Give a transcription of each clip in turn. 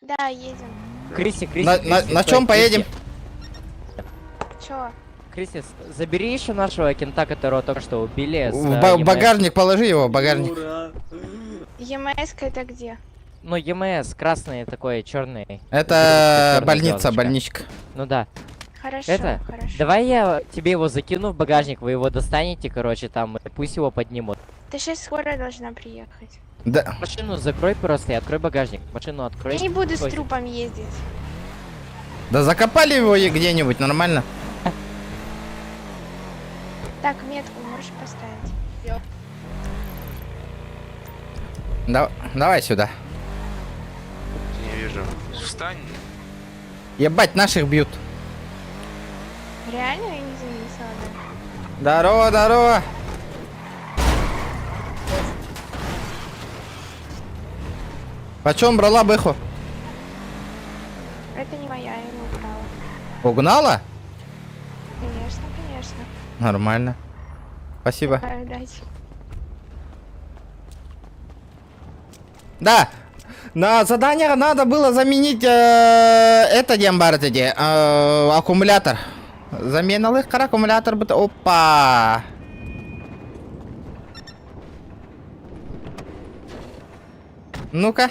Да, едем. Криси, На чем поедем? Чё? Криси, забери еще нашего кента, которого только что убили. В багажник положи его, в багажник. ЕМС это где? Ну, ЕМС, красный такой, черный. Это больница, больничка. Ну да. Хорошо, Это, хорошо. давай я тебе его закину в багажник, вы его достанете, короче, там, и пусть его поднимут. Ты сейчас скоро должна приехать. Да. Машину закрой просто и открой багажник. Машину открой. Я не буду с Ой, трупом ездить. Да закопали его где-нибудь, нормально. Так, метку можешь поставить? Давай сюда. Не вижу. Встань. Ебать, наших бьют. Реально я не заметила, да? Здорово, здорово. Почем брала бэху? Это не моя, я его украла. Угнала? Конечно, конечно. Нормально. Спасибо. Дайте. Да, на задание надо было заменить это дембардеди, аккумулятор. Заменил их аккумулятор. Опа. Ну-ка.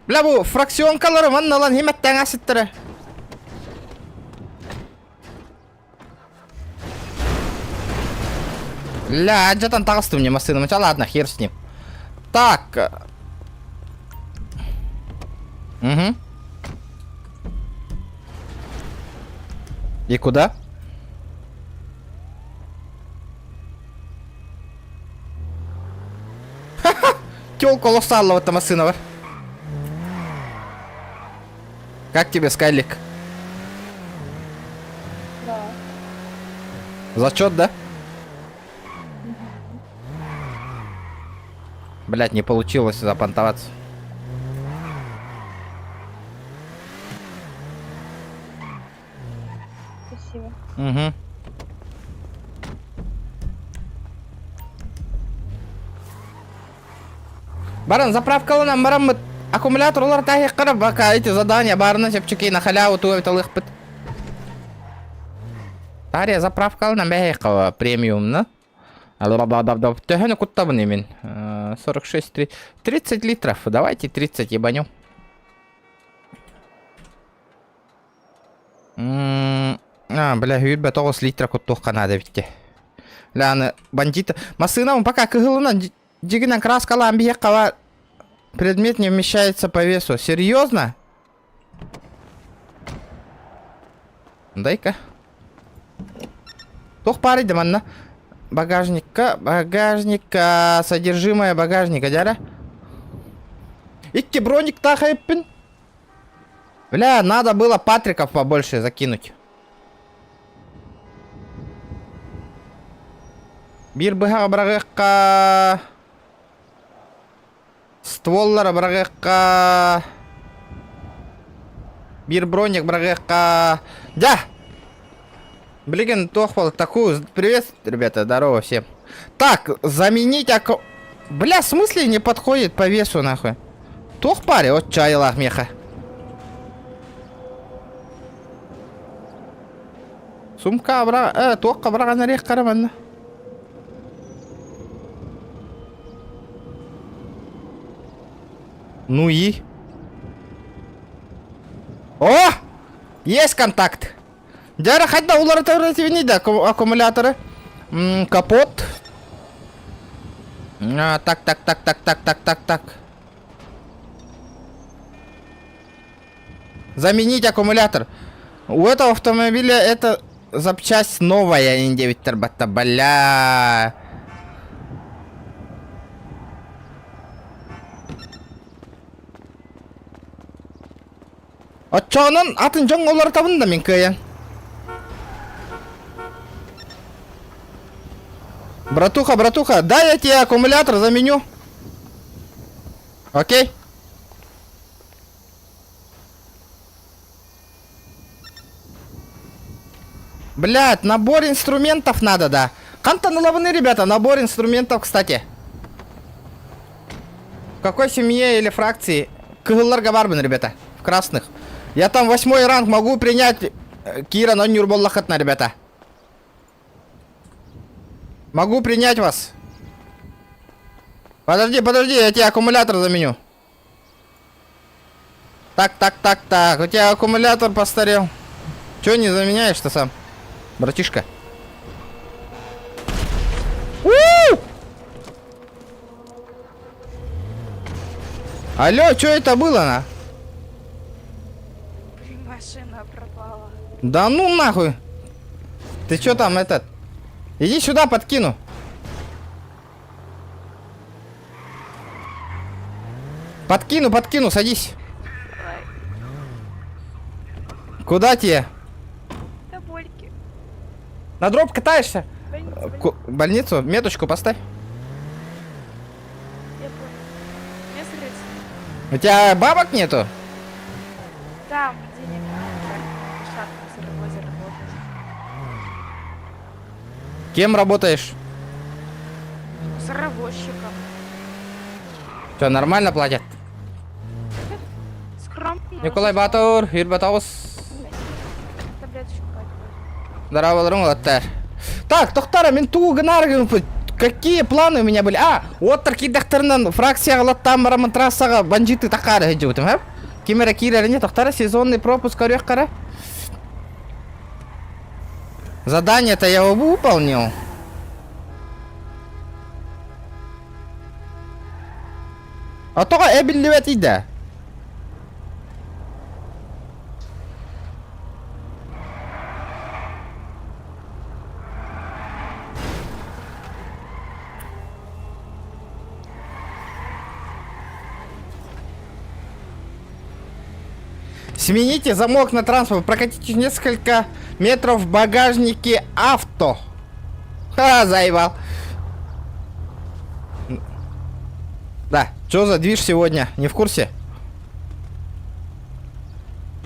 Бля, бу фракционкалары ванналан химеттен асыттыры. Ля, аджатан тағысты мне машину. Ладно, хер с ним. Так. Угу. И куда? Ха-ха! Тёлку лосалла эта машина. Как тебе, Скайлик? Да. Зачет, да? Блять, не получилось запонтоваться. Спасибо. Угу. Баран, заправкалынан бараммыт. Аккумуляторлар тахи кырып, бака эти задания барына сепчики на халяву туэвит алыхпыт. Тария заправкалынан бәхи кава премиумна. Төхөні куттабын емен. 46, 30 литров. Давайте 30 ебанем. Бля, хүйірбә 9 литра куттуқ қанады бітті. Ляны, бандиты. Масынамын пока кығылынан жігінен краскалан бейек қава предмет не вмещается по весу. Серьезно? Дай-ка. Тоқ париды манна. Багажника, содержимое багажника, дяра. Икки броник тахайппин. Бля, надо было патриков побольше закинуть. Бир быха брагыкка. Стволлар брагыкка. Бир броник брагыкка. Да! Блин, тохвал такую. Привет, ребята, здорово всем. Так, заменить Бля, в смысле не подходит по весу, нахуй? Тох паре, вот чайлах меха. Сумка, бра... тохка, бра, на рех караманна. Ну и? О! Есть контакт! Дяра, хадда улары тәуретивіне да аккумуляторы. Капот. Так. Заменить аккумулятор. У этого автомобиля это запчасть новая, Н9 Турбата, бля. Отчонын атын жоң олар табында мен көйен. Братуха, дай я тебе аккумулятор заменю. Окей? Блядь, набор инструментов надо, да. Кантан лаваны, ребята, набор инструментов, кстати. какой семье или фракции? Кыгылларга барбын, ребята. В красных. Я там 8 ранг, могу принять Кира, но не урбаллахатна, ребята. Могу принять вас. Подожди, я тебе аккумулятор заменю. Так. У тебя аккумулятор постарел. Чё не заменяешь-то сам, братишка? У! Алло, чё это было, на? Машина пропала. Да ну нахуй. Ты чё там, этот? Иди сюда, подкину. Подкину, садись. Давай. Куда тебе? До Больки. На дроп катаешься? Больница. Больницу? Меточку поставь. Я понял. Мне срыться. У тебя бабок нету? Там денег нет. Шапка с работы работает. Кем работаешь? Заработчиком. Что, нормально платят? Скромно. Николай Батур, Юрбатаус. Таблеточку пойду. Здорово, латтар. Так, тоқтара, мен туғынар, какие планы у меня были? А, вот такие докторынан фракцияға латтан барамын трассаға бандиты тақары хеджі өтім, ха? Кемера киреріне тоқтара, сезонный пропуск көрек қара. Задание-то я его выполнил. А тоға әбіллівет иді. Смените замок на транспорт, прокатите несколько метров в багажнике авто. Ха, заебал. Да, что за движ сегодня? Не в курсе?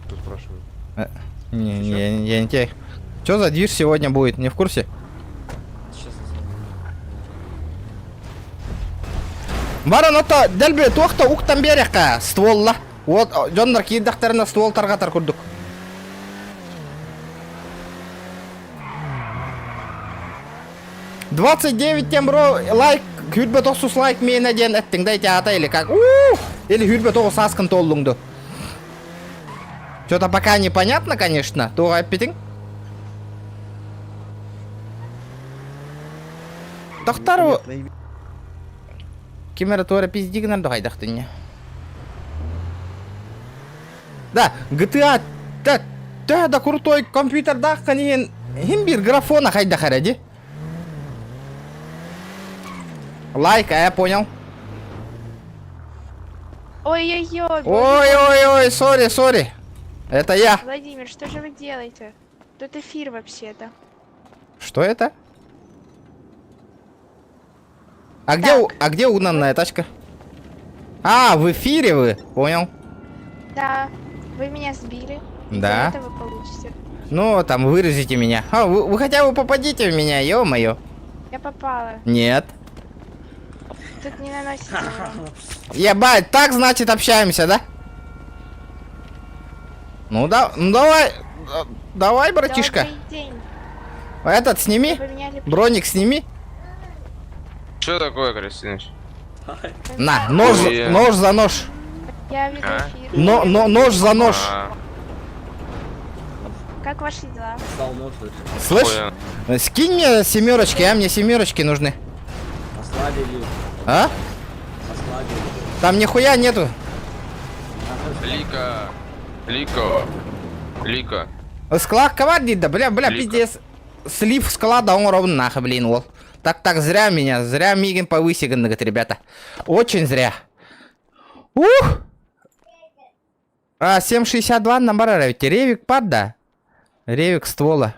Кто спрашивает? Я не те. Что за движ сегодня будет? Не в курсе? Сейчас. Бара нота дәлбе тоқта уқтан береқа стволла. Вот жондар киіндақтарына ствол тарғатар күрдік. $29 тем бро лайк хүрбе тоқсус лайк мейна ден әттің дайте ата или как? Или хүрбе тоқы саскын толлыңды. Что-то пока непонятно, конечно. Тоға әппетің? Тоқтар Кемера туара пиздигнар да хайдақтың не. Да, GTA да крутой компьютер да каниен химбир графона хайда харади. Лайк, я понял. Ой-ой-ой. Ой, сори. Это я. Владимир, что же вы делаете? Тут эфир вообще-то. Что это? А где угнанная тачка? А, в эфире вы, понял. Да, вы меня сбили. И Да. за это вы получите. Ну, там, выразите меня. А, вы хотя бы попадите в меня, ё-моё. Я попала. Нет. Тут не наносите урон. Ебать, так, значит, общаемся, да? Ну, давай, братишка. Добрый день. Этот сними, Вы поменяли... броник сними. Что такое, Крестиныч? На, нож за нож. Я веду А? эфир. Нож за нож. Как ваши дела? Стал нож, Слышь, скинь мне семерочки, а мне семерочки нужны. ослабили, А? ослабили. Там нихуя нету. Лика. Склад ковар да, бля, Лика. пиздец. Слив склада, он ровно нахуй, блин, вот. Так, зря мигин повысиган, говорит, ребята. Очень зря. Ух! А, 7.62 на бараровите. Ревик пад, да? Ревик ствола.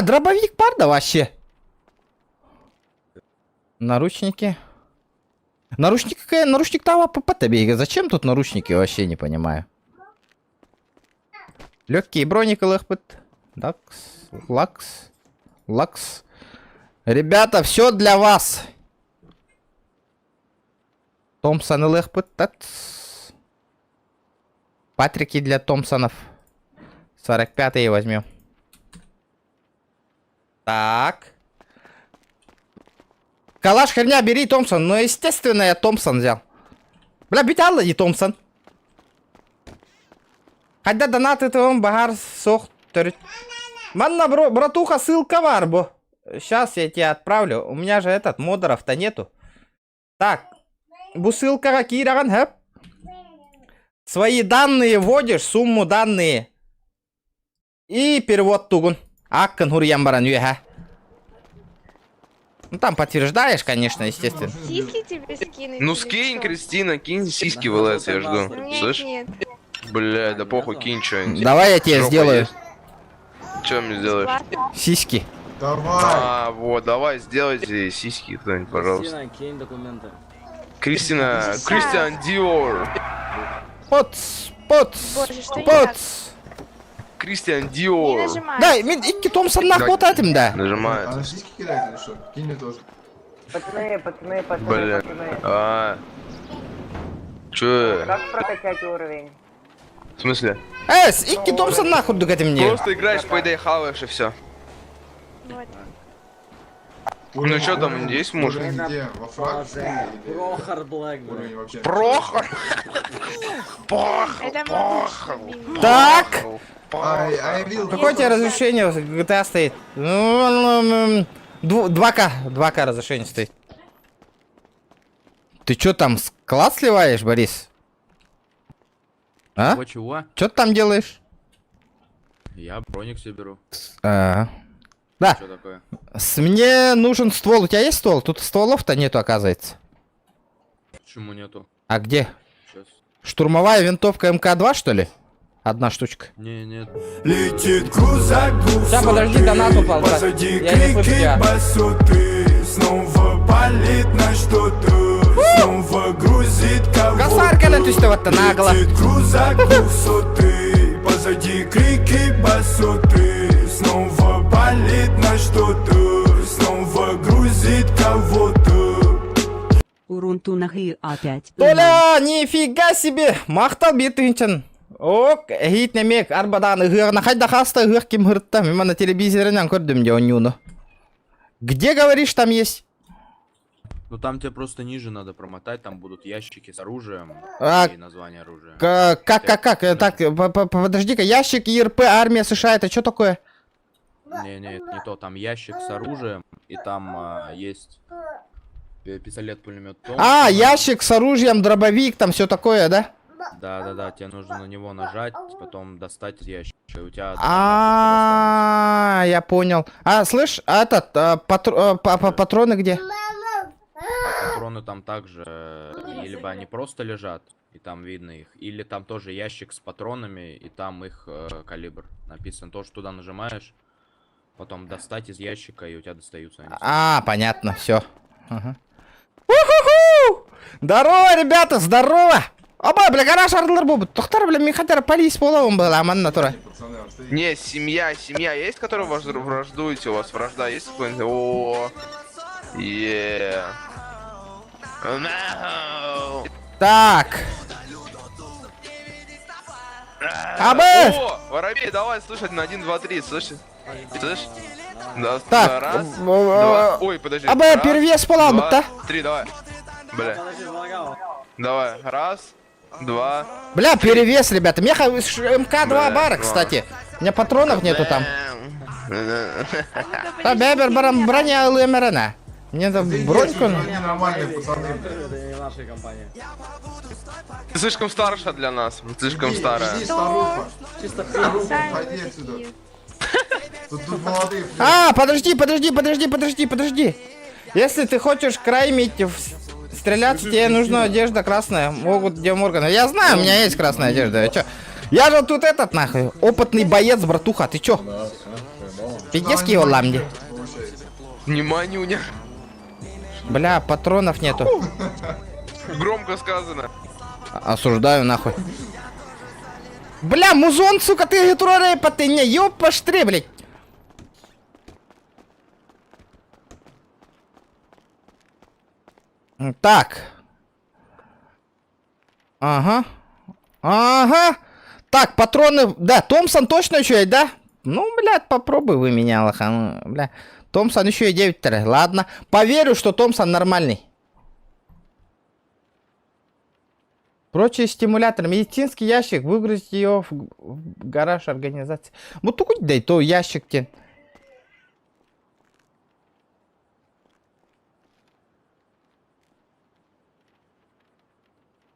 Дробовик пад, да, вообще? Наручники. Наручник того по тебе. Зачем тут наручники, вообще не понимаю. Легкий броник лэхпет. Дакс. Лакс. Лакс. Ребята, все для вас. Томпсон и Лехпытац. Патрики для Томпсонов. 45-е возьмем. Так. Калаш, херня, бери Томпсон. Ну, естественно, я Томпсон взял. Бля, бить Алла и Томпсон. Хотя донаты вам багар сох. Манна, братуха, ссылка варбо. Сейчас я тебе отправлю. У меня же этот, модеров-то нету. Так. Бусылка какие раган, свои данные вводишь, сумму данные. И перевод тугун. Аккан хурьямбаран юха. Ну там подтверждаешь, конечно, естественно. Сиськи тебе скинуть? Ну или скинь, что? Кристина, кинь сиськи в ЛС, я жду. Нет, Слышь? нет. Бля, да похуй, кинь что-нибудь. Давай я тебе сделаю Че мне сделаешь? Бесплатно. сиськи. А, вот, давай, сделайте сиськи кто-нибудь, пожалуйста. Кристина, кинь документы. Кристина, Кристиан Диор. Поц, поц, Боже, что не так? поц. Кристиан Не Диор. нажимай. Да, Икки Томпсон нахуй этим, да. Нажимает. А на сиськи кидает или что? Кинь мне тоже. Пацаны, Бля. А. Чё? как прокачать уровень? В смысле? Икки Томпсон нахуй дугати мне. Просто играешь, по идее, хаваешь и все. Вот. Ну чё там, есть муж? Уровень где? Во фракции? Положение. или Прохор Блэк, Уровень блядь. вообще. Прохор! Похор! Это Похор! мой Так. А я видел. Какое у тебя разрешение в GTA стоит? 2К разрешение стоит. Ты чё там, склад сливаешь, Борис? А? Чего? Чё ты там делаешь? Я броник себе беру. Да. Что такое? Мне нужен ствол. У тебя есть ствол? Тут стволов-то нету, оказывается. Почему нету? А где? Сейчас. Штурмовая винтовка МК-2, что ли? Одна штучка. Не, нет. Летит крузак, Сейчас, подожди, донат упал, брат. позади Я не слышу крики тебя. басоты. Снова палит на что-то, снова грузит кого-то. Косарка на тустого-то нагло. Летит крузак 200, позади крики басоты. Снова палит на что-то, снова грузит кого-то. Урунту нахи опять. Толя, нифига себе! Мақтал бетіңчін. Ок, хит немек, арбадан ұғырна қайда қаста ұғыр кем ғыртта. Мен на телевизорынан көрдім де онюны. Где, говоришь, там есть? Ну там тебе просто ниже надо промотать, там будут ящики с оружием А, и название оружия. Как? Так, подожди-ка, ящик ИРП, армия США, это что такое? Не, это не то, там ящик с оружием, и там есть пистолет-пулемет. А, ящик с оружием, дробовик, там все такое, да? Да, тебе нужно на него нажать, потом достать из ящика. И у тебя... Я понял. А, слышь, а этот, патроны где? Патроны там также, либо они просто лежат, и там видно их, или там тоже ящик с патронами, и там их калибр написан. Тоже туда нажимаешь, потом достать из ящика, и у тебя достаются они. А, понятно, все. Ага. Уху-ху! Здорово, ребята, здорово! Оба, бля, гараж ардылар бобы. Тохтар, бля, мен хотя полис половым был, аман натура. Пацаны, а что Не, семья есть, которую вы враждуете? У вас вражда есть какой-нибудь? О, No. Так. Абе! О, Воробей, давай слушать на 1, 2, 3, слышишь? Слышишь? Да, Так, раз, два. Ой, подожди. Абе, Раз, перевес пола два, будто. 3, давай. Бля, Подожди, залагал. давай. Раз, два. Бля, перевес, ребята. Меха МК-2 Бля, бара, два. кстати. У меня патронов нету там. Да, Ну-ка, бебер, подожди, броня ЛМРН. Мне там броньку... они нормальные пацаны, блядь. Это не нашей компании. Ты слишком старша для нас, слишком старая. Иди, старуха. Чисто Старуха, Сами пойди отсюда. такие. Тут молодые, блядь. А, подожди. Если ты хочешь краймить, стреляться, тебе нужна одежда красная. Могут где Моргана. Я знаю, у меня есть красная одежда. Чё? Я же тут этот, нахуй, опытный боец, братуха. Ты чё? Пиздецкий его ламди. Внимание, у них Бля, патронов нету. громко сказано. Осуждаю, нахуй. Бля, музон, сука, ты гетерорей потыня, ёпа штре, блядь. Так. Ага. Ага. Так, патроны... Да, Томпсон точно еще есть, да? Ну, блядь, попробуй вы меня, лоха. Бля. Томпсон еще и 9 Ладно. Поверю, что Томпсон нормальный. Прочие стимуляторы. Медицинский ящик. Выгрузить ее в гараж организации. Вот только дай то ящик тебе.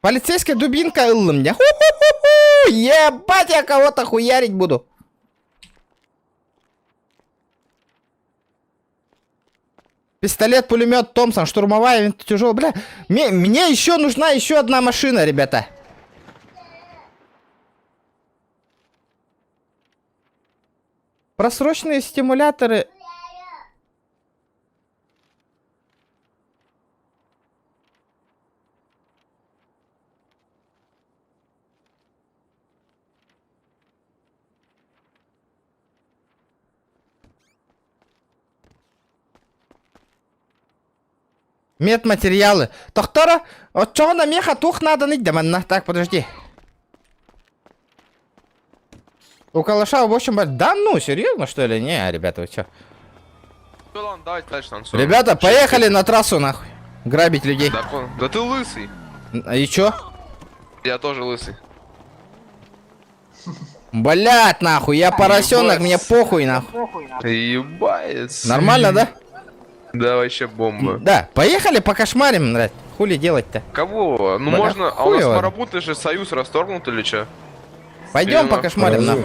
Полицейская дубинка ылла мне. Ху-ху-ху-ху! Ебать, я кого-то хуярить буду. Пистолет, пулемет, Томпсон, штурмовая, тяжелая. Бля, мне еще нужна еще одна машина, ребята. Просроченные стимуляторы. Медматериалы. Тохтора, от чего на меха тух надо ныть, да. Так, подожди. У калаша в общем, да ну, серьезно что ли? Не, ребята, вы чё? Ну ладно, давайте дальше танцуем. Ребята, поехали на трассу, нахуй. Грабить людей. Да ты лысый. И чё? Я тоже лысый. Блять, нахуй, я поросенок, мне похуй, нахуй. Ебать. Нормально, да? Да, вообще бомба. Да, поехали покошмарим, блядь. Хули делать-то? Кого? Ну Бля, можно, а у нас хуёво. марабуты же союз расторгнут или чё? Пойдем Серьёзно? покошмарим, нахуй.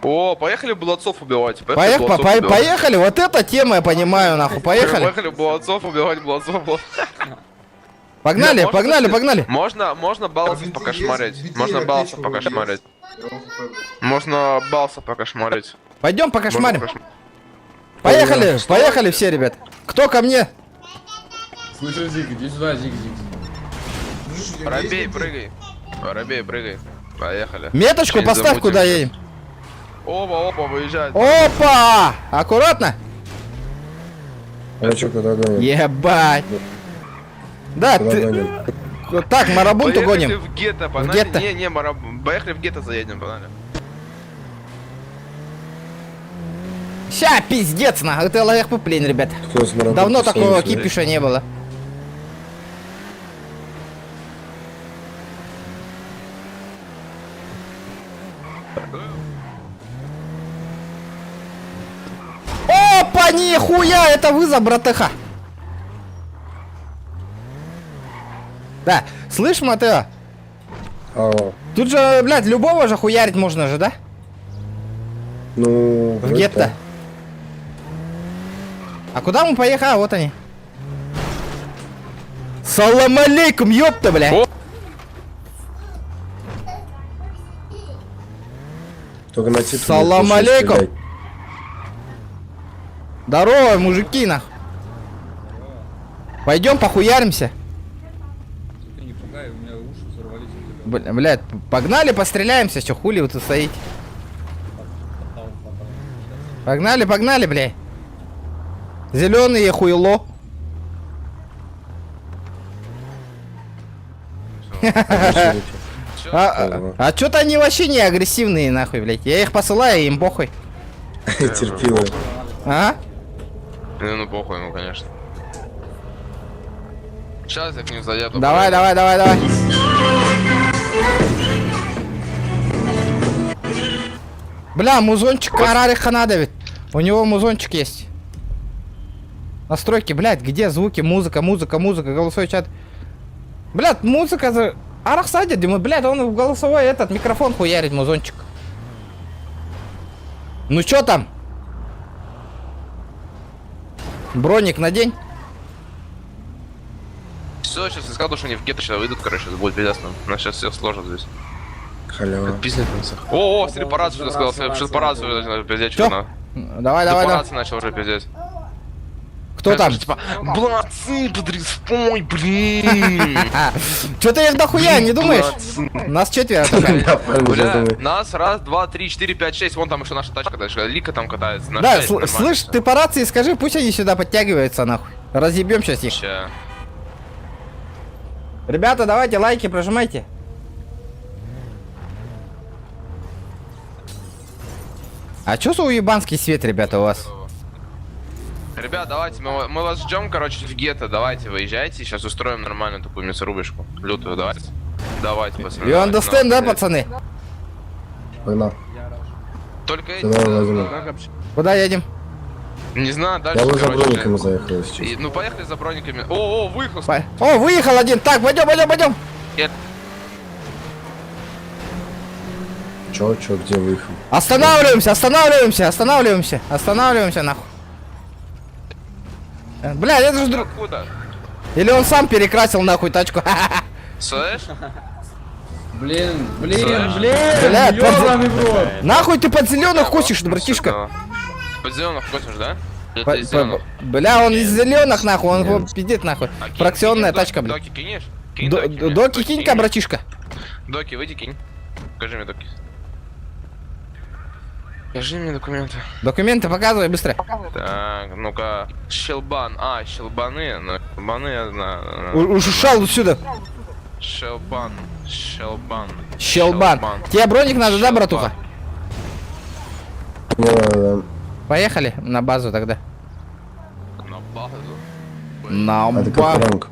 О, поехали блудцов убивать. Блудцов убивать. Поехали, вот эта тема я понимаю, нахуй. Поехали. Поехали блудцов убивать, блудцов. Погнали, Можно, погнали, кстати, погнали. Можно балсов Бензин покошмарить. есть? Можно Бензин балсов отличного покошмарить. есть. Можно балсов покошмарить. Пойдем покошмарим. Можно Поехали, поехали все, ребят. Кто ко мне? Слышишь, Зик, иди сюда, Зик. Слышите, Воробей, есть прыгай. Воробей, прыгай. Поехали. Меточку Через поставь, замутим. куда едем. Опа, выезжает. Опа! Аккуратно. А что, куда гоним? Ебать. Да, Куда ты... гоним? Так, марабунту Поехали гоним. в гетто, погнали. гетто. Не, поехали в гетто заедем, погнали. Ща, пиздец, нахуй. Это лоях плен, ребят. Кто с марабутом Давно такого стоит? кипиша не было. Опа, нихуя, это вы за братыха. Да, слышь, Матео, Алло. тут же, блядь, любого же хуярить можно же, да? Ну, В вроде гетто. так. А куда мы поехали? А, вот они. Салам алейкум, ёпта, бля. О! Только на типа. Салам алейкум. Здорово, мужики, нах. Пойдем похуяримся. Ты не пугай, у меня уши взорвались. Блядь, погнали, постреляемся, что хули вы тут стоите. Погнали, погнали, блядь. Зеленые хуйло. А что-то они вообще не агрессивные, нахуй, блядь. Я их посылаю, им похуй. Терпила. А? Ну похуй, ну конечно. Сейчас я к ним заеду. Давай, давай, давай, давай. Бля, музончик Карариха надо ведь. У него музончик есть. Настройки, блядь, где звуки, музыка, голосовой чат. Блядь, музыка за... Арахсадит, блядь, он в голосовой этот микрофон хуярит, музончик. Ну чё там? Броник надень. Все, сейчас я сказал, что они в гетто сейчас выйдут, короче, это будет пиздец. Нас сейчас всех сложат здесь. Халява. Пиздец. О, смотри, по рации что сказал, что по рации пиздец, Чё? что Давай, давай, по давай. рации начал уже пиздец. Кто там? Типа, блядцы, подреспой, блин. Чё ты их дохуя, не думаешь? Нас четверо только. Бля, нас раз, два, три, четыре, пять, шесть. Вон там еще наша тачка дальше. Лика там катается. Да, слышь, ты по рации скажи, пусть они сюда подтягиваются, нахуй. Разъебем сейчас их. Ща. Ребята, давайте лайки прожимайте. А чё за уебанский свет, ребята, у вас? Ребят, давайте, мы вас ждем, короче, в гетто. Давайте, выезжайте, сейчас устроим нормальную такую мясорубочку. Лютую, давайте. Давайте, пацаны. You давайте, understand, да, давайте. пацаны? Погнал. Только эти... Давай, возьму. Куда едем? Не знаю, дальше, Я бы за короче, брониками заехал, если честно. ну, поехали за брониками. О, выехал. О, выехал один. Так, пойдем. Чё, где выехал? Останавливаемся, нахуй. Бля, это же друг. Откуда? Или он сам перекрасил нахуй тачку. Слышь? Блин, Бля, ёбаный в рот. Нахуй ты под зеленых косишь, братишка. Под зеленых косишь, да? Или ты из зеленых? Бля, он из зеленых нахуй, он его пиздит нахуй. А кинь, Фракционная кинь, тачка, бля. Доки кинешь? Кинь доки, блядь. Доки кинь-ка, братишка. Доки, выйди, кинь. Покажи мне доки. Покажи мне документы. Документы показывай быстро. Так, ну-ка. Щелбан. Щелбаны. Ну, щелбаны я знаю. Ушел отсюда. Щелбан. Щелбан. Тебе броник надо, да, братуха? Не надо. Поехали на базу тогда. На базу. На А ты какой ранг?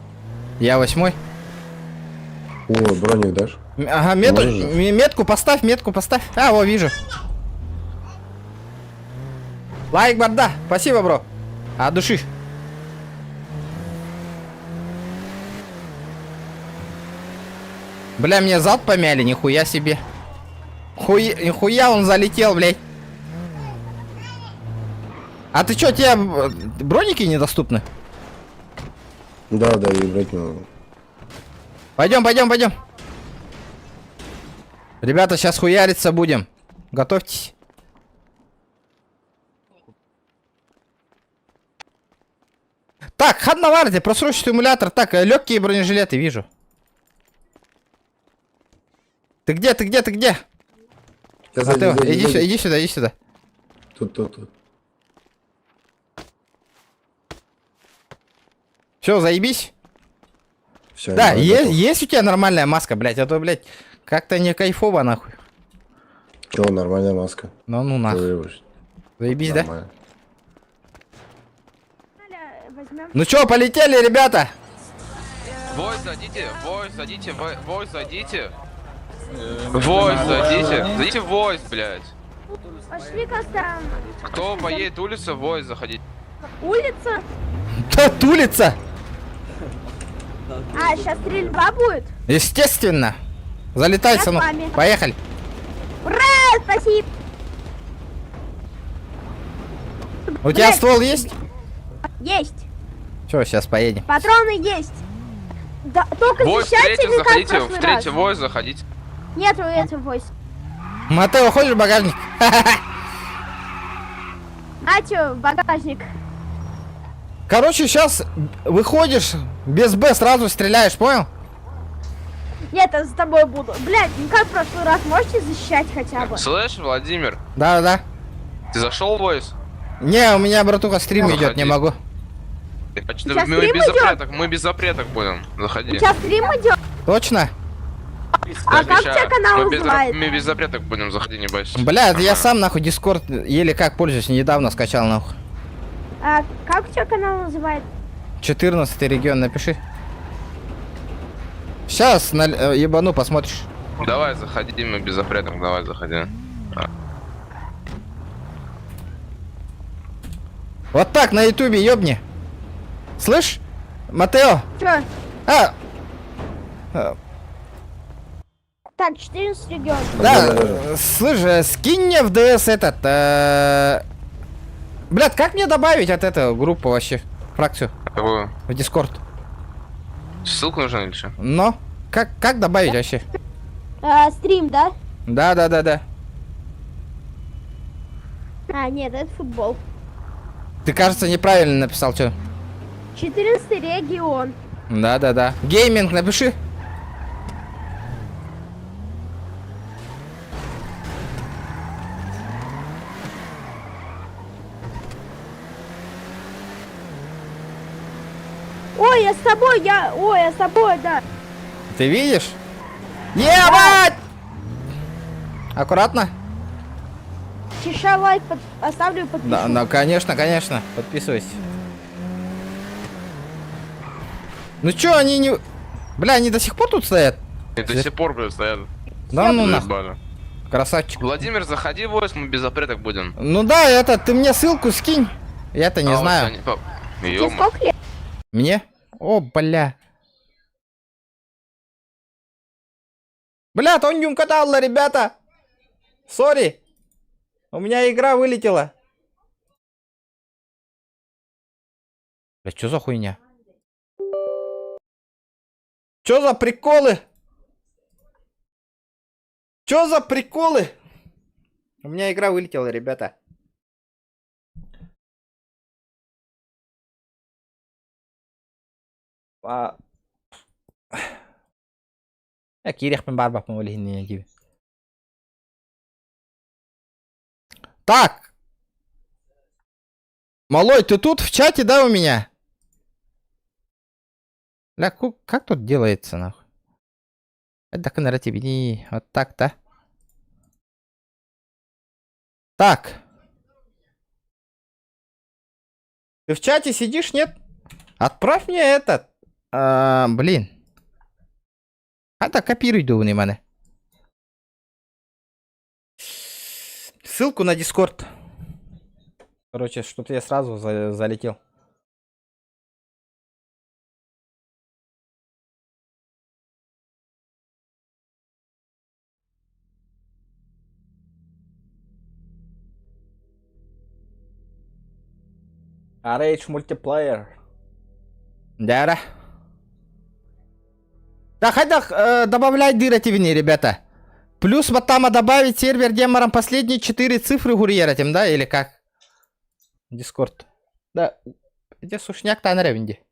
Я 8. О, броник дашь? Ага, Можешь же? метку поставь. А, во, вижу. Лайк, барда. Спасибо, бро. От души. Бля, мне зад помяли, нихуя себе. Нихуя он залетел, блядь. А ты чё, тебе броники недоступны? Да, и брать не могу. Пойдем. Ребята, сейчас хуяриться будем. Готовьтесь. Так, Хаднаварди, просроченный симулятор. Так, легкие бронежилеты вижу. Ты где? Я Матео, сзади. иди сюда. Тут. Все, заебись. Все, Да, есть у тебя нормальная маска, блядь, а то, блядь, как-то не кайфово, нахуй. Чё, нормальная маска. Ну нахуй. Заебись, да? Нормально. Ну чё, полетели, ребята? Войс зайдите. Зайдите в войс, блядь. Пошли-ка там. Кто поедет улица, в войс заходить. Улица? Тут улица. А, сейчас стрельба будет? Естественно. Залетай, Я с сынок. вами. Поехали. Ура, спасибо. У тебя ствол есть? Есть. Все, сейчас поедем. Патроны есть. Да, только Войс защищайте третий не как в заходите, прошлый в третий раз. войс заходите. Нету этого войс. Матео, ходишь в багажник? А чё, багажник? Короче, сейчас выходишь, без Б сразу стреляешь, понял? Нет, я с тобой буду. Блядь, ну как в прошлый раз, можете защищать хотя бы? Слышь, Владимир, Да. ты зашел в войс? Не, у меня, братуха, стрим Ну, идет, не заходи. могу. Сейчас Мы стрим без идет? запреток, мы без запреток будем. Заходи. Сейчас стрим идет? Точно? А как у тебя канал называется? Мы без запреток будем, заходи, не бойся. Бля, я сам, нахуй, Дискорд еле как пользуюсь, недавно скачал, нахуй. А как у тебя канал называется? 14 регион, напиши. Сейчас ебану, посмотришь. Давай, заходи, мы без запреток, давай, заходи. Вот так, на ютубе, ёбни. Слышь, Матео? Чё? А, Так, 14 регион. да, слышь, скинь мне в ДС этот, блядь, как мне добавить от этого группу вообще, фракцию, Какую? в Дискорд? Ссылку нужна или что? Но, как добавить вообще? Стрим, да? Да. А, нет, это футбол. Ты, кажется, неправильно написал, что? 14 регион. Да. Гейминг напиши. Ой, я с тобой, Ой, я с тобой, да. Ты видишь? Ебать! Аккуратно. Чеша лайк оставлю и подпишу. Да, ну, конечно, конечно. Подписывайся. Ну чё, они не... Бля, они до сих пор тут стоят? И до сих пор, блядь, стоят. Да ну нахуй. Заебали. Красавчик. Владимир, заходи в войс, мы без запреток будем. Ну да, это, ты мне ссылку скинь. Я-то не А, знаю. вот они, пап. Тебе Ёма. сколько лет? Мне? О, бля. Бля, Тонюм катала, ребята. Сори. У меня игра вылетела. Бля, что за хуйня? Чё за приколы? Чё за приколы? У меня игра вылетела, ребята. Так. Малой, ты тут в чате, да, у меня? Бля, как тут делается, нахуй? Это на тебе. Вот так-то. Так. Ты в чате сидишь, нет? Отправь мне этот. Блин. Копируй, думаю, мене. Ссылку на Discord. Короче, что-то я сразу залетел. Rage мультиплеер. Да. Да, хотя добавлять дыративни, ребята. Плюс вот там добавить сервер демором последние 4 цифры гурьерать им, да, или как? Дискорд. Да, где сушняк-то на ревенде?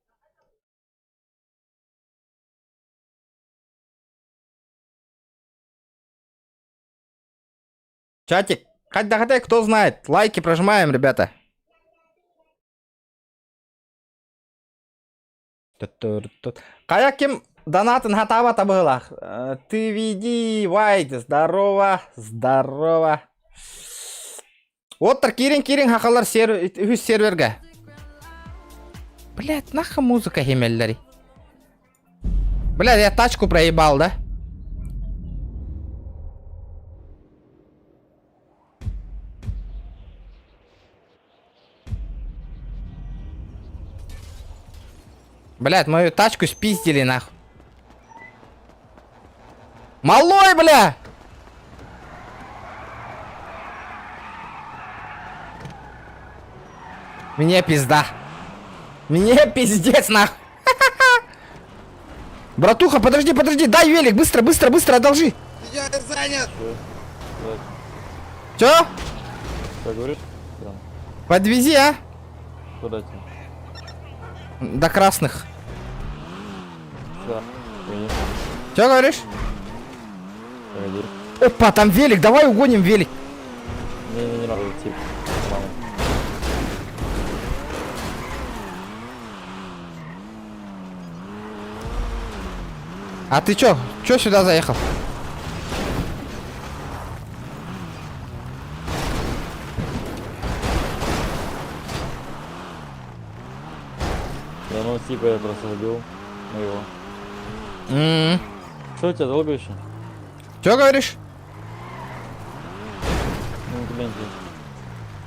Чатик, хотя кто знает, лайки прожимаем, ребята. Каким донатын хатавата было? Ты веди, Вайт, здорово, здорово. Вот так Кирин хакалар серверга. Блять, нахуй музыка химеллери. Блять, я тачку проебал, да? Блять, мою тачку спиздили, нахуй. Малой, бля! Мне пизда. Мне пиздец, нахуй. Братуха, подожди, дай велик, быстро, одолжи. Я занят! Чё? Что говоришь? Подвези, а? Куда тебе? До красных. Да. Чё говоришь? Погоди. Опа, там велик, давай угоним велик. Не надо идти. Мама. А ты чё? Чё сюда заехал? Да ну типа я просто убил моего. Что у тебя долго еще? Чё говоришь? Ну гляньте.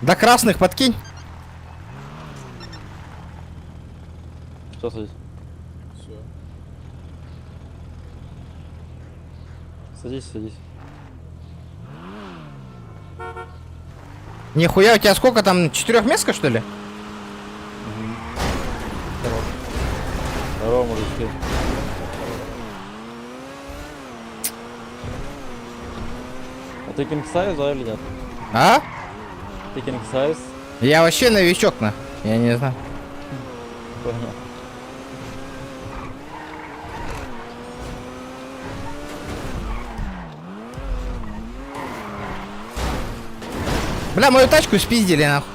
До красных подкинь. Что садись? Все. Садись. Нихуя, у тебя сколько там? 4-местка, что ли? Здорово, мужички. А ты King Size, да, или нет? А? Ты King Size? Я вообще новичок, на. Я не знаю. Понял. Бля, мою тачку спиздили, нахуй.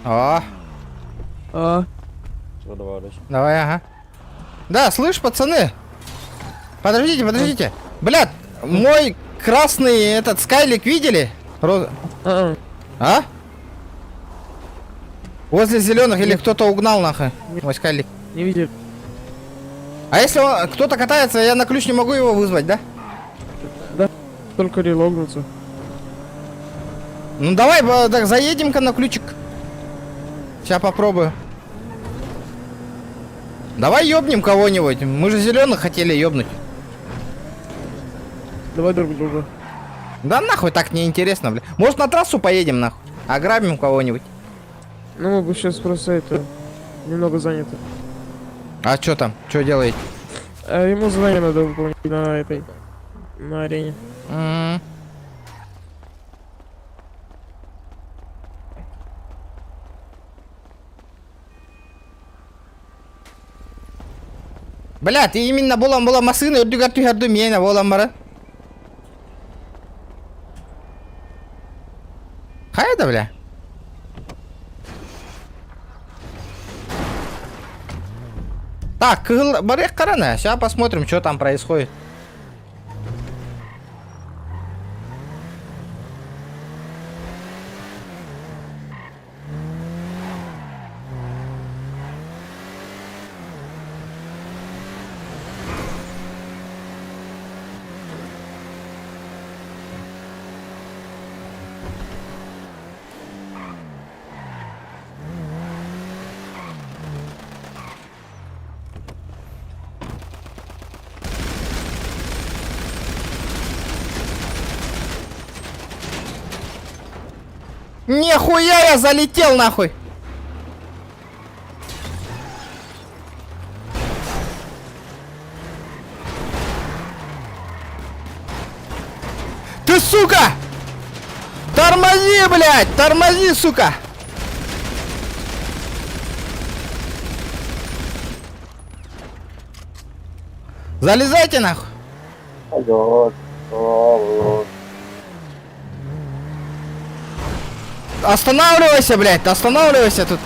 О. Давай, ага. Да, слышь, пацаны. Подождите. Блядь, мой красный этот скайлик видели? А? Возле зеленых или кто-то угнал нахуй? Мой скайлик. Не видел. А если кто-то катается, я на ключ не могу его вызвать, да? Только релогнуться. Ну давай, так заедем-ка на ключик. Сейчас попробую. Давай ёбнем кого-нибудь. Мы же зеленых хотели ёбнуть. Давай друг друга. Да нахуй так неинтересно, бля. Может на трассу поедем нахуй? Ограбим кого-нибудь. Ну, мы бы сейчас просто это... Немного заняты. А чё там? Чё делаете? Ему задание надо выполнить на этой... На арене. Блядь, именно була машина, үрдігар-түйгәрді мені болам бары. Қайда, бля? Так, барек қарана, сейчас посмотрим, что там происходит. Нихуя я залетел нахуй! Ты сука! Тормози, блядь! Тормози, сука! Залезайте нахуй! Останавливайся, блядь, останавливайся тут.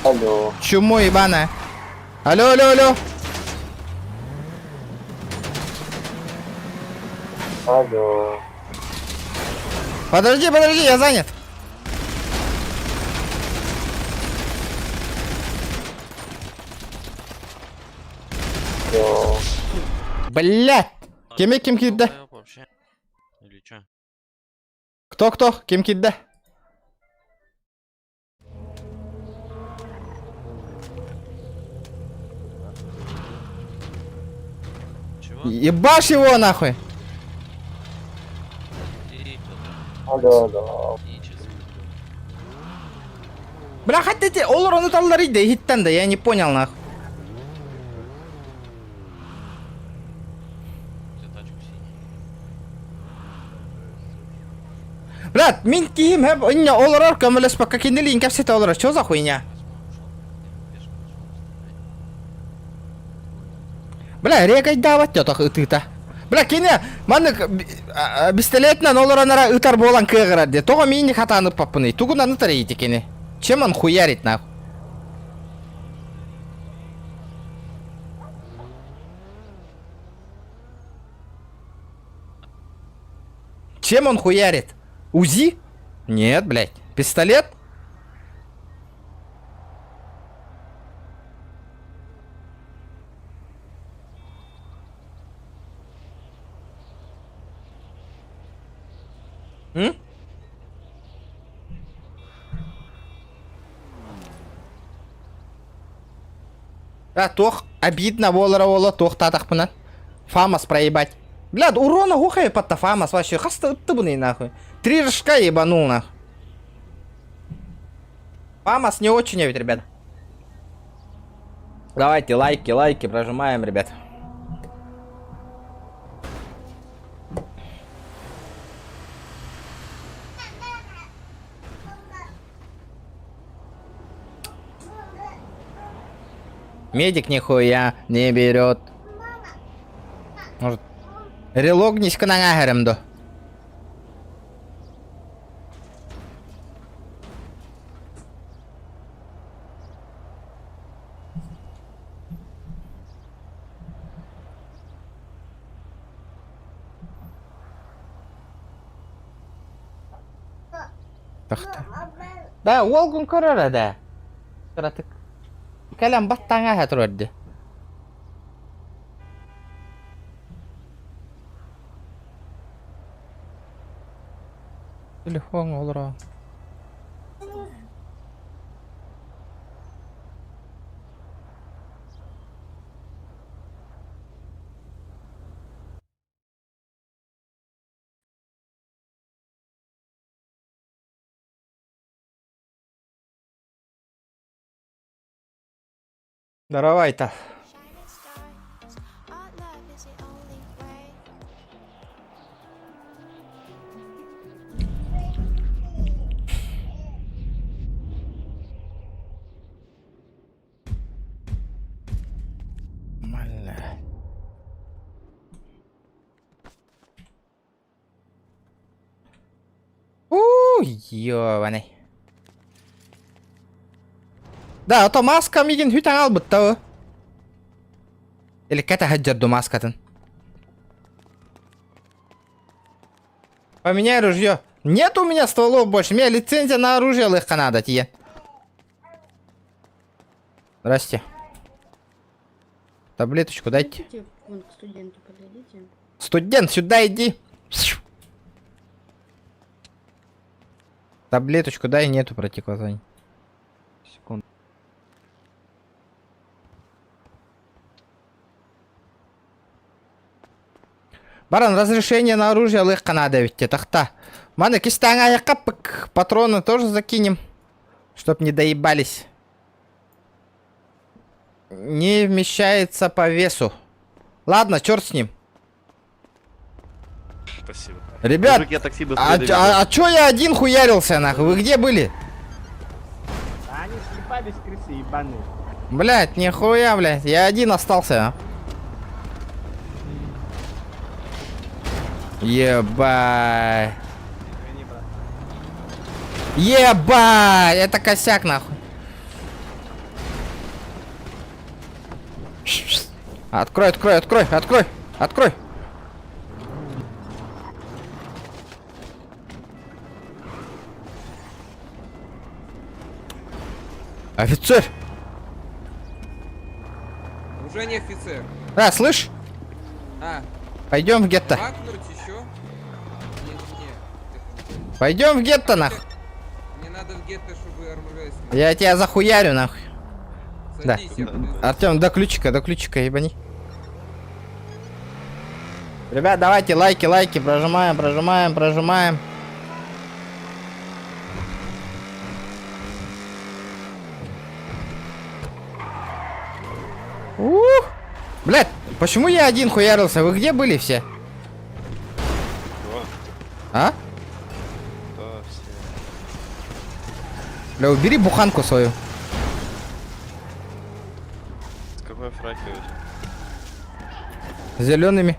Алло. Чумо ебаная. Алло. Алло. Подожди, я занят. Блядь. Кем кидда? Кто? Кем кидда? Ебашь его нахуй! Алло. Бля, хотите, олар оны таллар да хиттен да, я не понял нахуй. Блядь, мен кием хэп, иння олар камелес пока киндели инкапсета олар, что за хуйня? Бля, регай давать я так ты-то. Бля, кине, маны пистолетнан олар анара ытар болан кыгырар де. Тога мини хатанып папыны. Тугунан ытар ейти кине. Чем он хуярит нахуй? Чем он хуярит? УЗИ? Нет, блядь. Пистолет? М? Да, тох обидно вола тох татахпына. Фамас проебать. Блядь, урона гухай под Фамас вообще. Хаста ты бы нахуй. 3 рожка ебанул нахуй. Фамас не очень, ведь, ребят. Давайте лайки прожимаем, ребят. Медик нихуя не берет. Может, релогнись к нагагерам, да? Тахта. Да, Волгун корора да. Таратык. Калам баттаңа хатырды. Телефон олра. Давай-то. Нормально. Ёбаный. Да, ото маска мигин хүтэн албытта. Или ката хаджарду маскатын. Поменяй ружье. Нет у меня стволов больше. У меня лицензия на оружие легко надо, тие. Здрасте. Таблеточку дайте. Вон к студенту подойдите. Студент, сюда иди. Таблеточку дай, нету противоказаний. Секунду. Баран, разрешение на оружие легко надо ведь, тахта. Маны, кистanga капок, патроны тоже закинем, чтоб не доебались. Не вмещается по весу. Ладно, черт с ним. Спасибо. Ребят, а чё я один хуярился, нахуй? Вы где были? Они слепались, крысы ебаные. Блять, нихуя, блять, я один остался. А? Ебать. Ебать, это косяк, нахуй. Открой, открой, открой, открой, открой. Офицер! Уже не офицер. А, слышь? Пойдем в гетто. Макнуть еще? Пойдем в гетто, нахуй. Мне надо в гетто, чтобы армурой. Я тебя захуярю, нахуй. Да. Артем, до ключика, ебани. Ребят, давайте лайки, лайки, прожимаем, прожимаем, прожимаем. Блять, почему я один хуярился? Вы где были все? А? Бля, убери буханку свою. С какой фраки у тебя? С зелеными.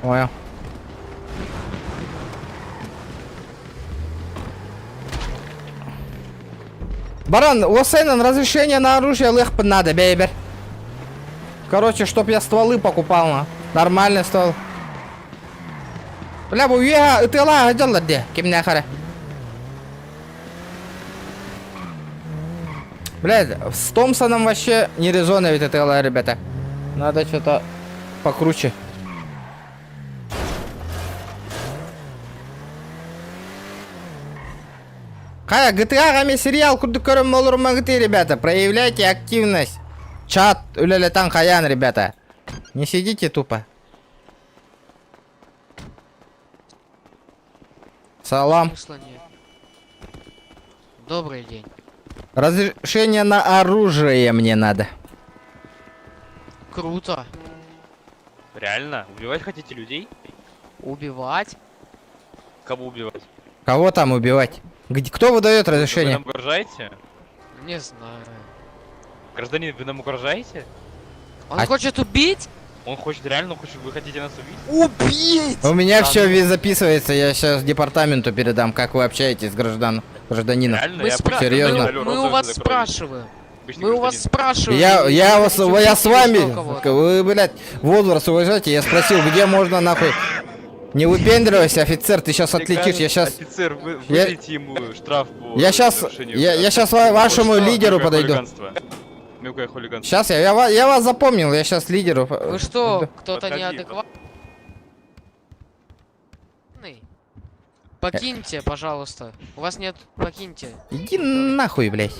Понял. Баран, Лосейнен, разрешение на оружие легко надо, бейбер. Короче, чтоб я стволы покупал, на. Нормальный ствол. Бля, буя, ты ла, делал где? Кем не ахара? Блядь, с Томпсоном вообще не резонно ведь это ла, ребята. Надо что-то покруче. Кая, GTA гами сериал, куда кором молурмагты, ребята. Проявляйте активность. Чат, улелетан хаян, ребята. Не сидите тупо. Салам. Добрый день. Разрешение на оружие мне надо. Круто. Реально? Убивать хотите людей? Убивать? Кого убивать? Кого там убивать? Кто выдает Вы разрешение? нам угрожаете? Не знаю. Гражданин, вы нам угрожаете? Он А- хочет убить? Он хочет реально, хочет, вы хотите нас убить? Убить! У меня Да все ну. записывается, я сейчас департаменту передам, как вы общаетесь с гражданином. Реально? Мы, Я спра- серьезно? мы у вас спрашиваем. Обычный Мы у вас гражданин. спрашиваем. Я с вами, вы, блядь, возраст уважайте, я спросил, где можно нахуй. Не выпендривайся, офицер, ты сейчас отлетишь, я сейчас... Офицер, Я- выдайте ему штраф по... Я щас- нарушению. я щас вашему Штраф, лидеру мелкое подойду. хулиганство. Мелкое хулиганство. Сейчас я вас запомнил, я сейчас лидеру. Вы что, кто-то Подходи, неадекватный? Покиньте, пожалуйста. У вас нет... Покиньте. Иди нахуй, блядь.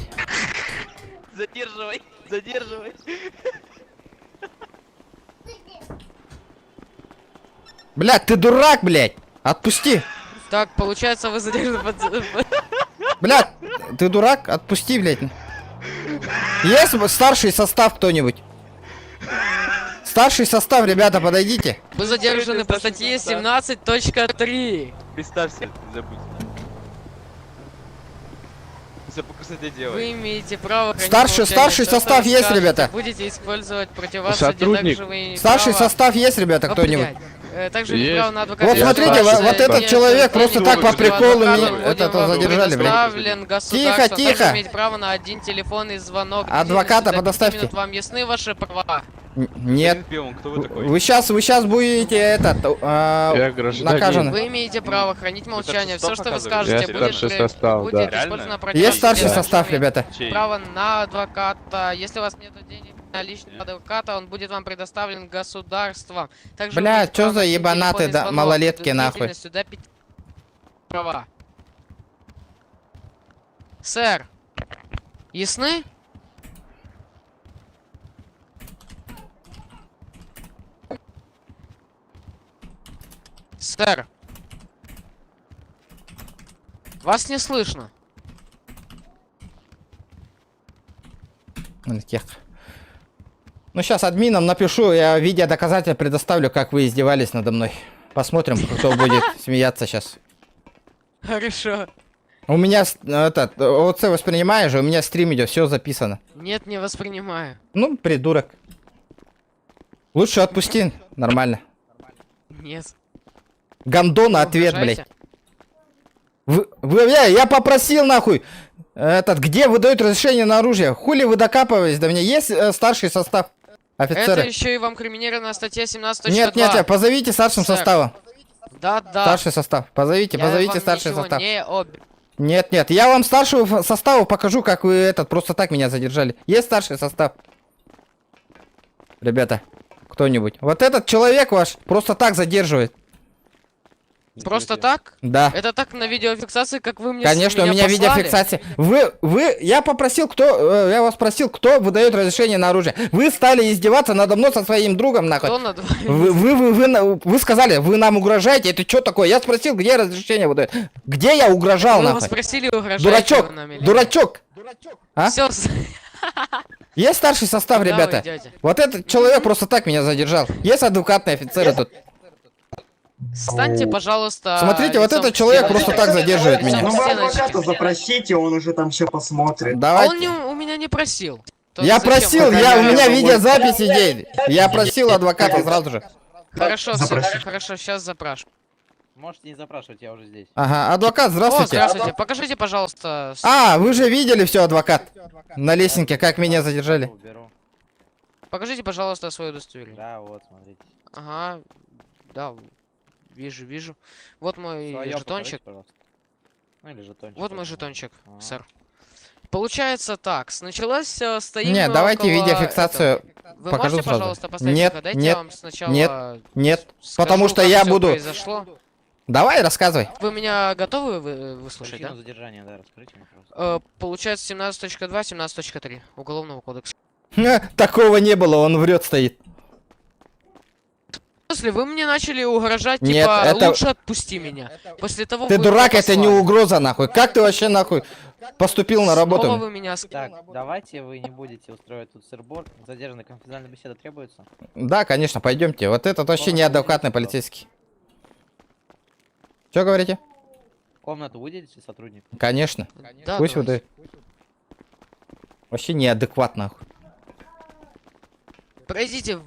Задерживай, задерживай. Блядь, ты дурак, блядь. Отпусти. Так, получается, вы задержаны... Блядь, ты дурак? Отпусти, блядь. Есть старший состав кто-нибудь? Старший состав, ребята, подойдите. Вы задержаны по статье 17.3. Представься, забудь. Все по красоте делай. Вы имеете право хранить Старший молчание. состав Все, что вы есть, скажете, ребята? Будете использовать против вас в суде, также вы имеете Старший право состав есть, ребята, кто-нибудь? обвинять. Также имеете право на адвоката. Вот смотрите, вот этот человек просто так по приколу это задержали, блядь. Предоставлен государство. Тихо, тихо. Также имеете право на один телефонный звонок. Адвоката Длительностью до 5 подоставьте. минут. Вам ясны ваши права? Нет. Кто вы такой? Вы сейчас будете наказаны. Вы имеете право хранить молчание. Все, состав что вы оказываете? скажете, будет использовано против Есть вас. старший Также состав, имеете ребята. Чей? право на адвоката. Если у вас нет денег на личного адвоката, он будет вам предоставлен государством. Также Бля, вы имеете чё право за на ебанаты телефонный да- звонок малолетки, нахуй? длительностью до 5 права. Сэр, ясны? Сэр, вас не слышно. Ну, сейчас админам напишу, я видеодоказательства предоставлю, как вы издевались надо мной. Посмотрим, кто будет смеяться сейчас. Хорошо. У меня этот ОЦ воспринимаешь же, у меня стрим идет, все записано. Нет, не воспринимаю. Ну, придурок. Лучше отпусти, нормально. Нет. Гандона Вы ответ, угрожаете? блядь. Я попросил нахуй. Где выдают разрешение на оружие? Хули вы докапывались до меня? Есть старший состав? Офицеры. Это еще и вам криминированная статья 17.2. Нет, позовите старшим Сэр. составом. Да. Старший состав. Позовите Я вам старший ничего состав. не Нет, я вам старшего состава покажу, как вы просто так меня задержали. Есть старший состав? Ребята, кто-нибудь. Вот этот человек ваш просто так задерживает. Просто так? Да. Это так на видеофиксации, как вы мне Конечно, у меня послали? видеофиксация. Я вас просил, кто выдает разрешение на оружие. Вы стали издеваться надо мной со своим другом, нахуй. Кто над вами? Вы сказали, вы нам угрожаете, это что такое? Я спросил, где разрешение выдают. Где я угрожал, Вы его нахуй? спросили, угрожаете Дурачок, вы нам или нет? дурачок. А? Всё, Есть старший состав, куда вы ребята? идёте? Вот этот человек просто так меня задержал. Есть адвокатные офицеры тут. Станьте, пожалуйста. Смотрите, вот лицом этот к человек стеночке. просто так задерживает меня. Лицом Ну к вы стеночке. адвоката запросите, он уже там все посмотрит. А Давайте. он у меня не просил. То Я зачем просил, вы- у меня видеозапись идеет. Я просил адвоката сразу же. Хорошо, Запроси. хорошо, сейчас запрашиваю. Можете не запрашивать, я уже здесь. Ага, адвокат, О, здравствуйте. здравствуйте. Покажите, пожалуйста. Вы же видели все, адвокат? На лестнике, как меня задержали. Беру. Покажите, пожалуйста, свое удостоверение. Да, вот, смотрите. Ага, да, вижу. Вот мой Своё жетончик. покажите, пожалуйста. Ну или жетончик. Вот мой тоже. жетончик, Ага. сэр. Получается так, началось все, стоим Нет, мы давайте около видеофиксацию Вы покажу можете, сразу. пожалуйста, поставить Нет, тихо? Дайте нет, я вам сначала нет, скажу, потому что как я всё буду- произошло. Давай, рассказывай. Вы меня готовы выслушать, Причину да? задержания, да, расскажите мне, пожалуйста. Получается 17.2, 17.3 Уголовного кодекса. Такого не было, он врет стоит. В смысле, вы мне начали угрожать, Нет, типа, это- лучше отпусти меня. После того Ты вы дурак, меня это не послали. угроза, нахуй. Как ты вообще, нахуй, поступил на Снова работу? вы меня... Так, давайте вы не будете устраивать тут сырбор. Задержанная конфиденциальная беседа требуется. Да, конечно, пойдемте. Вот этот вообще не адвокатный полицейский. Что говорите? Комнату выделите сотруднику? Конечно. Да, Пусть давайте. выдает. Вообще неадекватно, нахуй. Пройдите в...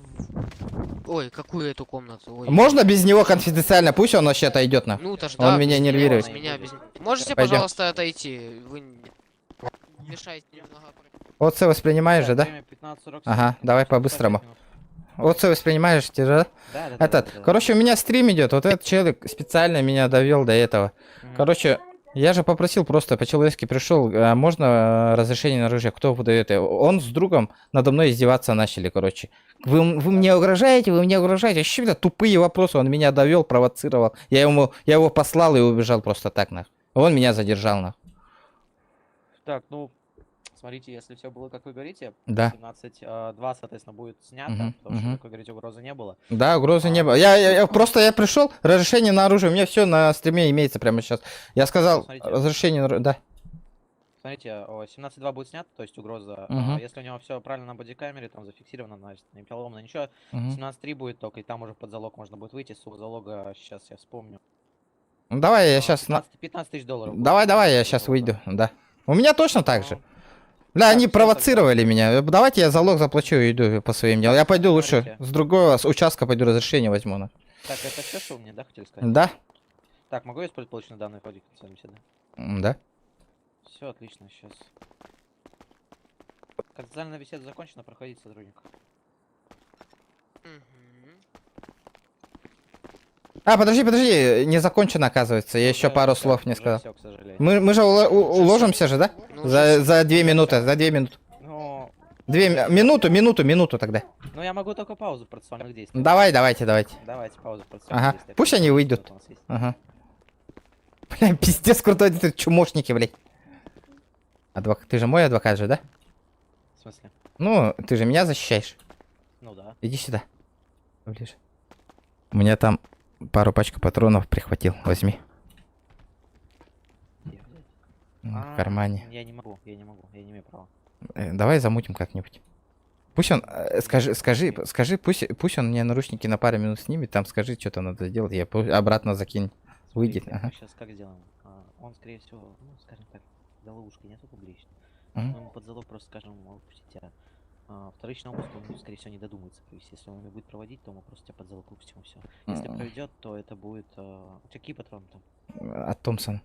Ой, какую эту комнату? Ой. Можно без него конфиденциально? Пусть он вообще отойдет, нахуй. Ну, то ж, Он да, меня без нервирует. Меня без... Можете, Пойдем. пожалуйста, отойти? Вы... Мешайте немного. Вот ты воспринимаешь же, да? Время 15:47. Ага, давай 45 по-быстрому. минут. Вот ты воспринимаешь, те же, Да, да, да, Этот, да, да. короче, у меня стрим идет, вот этот человек специально меня довел до этого. Мгм. Короче, я же попросил просто по-человечески пришел, можно разрешение на оружие, кто выдает? Он с другом надо мной издеваться начали, короче. Вы мне угрожаете, вы мне угрожаете. Вообще, бля, тупые вопросы, он меня довел, провоцировал. Я его послал и убежал просто так, нах. Он меня задержал, нах. Так, ну, смотрите, если все было, как вы говорите, Да. 17:2, соответственно, будет снято, Мгм, потому что, мгм. как вы говорите, угрозы не было. Да, угрозы не было. Я просто пришел, разрешение на оружие, у меня все на стриме имеется прямо сейчас. Я сказал, Смотрите. разрешение на оружие, да. Смотрите, 17:2 будет снято, то есть угроза. Мгм. Если у него все правильно на бодикамере, там зафиксировано, значит, не переломано ничего. Мгм. 17:3 будет только, и там уже под залог можно будет выйти. Сумма залога, сейчас я вспомню. Ну, давай я сейчас... 15 тысяч долларов. будет Давай, я сумма сейчас залога. выйду, да. У меня точно так же. Ну, Бля, так, они всё провоцировали меня. Давайте я залог заплачу и иду по своим делам. Я пойду лучше Смотрите. с другого, с участка пойду разрешение возьму. Так, это все, что вы мне, да, хотели сказать? Да? Так, могу я использовать полученные данные в ходе конфиденциальной беседы? Да. Все, отлично, сейчас. Конфиденциальная беседа закончена, проходить сотрудник. Мгм. А, подожди, не закончено, оказывается. Я еще Уже пару всё, слов не уже сказал. всё, к сожалению. Мы же уложимся же, да? Ну, За 2 минуты, за 2 минуты. Ну, Минуту тогда. ну, я могу только паузу процессуальных действий. Давайте. Давайте паузу процессуальных Ага. действий. Пусть они 15 выйдут. минут у нас есть. Ага. Бля, пиздец крутой, это чумошники, блядь. Ты же мой адвокат же, да? В смысле? Ну, ты же меня защищаешь. Ну да. Иди сюда. Ближе. У меня там пару пачек патронов прихватил. Возьми. Где взять? В кармане. Я не могу, я не имею права. Давай замутим как-нибудь. Пусть он, скажи, пусть он мне наручники на пару минут снимет, там скажи, что там надо сделать, я обратно закинь. Выйдет. Ага. Сейчас как сделаем? Он, скорее всего, ну, скажем так, до ловушки нету публично. Мгм. Мы ему под залог просто скажем, выпустить тебя. Вторичный обыск он, скорее всего, не додумается провести. Если он его будет проводить, то мы просто тебя под залог выпустим и все. Если проведет, то это будет... Какие патроны там? От Томпсона.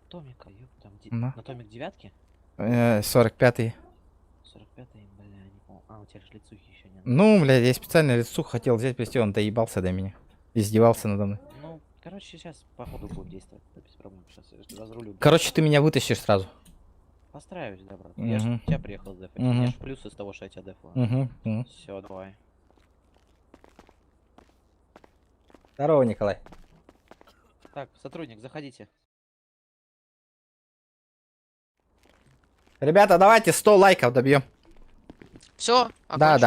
Томика, ёп, там... Ну. На Томик 9? 45-й. 45-й, бля, не помню. У тебя же лицухи еще не... Ну, блядь, я специально лицу хотел взять, привезти, он доебался до меня. Издевался надо мной. Ну, короче, сейчас по ходу будем действовать, да, без проблем. Сейчас разрулю. Короче, ты меня вытащишь сразу. Постараюсь, да, брат. Я же Мгм. тебя приехал дефать. Мгм. Я ж плюс из того, что я тебя дефал. Угу. Все, давай. Здорово, Николай. Так, сотрудник, заходите. Ребята, давайте 100 лайков добьем. Все? Да.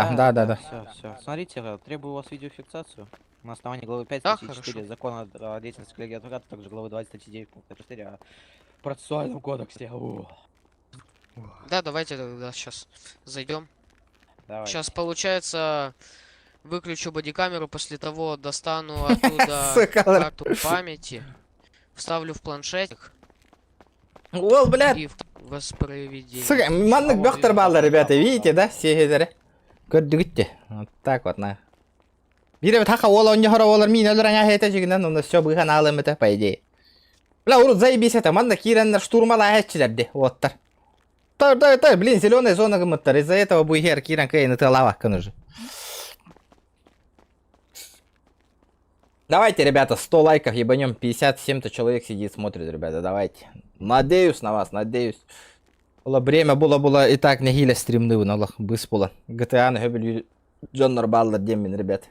Все. Смотрите, требую у вас видеофиксацию. На основании главы 5 Да, статьи 4 хорошо. закона о деятельности коллегии адвоката, также главы 20 статьи 9 пункта 4 о процессуальном кодексе. Да, давайте тогда сейчас зайдем. Давай. Сейчас, получается, выключу бодикамеру, после того достану оттуда Сука, карту памяти, вставлю в планшетик Ол, блядь. и в воспроизведение. Сука, маннык бёқтір балды, ребята, видите, да? Сегедері. Көрдігітте. Вот так вот, на. Бире тақа ола онне хора олар мин өлір аңа хейта жігінен, оны все бұйхан алым это, по идее. Бля, урут заебись это, маннык киреннер штурмала хэтчілерді, оттар. Да, блин, зеленая зона гымыттар, из-за этого буйхер кирен кайны тылавақ кын уже. Давайте, ребята, 100 лайков ебанем, 57-то человек сидит, смотрит, ребята, давайте. Надеюсь на вас, надеюсь. Время было и так не гиля стримны, но быс было. GTA на гебель Джоннор Баллар демин, ребят.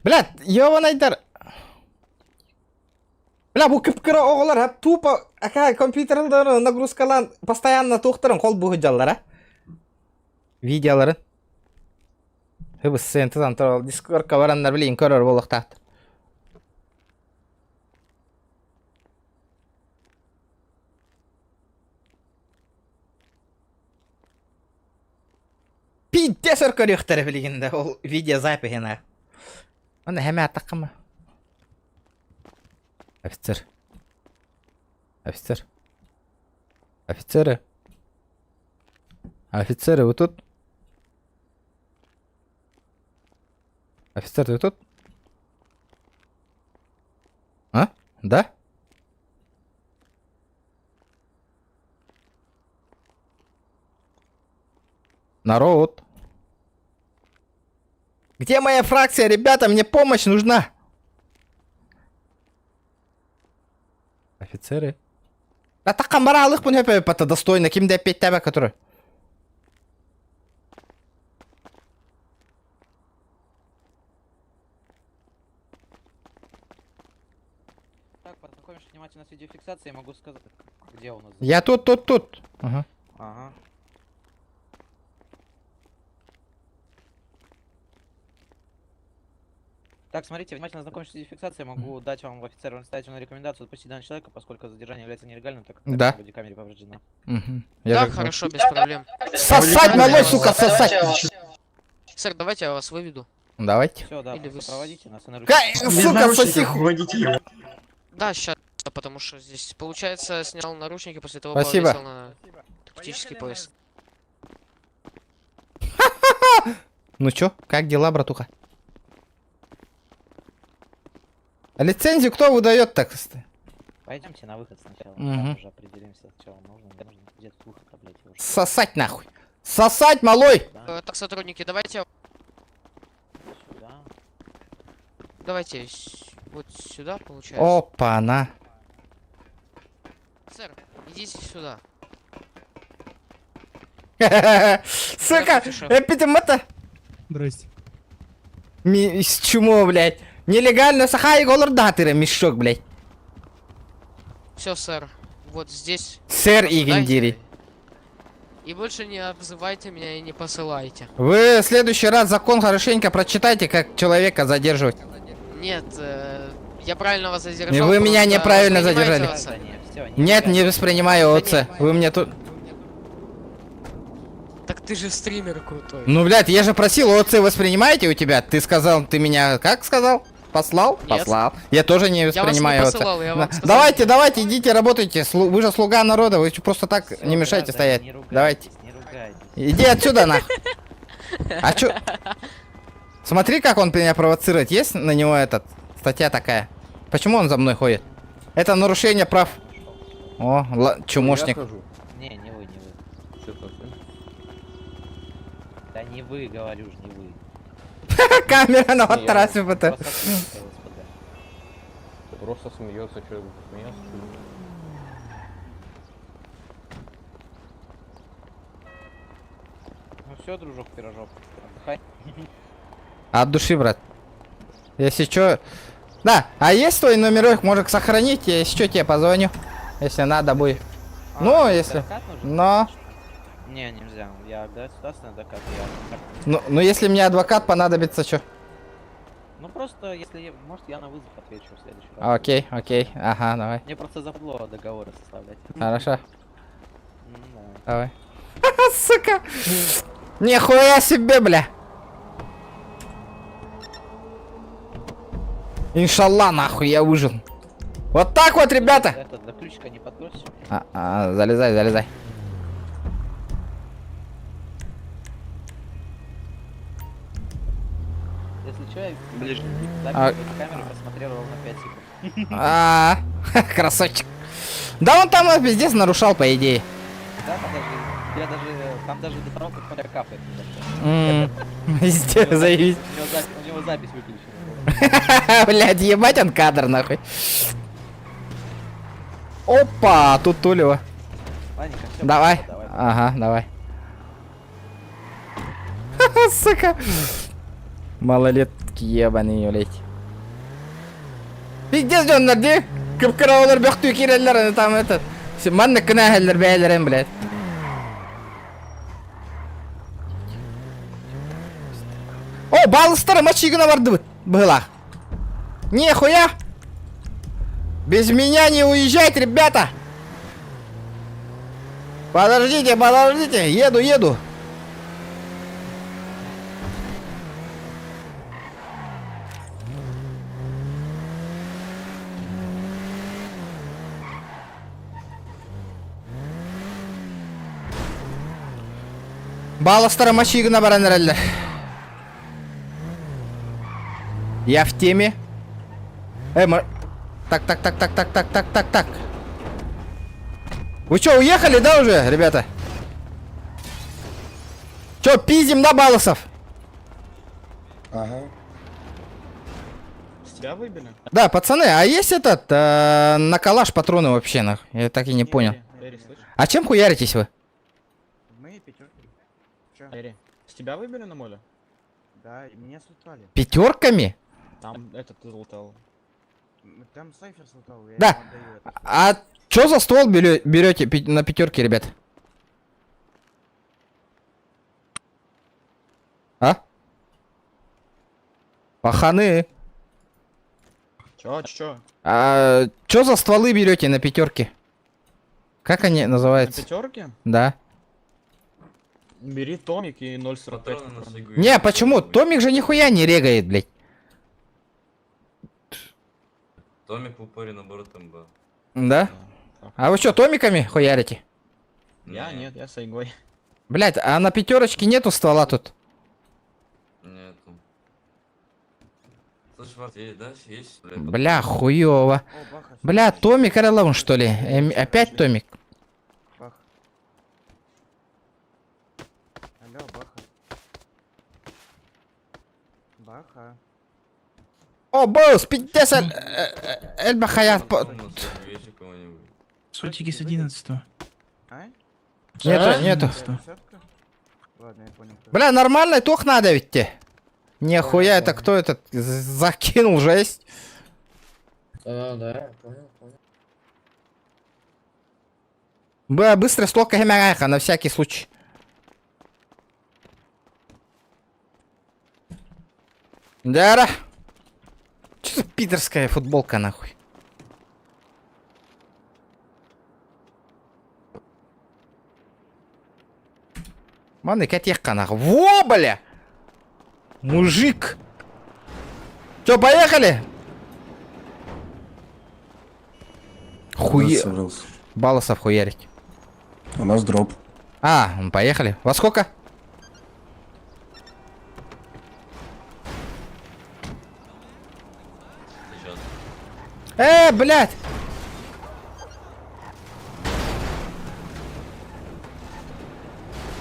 Блядь, ёбанайдар. Бля, бұл кіп-кірі оғылар әп тупо компьютерді нагрузкалан постоянно тоқтырын қол бұғы жалар, видеоларын. Хыбыс сентізан тұрал дискордқа барандар білейін көрір болық тақты. Пидде сөркөр өқтірі білігінде ол видео запихина. Оны әмі аттаққы Офицер. Офицеры. Офицеры, вы тут? Офицер, ты тут? А? Да? Народ. Где моя фракция, ребята? Мне помощь нужна. Офицеры. А так камбаралых бун хепе пата достойно. Ким де петь тебе, который? Так, познакомишься внимательно с видеофиксацией, могу сказать, где у нас. Я тут. Ага. Ага. Так, смотрите, внимательно знакомишься с видеофиксацией, могу дать вам в офицеру настоятельную рекомендацию запустить данного человека, поскольку задержание является нелегальным, так как Да. на бодикамере повреждена. Угу. Да, хорошо, без проблем. Сосать, малой, сука, сосать. Сэр, давайте я вас выведу. Давайте. Все, да, Или вы сопроводите нас и на Кай, Без сука, наручников соси. выводите его. Да, сейчас, потому что здесь, получается, снял наручники, после того Спасибо. повесил на тактический пояс. Ну чё, как дела, братуха? А лицензию кто выдает так? Пойдемте на выход сначала, Мгм. там уже определимся, что вам нужно, не нужно. Где тут выход, блядь, я уже... Сосать нахуй. Сосать, малой. Так, сотрудники, давайте, Сюда. давайте вот сюда, получается. Опа-на. Сэр, идите сюда. Сука, эпидемата. Здрасте. С чему, блядь? Нелегально сахай голор датыра, мешок, блядь. Все, сэр. Вот здесь. Сэр Дайте. Игендири. И больше не обзывайте меня и не посылайте. Вы в следующий раз закон хорошенько прочитайте, как человека задерживать. Нет, я правильно вас задержал. И вы меня просто неправильно воспринимайте задержали. вас. Да нет, всё, Нет, не воспринимаю ОЦ. Вы мне тут... Так ты же стример крутой. Ну, блядь, я же просил, ОЦ воспринимаете у тебя? Ты сказал, ты меня как сказал? Послал? Нет. Послал. Я тоже не вас не воспринимаю ОЦ. посылал, я вам сказал. Давайте, идите, работайте. Вы же слуга народа, вы просто так Всё, не мешайте граждане, стоять. не ругайтесь, Давайте. не ругайтесь. Иди отсюда, нахуй. А чё? Смотри, как он меня провоцирует. Есть на него этот статья такая? Почему он за мной ходит? Это нарушение прав. О, чумошник. Не, не вы. Да не вы, говорю же, не вы. Камера на матрасе Просто ФТ. отпустите, господа. Просто смеется, что смеется. Ну все, дружок, пирожок, отдыхай. От души, брат. Если чё... Да, а есть твой номерок, может сохранить, я если чё тебе позвоню. Если надо будет. Ну, если... Адвокат нужен? Но... Не, нельзя. Я государственный адвокат. Ну, если мне адвокат понадобится, чё? Ну просто, если может, я на вызов отвечу в следующий раз. Окей. Ага, давай. Мне просто западло договоры составлять. Хорошо. Да. Давай. Сука! Нихуя себе, бля! Иншалла, нахуй, я выжил. Вот так вот, ребята! Это до ключика не подбросишь? Залезай. Если что, я Ближе. А- запись камеру просмотрел ровно 5 секунд. Красавчик. Да он там пиздец нарушал, по идее. Да, там даже до того, как поля капает. не дошло. Везде заявить. У него запись выключена. Блядь, ебать он кадр, нахуй. Опа, тут Тулева. Ладненько, всё, Давай. давай. Ага, давай. Сука. Малолетки ебаные, блядь. Пиздец, жондар, кып-кыраулар бөхтүү киреллер, там этот. Манны кынахеллер бәйлерен, блядь. О, балыстар мачигына барды была. Нихуя! Без меня не уезжать, ребята! Подождите, еду. Балластар машина баранереллер. Я в теме. Так. Вы что, уехали, да, уже, ребята? Че, пиздим, да, балласов? Ага. С тебя выбили? Да, пацаны, а есть этот, на калаш патроны вообще, нахуй? Я так и не понял. Эри, слышишь? А чем хуяритесь вы? Мы пятерки. Че? Эри, с тебя выбили на моле? Да, и меня слутали. Пятерками? Там этот ты лутал. Там Сайфер слутал, я Да. ему отдаю это. А чё за ствол берете на пятерке, ребят? А? Паханы. Чё? А чё за стволы берете на пятерке? Как они На называются? пятерке? Да. Бери томик и 0,45. Не, почему? Томик же нихуя не регает, блядь. Томик в упоре наоборот МБ. Да? А вы что, томиками хуярите? Я нет, я с Айгой. Блядь, а на пятерочке нету ствола тут? Нету. Слушай, Март, да, есть? Бля, хуёво. О, Баха, Бля, томик Орловн, что ли? Опять томик? Баха. Алло, Баха. Баха. О, босс, 50... Эльба хаят... Вечер кого-нибудь. Сотики с 11-го. А? Нету. Десятка? Ладно, я понял. Бля, нормальный тох надо ведь тебе. Нихуя, это кто этот закинул жесть? Да, понял. Бля, быстро слока геморраха, на всякий случай. Да. Что за питерская футболка, нахуй? Маны, котехка, нахуй. Во, бля! Мужик! Чё, поехали? Хуе... Собрался. Балласов хуярить. У нас дроп. А, поехали. Во сколько? Блядь!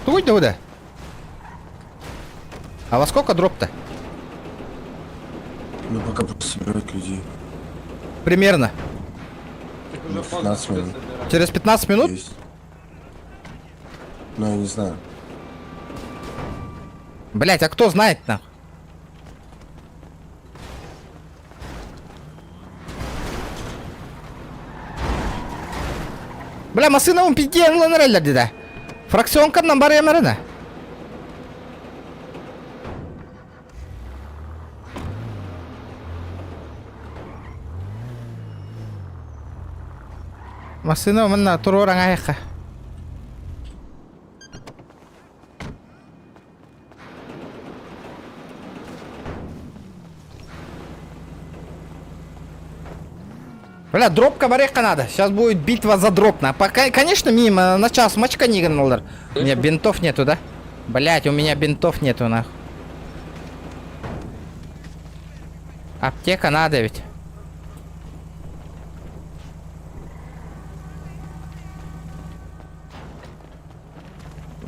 Туй да. А во сколько дроп-то? Ну пока просто собирать людей. Примерно. Ну, 15 минут. Через 15 минут? Есть. Ну, я не знаю. Блять, а кто знает нахуй? Бля, масына он пиздец ланреллер дида. Фракционка намбар ямарына. Масына мына туроран аяққа. Бля, дропка барекка надо. Сейчас будет битва за дроп. Пока, конечно, мимо. На час мачка не гнал. У меня бинтов нету, да? Блять, у меня бинтов нету, нахуй. Аптека надо ведь.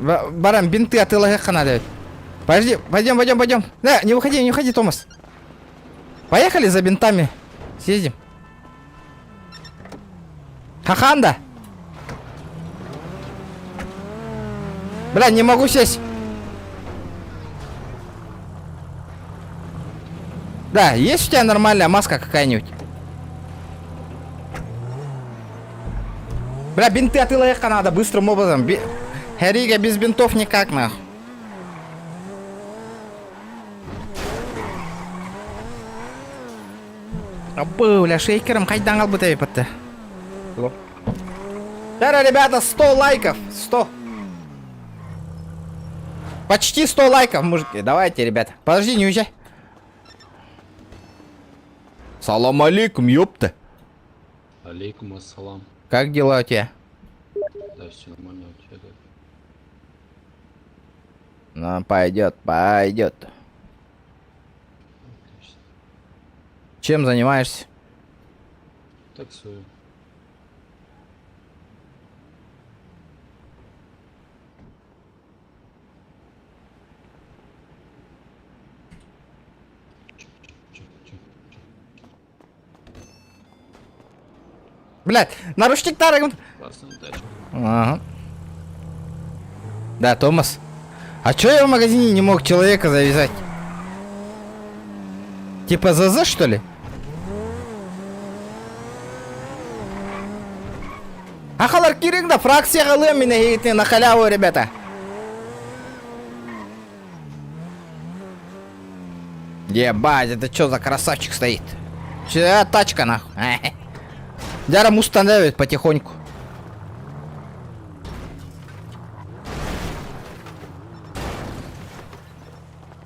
Барам, бинты от ЛГХ надо ведь. Подожди, пойдем. Да, не уходи, Томас. Поехали за бинтами. Съездим. Хаханда! Бля, не могу сесть. Да, есть у тебя нормальная маска какая-нибудь? Бля, бинты от ИЛХ надо быстрым образом. Харига без бинтов никак, нахуй. Бля, шейкером хайдан албытай патты. Да, ребята, 100 лайков. 100. Почти 100 лайков, мужики. Давайте, ребята. Подожди, не уезжай. Салам алейкум, ёпта. Алейкум ассалам. Как дела у тебя? Да, все нормально у тебя. Ну, пойдет, пойдет. Чем занимаешься? Таксую. Блядь, наручник тарган. Классная тачка. Ага. Да, Томас. А чё я в магазине не мог человека завязать? Типа ЗЗ, что ли? Ахалар киринг да фракция галым меня на халяву, ребята. Ебать, это чё за красавчик стоит? Чья тачка нахуй? Дяром установит потихоньку.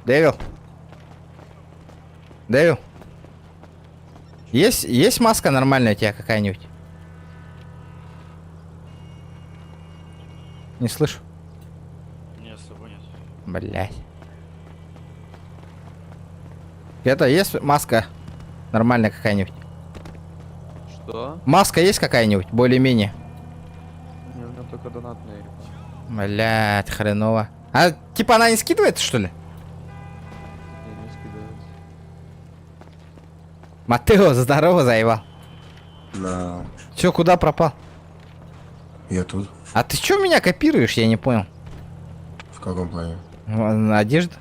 Дэвил. Дэвил. Есть маска нормальная у тебя какая-нибудь? Не слышу. Нет, с собой нет. Блять. Это есть маска нормальная какая-нибудь? Что? Маска есть какая-нибудь, более-менее? Не, у меня только донатные. Блять, хреново. А типа она не скидывается, что ли? Не скидывается. Матео, здорово, заебал. Да. Чё, куда пропал? Я тут. А ты чё меня копируешь, я не понял. В каком плане? Одежда?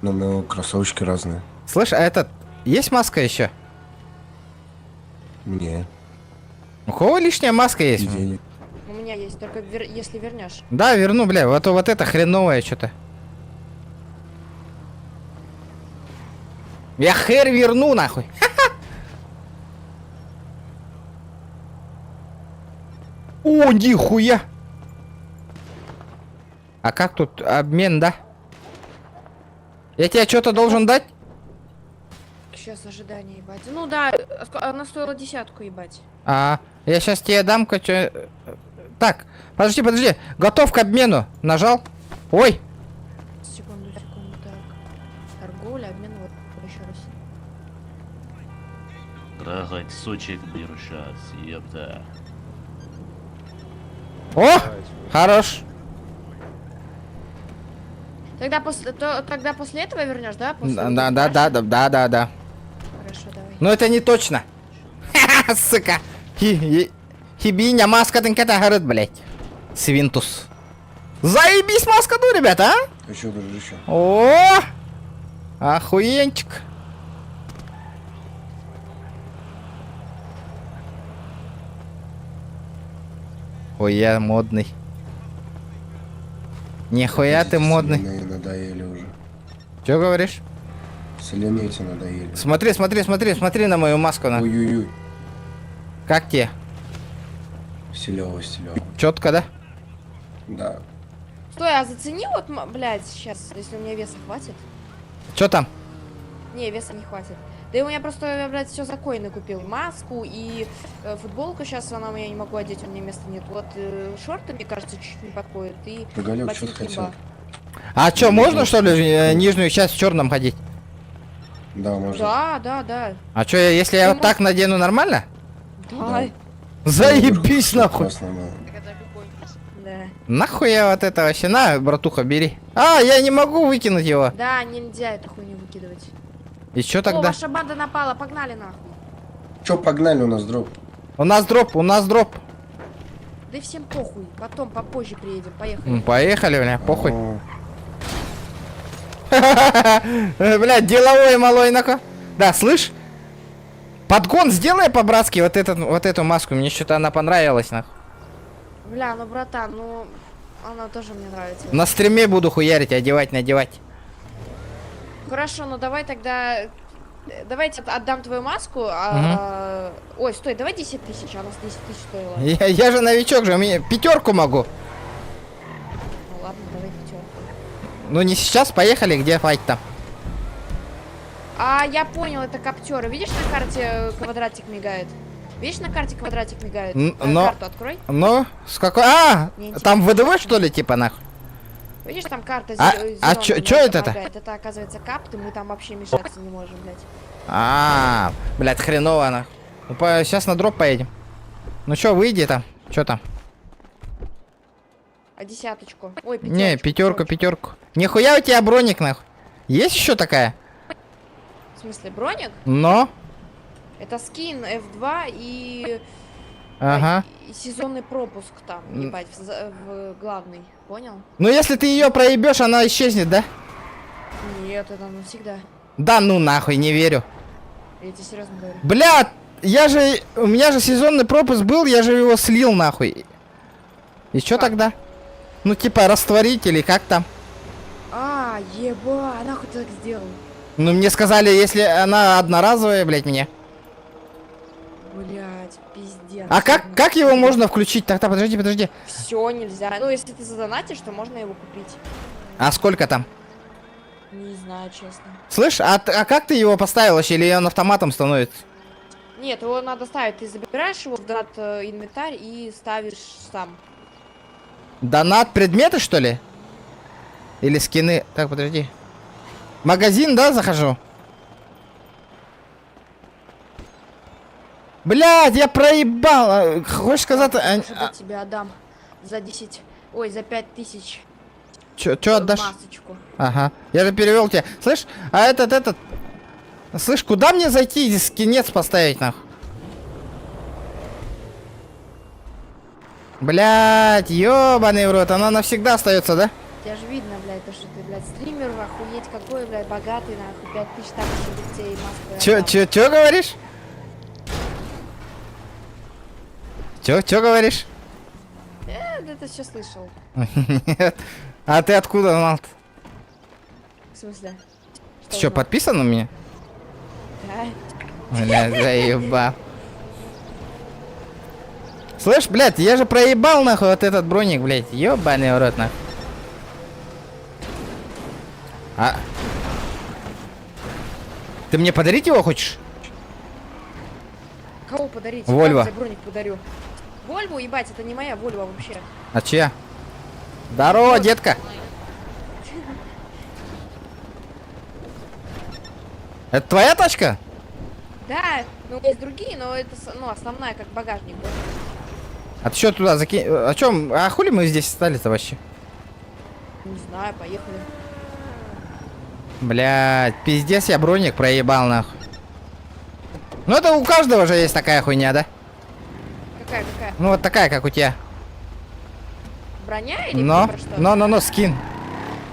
Ну, кроссовочки разные. Слышь, а этот... Есть маска еще? Не. У кого лишняя маска есть? Денег. У меня есть, только если вернешь. Да, верну, бля, вот это хреновое что-то. Я хер верну, нахуй. О, нихуя! А как тут обмен, да? Я тебе что-то должен дать? Сейчас ожидание, ебать. Ну да, она стоила 10, ебать. А, я сейчас тебе дам что. Так, подожди. Готов к обмену. Нажал. Ой. Секунду, так. Торговля, обмен, вот еще раз. Трахать сучек беру сейчас, ебта. О! Хорош. Тогда после этого вернешь, да? После Да. Хорошо, давай. Но это не точно. Ха-ха, сука. Хибиня, маска тынката горит, блять. Свинтус. Заебись маска, ну, ребята, а? Ты что, дружище? О! Охуенчик. Ой, я модный. Нихуя ты модный. Селеные надоели уже. Чё говоришь? Селеные эти надоели. Смотри на мою маску. На. Ой-ой-ой. Как тебе? Стилёво. Четко, да? Да. Стой, а зацени вот, блядь, сейчас, если у меня веса хватит. Чё там? Не, веса не хватит. Да и у меня просто, я, блядь, все за коины купил. Маску и футболку сейчас она у меня не могу одеть, у меня места нет. Вот шорты, мне кажется, чуть-чуть не подходят. И Доголёв, что ты ботинки хотел? имба. А чё, можно что ли нижнюю часть в черном ходить? Да, можно. Да. А чё, если я вот так надену, нормально? Да. Заебись нахуй. Да. Нахуй я вот это вообще, на, братуха, бери. А, я не могу выкинуть его. Да, нельзя эту хуйню выкидывать. И чё О, тогда? ваша банда напала, погнали нахуй. Чё, погнали, у нас дроп. У нас дроп. Да и всем похуй, потом, попозже приедем, поехали. Поехали, бля, похуй. О, Блядь, деловой малой нахуй. Да, слышь? Подгон сделай по-братски вот эту маску. Мне что-то она понравилась, нахуй. Бля, ну братан, ну она тоже мне нравится. На стриме буду хуярить, одевать, надевать. Хорошо, ну давай тогда. Давайте отдам твою маску. Ой, стой, давай 10 тысяч, она с 10 тысяч стоила. Я же новичок же, мне 5 могу. Ну ладно, давай 5. Ну не сейчас, поехали, где файт там? А, я понял, это коптеры. Видишь, на карте квадратик мигает? Видишь, на карте квадратик мигает? Но... Карту открой. Ну, с какой... А, Не там ВДВ, что ли, типа, нахуй? Видишь, там карта А чё это-то? Это, оказывается, капты, мы там вообще мешаться не можем, блядь. Блядь, хреново она. Ну, сейчас на дроп поедем. Ну чё, выйди там. Чё там? А десяточку? Ой, пятерочку. Не, пятерку. Нихуя у тебя броник, нахуй. Есть еще такая? В смысле, броник? Но. Это скин F2 и... Ага. И сезонный пропуск там, ебать, в главный. Понял? Ну если ты ее проебешь, она исчезнет, да? Нет, это навсегда. Да ну нахуй, не верю. Я тебе серьезно говорю. Блядь, у меня же сезонный пропуск был, я же его слил нахуй. И что тогда? Ну типа растворить или как там? Еба, нахуй ты так сделал? Ну мне сказали, если она одноразовая, блядь, мне. Блядь, пиздец. А как его можно включить? Так-то, подожди. Все нельзя. Ну, если ты задонатишь, то можно его купить. А сколько там? Не знаю, честно. Слышь, а как ты его поставил вообще? Или он автоматом становится? Нет, его надо ставить. Ты забираешь его в донат инвентарь и ставишь сам. Донат предметы, что ли? Или скины? Так, подожди. Магазин, да, захожу? Блядь, я проебал. Хочешь сказать... Я тебе отдам за 10... Ой, за 5000. Чё отдашь? Масочку. Ага. Я же перевел тебя. Слышь, а этот... Слышь, куда мне зайти здесь скинец поставить, нахуй? Блядь, ёбаный в рот, она навсегда остается, да? Тебя же видно, блядь, то, что ты, блядь, стример, охуеть какой, блядь, богатый, нахуй, 5000 так тебе и маска. Чё говоришь? Чё говоришь? Это все слышал. Нет. А ты откуда знал-то? В смысле? Ты что, подписан на меня? Да. Блядь, заебал. Слышь, блядь, я же проебал, нахуй, вот этот броник, блядь. Ёбаный в рот, нахуй. Ты мне подарить его хочешь? Кого подарить? Вольво. Я тебе броник подарю. Вольву, ебать, это не моя Вольва вообще. А чья? Здорово, детка. Это твоя тачка? Да, ну есть другие, но это основная, как багажник. А ты что туда закинь? А чем? А хули мы здесь стали-то вообще? Не знаю, поехали. Блядь, пиздец, я броник проебал, нахуй. Ну это у каждого же есть такая хуйня, да? Какая? Ну вот такая, как у тебя. Броня или Но, про что? но, скин.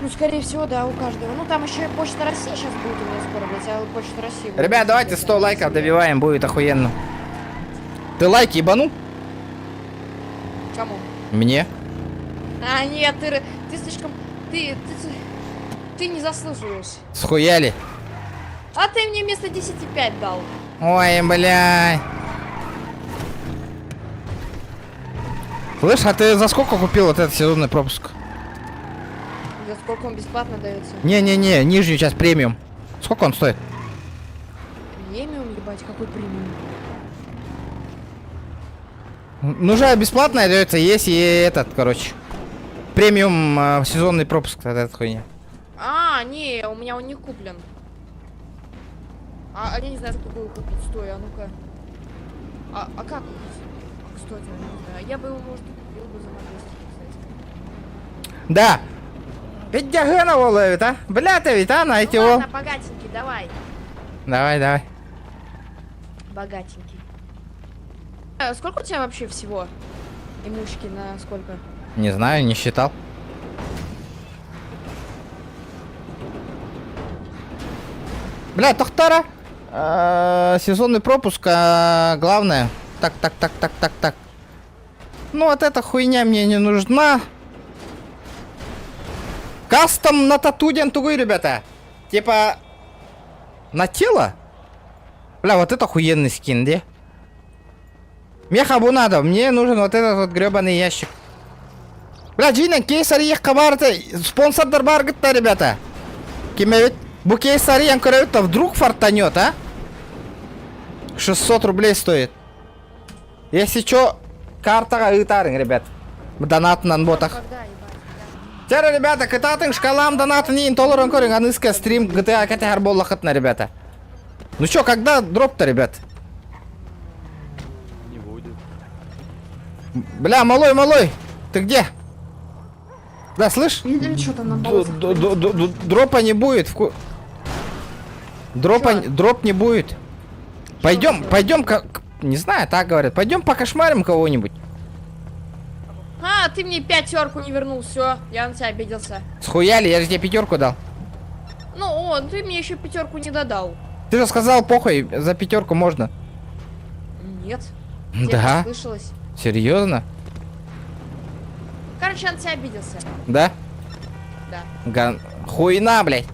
Ну, скорее всего, да, у каждого. Ну, там еще и Почта России сейчас будет у меня скоро, блядь, а Почта России... будет Ребят, давайте 100 лайков добиваем, будет охуенно. Ты ебанул? Кому? Мне. А, нет, ты слишком... Ты не заслуживаешь. Схуяли. А ты мне вместо 10,5 дал. Ой, блядь. Слышь, а ты за сколько купил вот этот сезонный пропуск? За сколько он бесплатно дается? Не, нижнюю часть премиум. Сколько он стоит? Премиум, ебать, какой премиум? Ну же бесплатная дается, есть и этот, короче. Премиум сезонный пропуск, вот эта хуйня. А, не, у меня он не куплен. А я не знаю, что было купить. Стой, а ну-ка. А как купить? Кстати, я не знаю. Я бы его, может, купил бы за магазин, кстати. Да. Ведь Дягонова ловит, а? Бля, ты ведь, а, найти его. Ладно, богатенький, давай. Давай. Богатенький. Сколько у тебя вообще всего? Имущки на сколько? Не знаю, не считал. Бля, Тохтара. Сезонный пропуск, главное. Так. Ну вот эта хуйня мне не нужна. Кастом на татуден тугой, ребята. Типа на тело. Бля, вот это охуенный скин, где? Мехабу надо, мне нужен вот этот вот гребаный ящик. Бля, джинен кейсари кабарта, спонсордар баргытта, ребята. Кимевит, бу кейсари янкарают-то вдруг фартанет, а? 600 рублей стоит. Если чё, картага ытарың, ребят. Донат на ботах. Тера, ребята, кататын шкалам донат не интолеран корень, аныска стрим GTA катар боллахатна, ребята. Ну чё, когда дроп-то, ребят? Не будет. Бля, малой, ты где? Да, слышь? Видели, что там на Дропа не будет. Дроп не будет. Пойдем, не знаю, так говорят. Пойдем покошмарим кого-нибудь. А, ты мне 5 не вернул, все, я на тебя обиделся. Схуяли, я же тебе 5 дал. Ну, ты мне еще 5 не додал. Ты же сказал, похуй, за 5 можно. Нет. Да? Слышалось. Серьезно? Короче, я на тебя обиделся. Да? Да. Хуйна, блядь.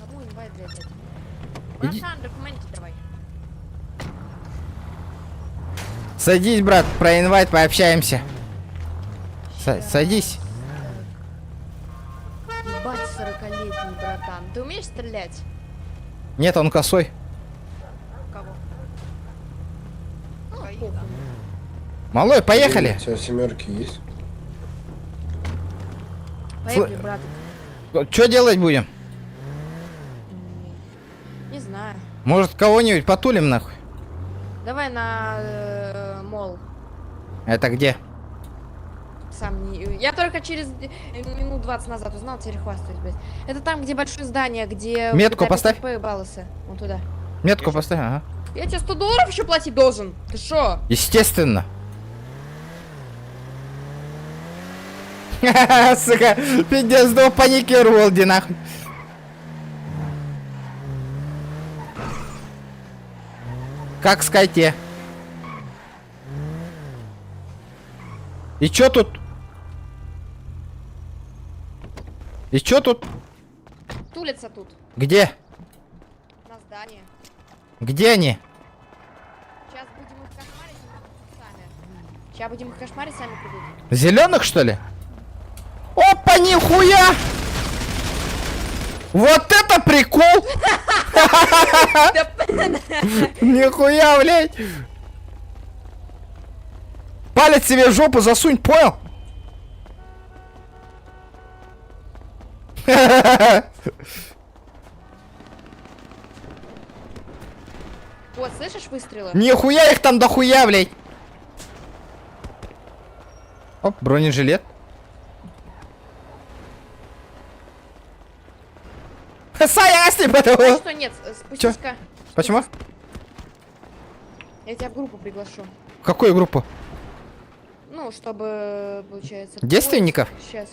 Кому инвайт, блядь? Иди. Братан, документы давай. Садись, брат, про инвайт пообщаемся. Садись. Ебать, 40-летний, братан. Ты умеешь стрелять? Нет, он косой. Кого? Ну, похуй. Малой, поехали. У тебя 7 есть? Поехали, брат. Что делать будем? Не знаю. Может, кого-нибудь потулим, нахуй? Давай на мол. Это где? Сам не... Я только через минут 20 назад узнал, теперь хвастаюсь, блядь. Это там, где большое здание, где... Метку поставь. Балласы. Вон туда. Метку поставь, ага. Я тебе $100 еще платить должен. Ты шо? Естественно. Ха-ха, сука, пиздец, до паникировал, где нахуй. Как в скайте. И чё тут? И чё тут? Тулится тут. Где? На здании. Где они? Сейчас будем их кошмарить сами. Сейчас будем их кошмарить, сами придут. Зеленых, что ли? Опа, нихуя! Вот это прикол! Нихуя, блядь! Палец себе в жопу засунь, понял? Вот, слышишь выстрелы? Нихуя их там дохуя, блядь! Оп, бронежилет. Саясни, Знаешь, потому. что нет, спустись-ка. Почему? Я тебя в группу приглашу. В какую группу? Ну, чтобы, получается... Девственников? Сейчас.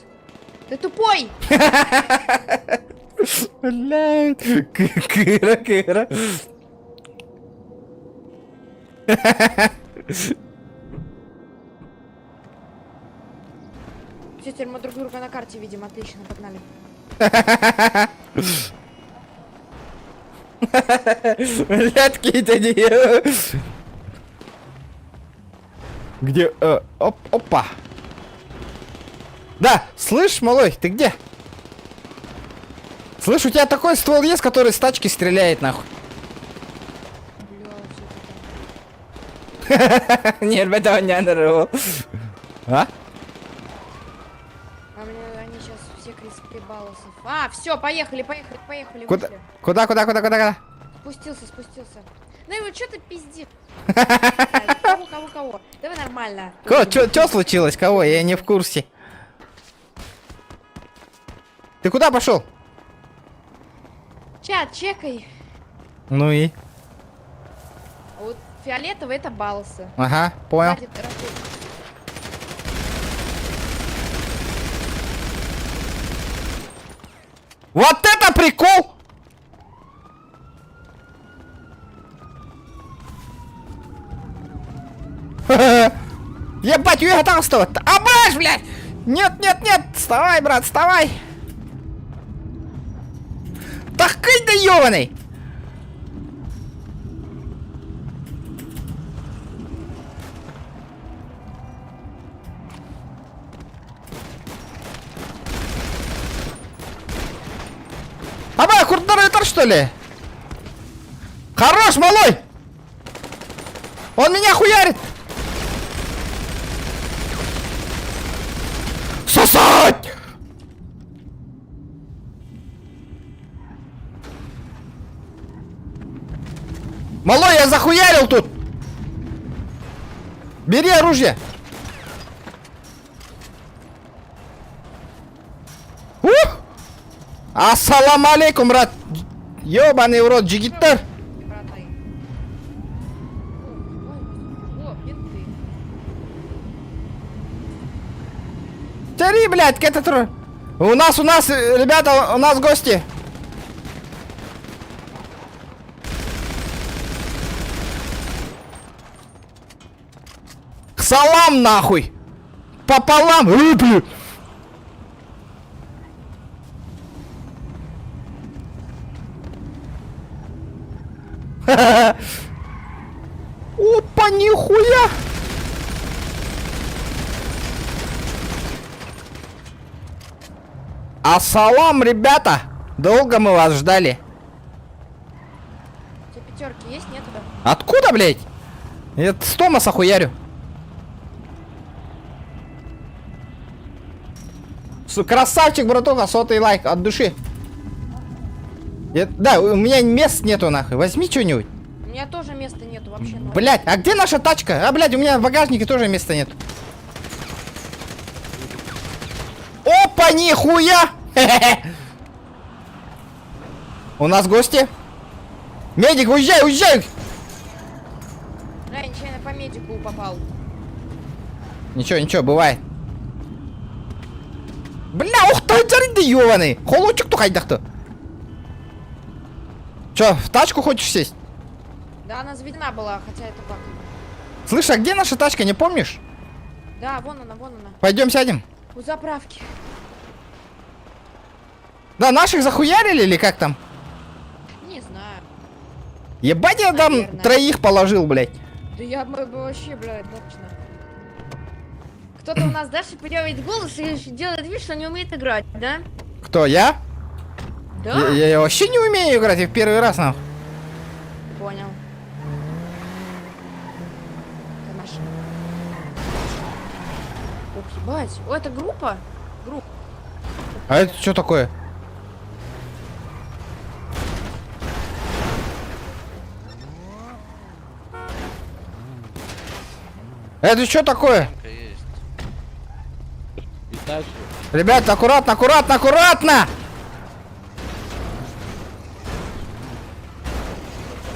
Ты тупой! Блядь. Кыра. Все, теперь мы друг друга на карте видим. Отлично, погнали. Блядь, какие-то не... Где? Опа. Да, слышь, малой, ты где? Слышь, у тебя такой ствол есть, который с тачки стреляет, нахуй. Нет, этого не надо. А? А мне они сейчас все криспи балласов. А, все, поехали. Куда? вышли. Куда? Спустился. Ну и вот что ты пиздишь? Кого? Давай нормально. Чё случилось? Кого? Я не в курсе. Ты куда пошел? Чат, чекай. Ну и? Вот фиолетовый это балласы. Ага, понял. Хватит работать. Вот это прикол! Ебать, я готов вставать. Абаш, блядь! Нет! Вставай, брат, вставай! Да хынь да ёбаный! Абай, куртнаритер, что ли? Хорош, малой! Он меня хуярит! Малой, я захуярил тут! Бери оружие! Ух! Ассаламу алейкум, брат! Ёбаный в рот, джигиттер! Тяри, блядь, этот... У нас, ребята, у нас гости! Салам нахуй! Пополам! Блин. Опа, нихуя! Ассалам, ребята! Долго мы вас ждали. У тебя пятерки есть, нет? Откуда, блядь? Я с Томаса хуярю. Красавчик, братуха, 100-й лайк от души. Да, у меня мест нету, нахуй. Возьми что-нибудь. У меня тоже места нету вообще. Блять, а где наша тачка? А, блядь, у меня в багажнике тоже места нет. Опа, нихуя! У нас гости. Медик, уезжай, уезжай! Да, я нечаянно по медику попал. Ничего, бывает. Бля, ух ты, ты ёбаный! Холочек то хайдах-то. Чё, в тачку хочешь сесть? Да, она заведена была, хотя это так. Слышь, а где наша тачка, не помнишь? Да, вон она, вон она. Пойдем сядем. У заправки. Да, наших захуярили или как там? Не знаю. Ебать, я там Наверное. 3 положил, блядь. Да я бы вообще, блядь, точно. Кто-то у нас дальше подделывает голос и делает вид, что не умеет играть, да? Кто, я? Да? Я вообще не умею играть, я в первый раз, нахуй. Понял. Это наша. Ух, ебать. О, это группа? Группа. А это что такое? Это что такое? Ребята, аккуратно, аккуратно, аккуратно!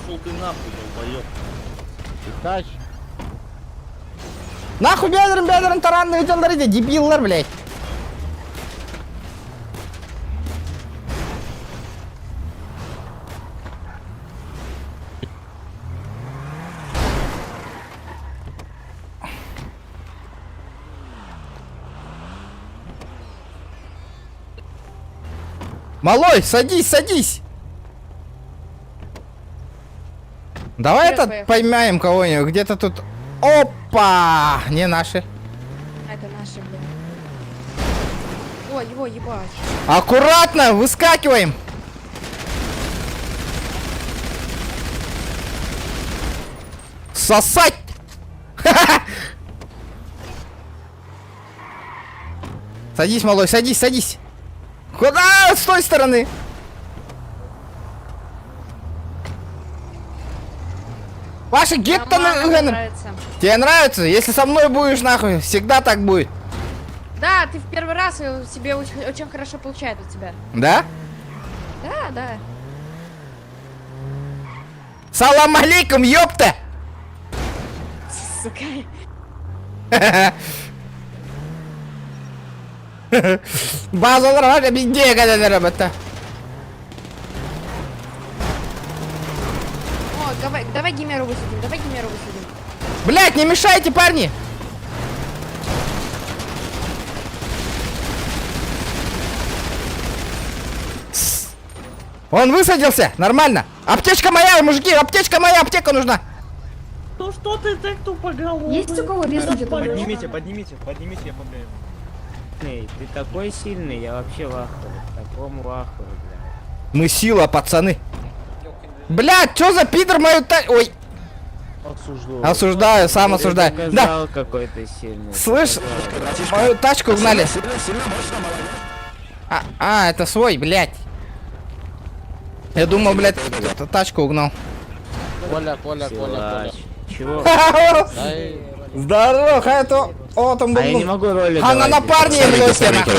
Пошел ты нахуй, долбоёб. Нахуй бедрен, таранные делали, дебиллар, блядь. Малой, садись, садись. Давай Вперед, этот поехали. поймаем кого-нибудь. Где-то тут. Опа! Не наши. Это наши, блядь. Ой, его ебать. Аккуратно, выскакиваем. Сосать! Садись, малой, садись, садись. Куда? С той стороны. Ваши гетто... Нравится. Тебе нравится? Если со мной будешь, нахуй, всегда так будет. Да, ты в первый раз, и тебе очень хорошо получается у тебя. Да? Да, да. Салам алейкум, ёпта! Сука. Базалар бенде когда работа. О, давай Гимеру высадим, давай Гимеру высадим. Блять, не мешайте, парни! Он высадился, нормально. Аптечка моя, мужики, аптечка моя, аптека нужна. Ну что ты так тупоголовый? Есть у кого резать это? Поднимите, я помню. Ты такой сильный, я вообще в ахуе. Такому в ахуе, блядь. Мы сила, пацаны. Блять, что за пидор мою Ой. Осуждаю, сам осуждаю. Да. Какой ты сильный. Слышь, мою тачку угнали. Это свой, блять. Я думал, блядь, тачку угнал. Коля. Чего? Здорово, это... О, там был... А я не могу роли Хана давать. на парня влезьте, нахуй.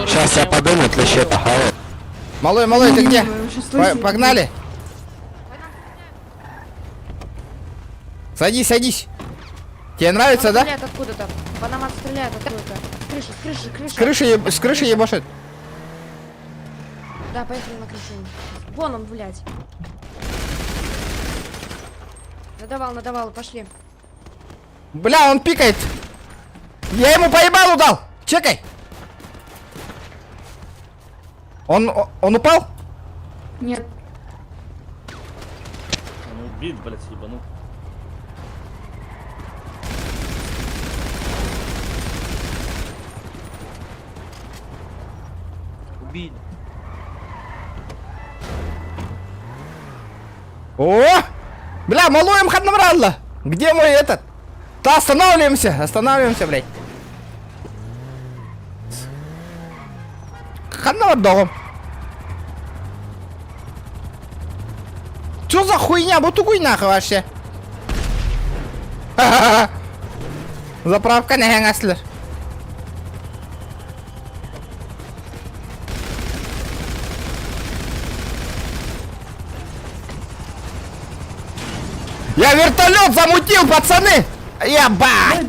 Сейчас я подумаю, клещи это хавает. Малой, ты где? Погнали. Садись. Тебе нравится, да? Стреляет откуда-то. По нам отстреляют откуда-то. С крыши. С крыши ебашит. Да, поехали на крышу. Вон он, блядь. Надавал, пошли. Бля, он пикает. Я ему поебалу дал. Чекай. Он упал? Нет. Он убит, блядь, ебанут. Убили. О! Бля, малой им хаднамралла. Где мой этот? Да, останавливаемся, блядь. Хаднамар догом. Чё за хуйня? Бутугуй нахуй вообще. Заправка не хәңәслер. Я вертолет замутил, пацаны! Ебать!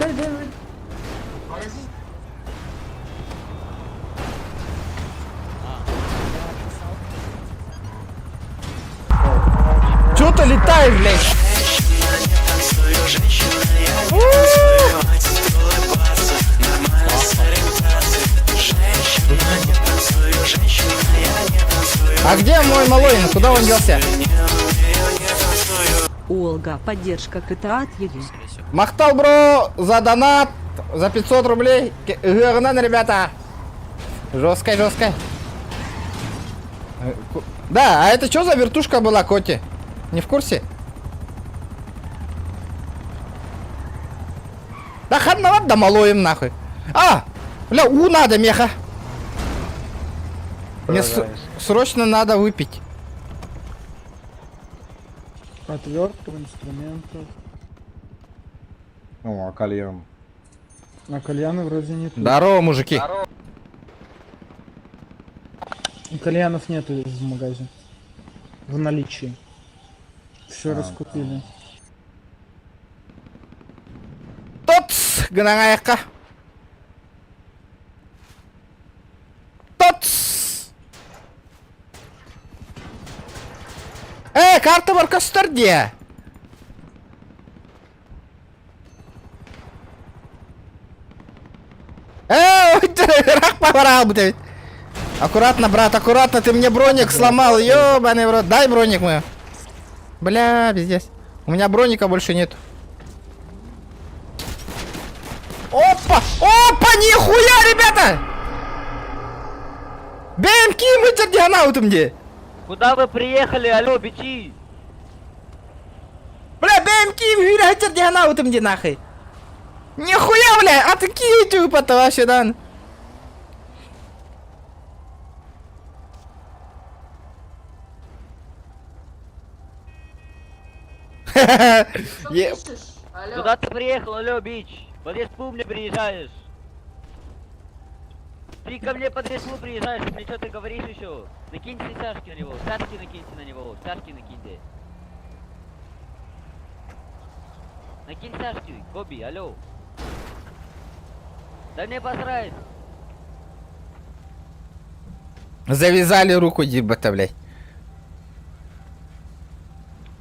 Чё ты летаешь, блядь? А где мой малой? Куда он делся? Олга, поддержка КТА от Еды. Махтал, бро, за донат, за 500 рублей. Гырнан, ребята. Жесткая. Да, а это что за вертушка была, Коти? Не в курсе? Да хадноват да малоем нахуй. А, бля, надо меха. Мне срочно надо выпить. Отвертка инструментов. О, а кальян? А кальяны вроде нет. Здорово, мужики. Кальянов нету в магазине. В наличии. Все раскупили. Тоц, гнаяка. Тоц. Карта бар көстөрдө. Аккуратно, брат, аккуратно, ты мне броник сломал, ёбаный в рот. Дай броник мой. Бля, пиздец. У меня броника больше нет. Опа! Нихуя, ребята! БМК мы тердианаутым где? Куда вы приехали, алло, бичи? Бля, БМК мы тердианаутым где нахуй? Нихуя, бля, а ты киетю потом вообще, да? Куда ты приехал, алло, бич? Под респу мне приезжаешь. Ты ко мне под респу приезжаешь, мне что ты говоришь еще? Накиньте тяжки на него, тяжки накиньте на него, тяжки накиньте. Накинь тяжки, Коби, алло. Да мне посрать. Завязали руку, дебата, блядь.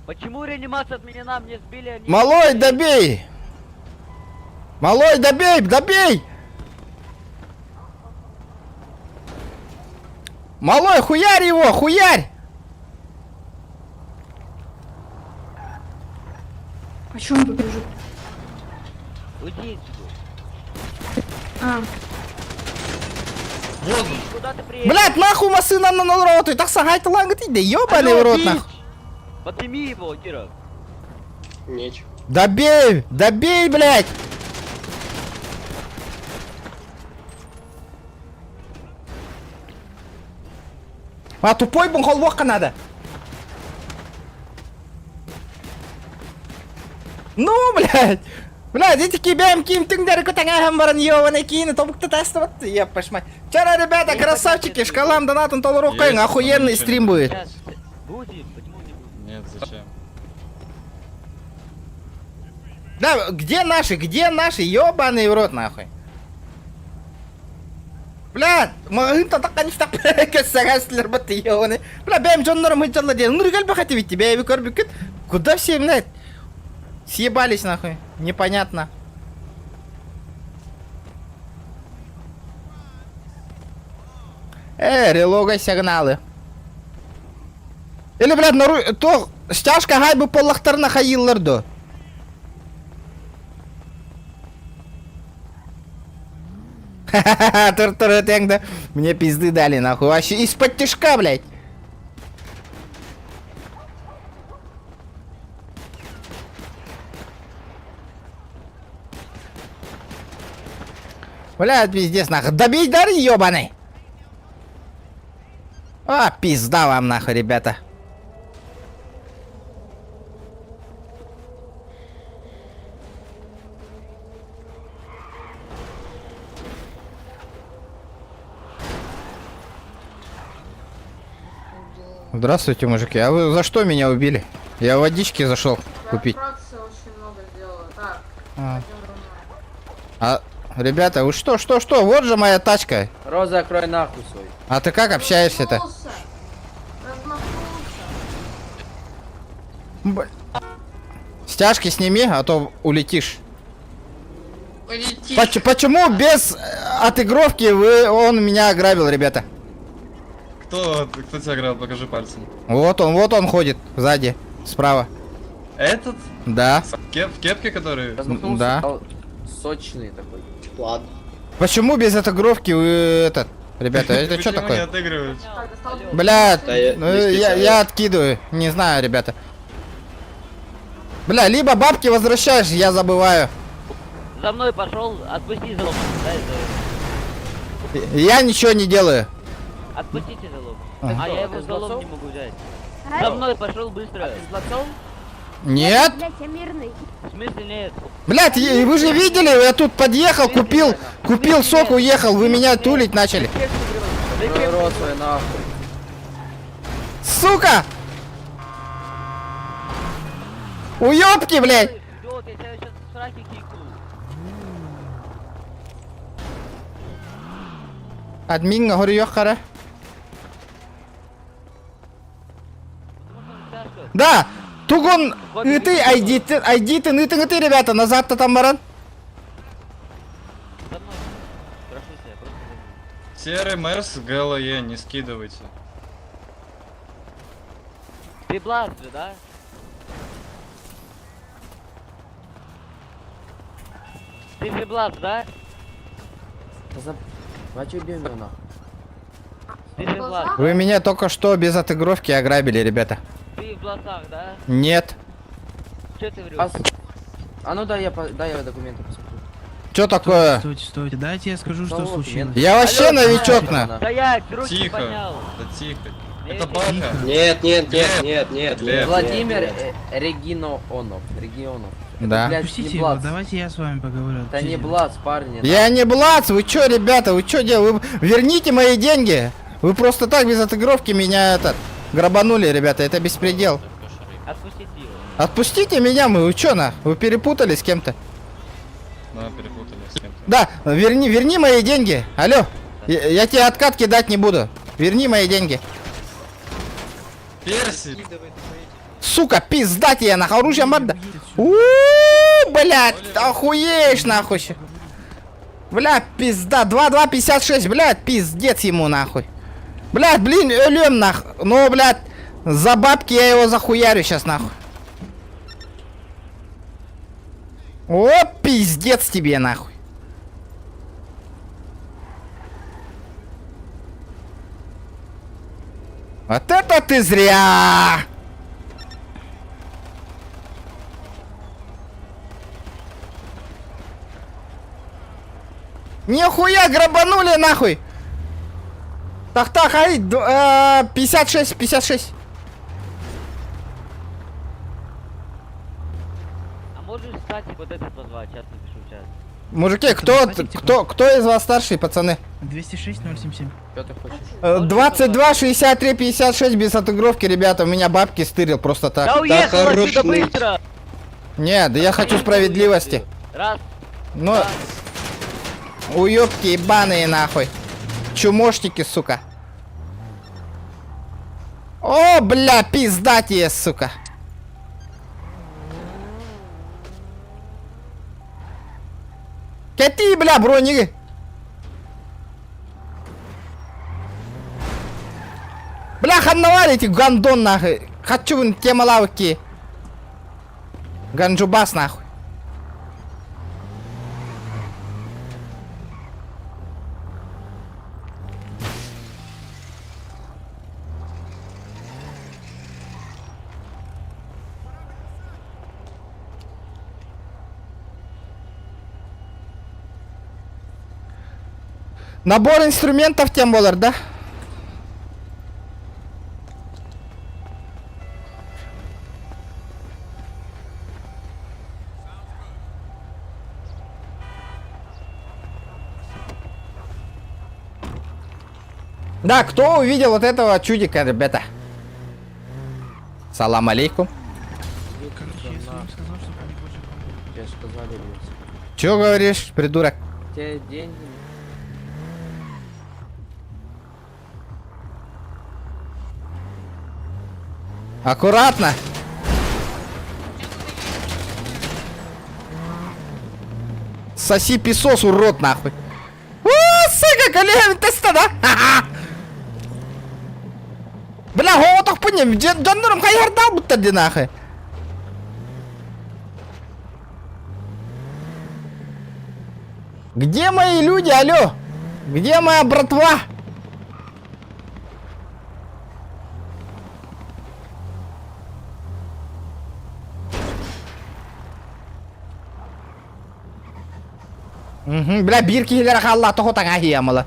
Почему реанимация отменена? Мне сбили они... Малой, добей! Малой, добей! Малой, хуярь его, хуярь! А чё он тут лежит? Уйди отсюда. А. Куда ты приехал? Блядь, нахуй масына на рот, так сагайты лангать иди, ёбаный в рот, нахуй. Подними его, Кира. Меч. Добей, блядь! А тупой бун холвока надо. Ну, блядь! Блядь, эти кибям ким тыңдары көтәңәһәм баран ёваны киіні тобықты тәстібатты, еппаш мать. Вчера, ребята, красавчики, шкалам донатын толыру қойың, охуенный стрим будет. Будет, почему не будет? Нет, зачем? Да, где наши, ёбаный в рот, нахуй. Блядь, мағын татаққан іштақ көссәгәсілер бітті ёваны. Бля, бәйім жонларым хыджалла деді, нұргал бақаты бітті, бәйбі көрбі күт. Куда все, блядь? Съебались, нахуй, непонятно. Релогай сигналы. Или, блядь, то стяжка гайбы поллахтарына хайылларды. Ха-ха-ха, тур-тур өтеңді. Мне пизды дали, нахуй. Вообще из-под тишка, блядь. Блядь, пиздец, нахуй. Добей дары, ёбаный. А, пизда вам, нахуй, ребята. Здравствуйте, мужики. А вы за что меня убили? Я водички зашел купить. Ребята, вы что? Вот же моя тачка. Рот закрой нахуй свой. А ты как общаешься-то? Стяжки сними, а то улетишь. Почему без отыгровки он меня ограбил, ребята? Кто тебя играл? Покажи пальцем. Вот он ходит сзади, справа. Этот? Да. В кепке, который? Да. Сочный такой. Ладно. Почему без отыгровки вы этот? Ребята, это что Почему не такое? отыгрываешь? Блядь, Да я- ну, не специально. я откидываю, не знаю, ребята. Бля, либо бабки возвращаешь, я забываю. За мной пошел, отпусти залог. Дай залог. Я ничего не делаю. Отпустите залог. Ага. А я его залог не могу взять. За мной пошел быстро. Нет? В смысле нет? Блядь, вы же видели, я тут подъехал, купил сок, уехал, вы меня тулить начали. Рот свой нахуй. Сука! Уёбки, блядь! Идиот, я тебя сейчас в сраке кикну. Админ, говорю, ёхара. Да! Тугон, и ты, айди ты, ребята, назад-то там баран. За мной. Прошу тебя, просто. Серый Мерс, ГЛЕ, не скидывайте. Ты бластер, да? Ты же бластер, да? Давайте убьем его нахуй. Ты же бластер. Вы меня только что без отыгровки ограбили, ребята. Ты в бластах, да? Нет. Че ты врешь? А ну дай я документы посмотрю. Что такое? Стойте, дайте я скажу, что случилось. Я вообще новичок, на. Стоять, руки Тихо. поднял. Да тихо. Нет, Это Баха. Нет. Глеб. Владимир Регионов. Да. Отпустите его, давайте я с вами поговорю. Это не Блац, парни. Я не блац, вы чё, ребята, вы чё делаете? Вы верните мои деньги. Вы просто так без отыгровки меня грабанули, ребята, это беспредел. Отпустите его. Отпустите меня, вы чё, вы перепутали с кем-то? Да, перепутали с кем-то. Да, верни мои деньги. Алло, я тебе откатки дать не буду. Верни мои деньги. Перси! Сука, пизда тебе, нахуй, оружие морда. Блядь, охуеешь, нахуй. Бля, пизда, 2-2-56, блядь, пиздец ему, нахуй. Блядь, блин, элем, нахуй. Ну, блядь, за бабки я его захуярю сейчас, нахуй. О, пиздец тебе, нахуй. Вот это ты зря! Нихуя грабанули, нахуй! Так, ай, 56. А можешь, кстати, вот этот позвать, сейчас напишу в чат. Мужики, кто из вас старший, пацаны? 206 077. Что ты хочешь? 22, 63, 56 без отыгровки, ребята, у меня бабки стырил просто так. Да уехал отсюда быстро! Нет, да я хочу справедливости. Раз. Ну, уёбки ебаные нахуй. Чумошники, сука. О, бля, пиздатие, сука. Какие, бля, брони? Бля, ханновали гандон, нахуй. Хочу вон тема лавки. Ганджубас, нахуй. Набор инструментов тем болар, да? Да, кто увидел вот этого чудика, ребята? Салам алейкум. Тебе сказали, Чё говоришь, придурок? тебе деньги. Аккуратно. Соси песос, урод, нахуй. О, сука, коллега, ты да? Бля, го так поним, жандарм хайярдал будто ди нахуй. Где мои люди, алло? Где моя братва? Бля, бирки хилера халла, то хота гахия мала.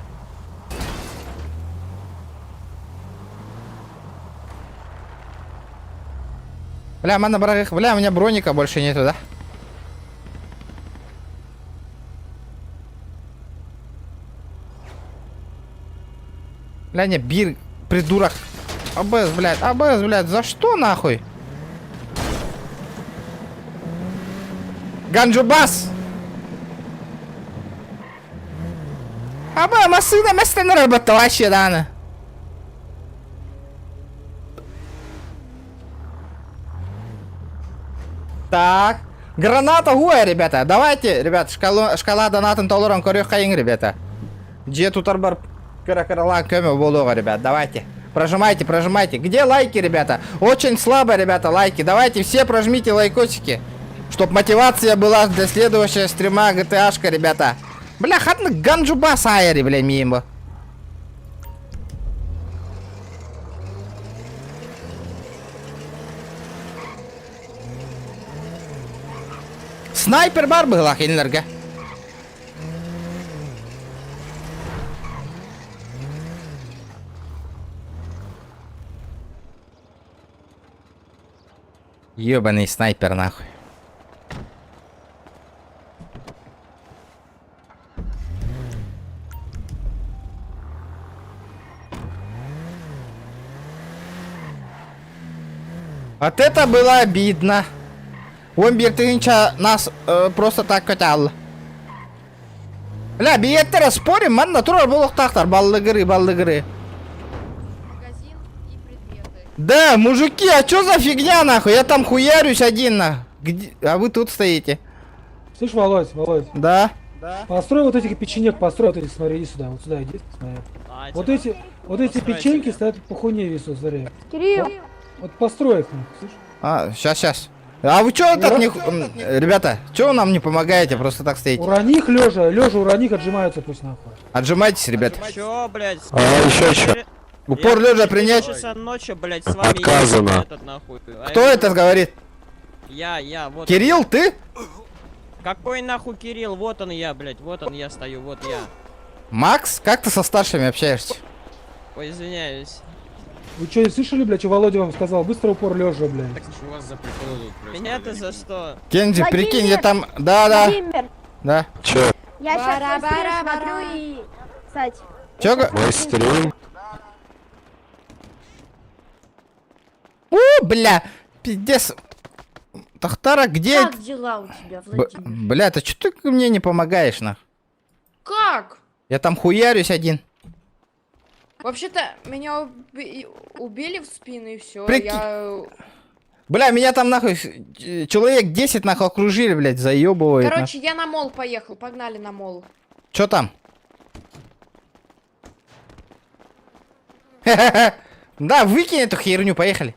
Бля, мана брагых, бля, у меня броника больше нету, да? Бля, не, бир, придурок. АБС, блядь, за что нахуй? Ганджубас! Aba, masina mesle ne работа вообще, Дана? Так, граната гуя, ребята. Давайте, ребят, шкала донатын толорон корёх кайын, ребята. Где тут арбар каракаралан көмө болуга, ребят, давайте. Прожимайте, прожимайте. Где лайки, ребята? Очень слабо, ребята, лайки. Давайте все прожмите лайкосики, чтоб мотивация была для следующего стрима GTA-шка, ребята. Бля, хатны ганджубас айри, бля, мимо. Снайпер бар была, хинлерга. Ёбаный снайпер, нахуй. Вот это было обидно. Вомбир, ты нас просто так хотел. Бля, биеттер спорим, man натурал болох тахтар, баллыгыры. Магазин и предметы. Да, мужики, а чё за фигня, нахуй? Я там хуярюсь один, нахуй. Где? А вы тут стоите. Слышь, Володь, Да? построй вот этих печенек, построй вот эти, смотри, иди сюда, вот сюда иди, смотри. Вот эти печеньки стоят по хуйне весу, смотри. Кирилл! Вот построй их, слышишь? А, сейчас. А вы чё так не... Ребята, чё вы нам не помогаете, просто так стоите? Урони их лежа урони их, отжимаются пусть нахуй. Отжимайтесь, ребята. Чё, блядь? Еще. Упор лежа принять. Часа ночью, блядь, с вами Отказано. этот, нахуй. Кто это говорит? Я, вот. Кирилл, ты? Какой нахуй Кирилл? Вот он я, блядь, вот он я стою, вот я. Макс, как ты со старшими общаешься? Ой, извиняюсь. Вы что, не слышали, блядь, что Володя вам сказал? Быстро упор лежа, блядь. Что у вас за приколы тут происходит? Меня-то за что? Кензи, прикинь, я там... Да. Да. Чё? Я сейчас смотрю и... Кстати. Чё? Мой стрим? Бля, пиздец. Тахтара, где... Как дела у тебя, Владимир? Бля, ты чё ты мне не помогаешь, нах? Как? Я там хуярюсь один. Вообще-то меня убили в спину и все. Прикинь. Бля, меня там нахуй человек 10 нахуй окружили, блядь, заебывает. Короче, я на мол поехал, погнали на мол. Чё там? Да, выкинь эту херню, поехали.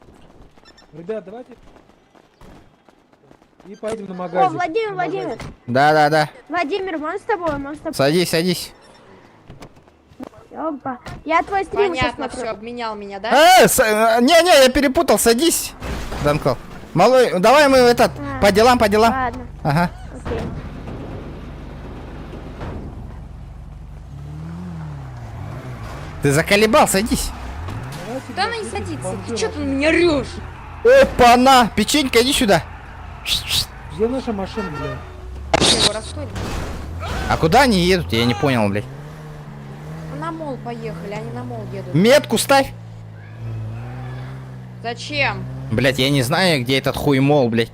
Ребят, давайте... И поедем на магазин. О, Владимир. Да. Владимир, мы с тобой, Садись. Опа. Я твой стрим сейчас Понятно, смотрю. всё, обменял меня, да? Не, я перепутал, садись. Данкл. Малой, давай мы по делам. Ладно. Ага. Окей. Ты заколебал, садись. Да она не садится. Ты что ты на меня рёшь? Опа-на! Печенька, иди сюда. Где наша машина, блядь? Его расстроили. А куда они едут? Я не понял, блядь. На мол поехали, они на мол едут. Метку ставь. Зачем? Блядь, я не знаю, где этот хуй мол, блядь.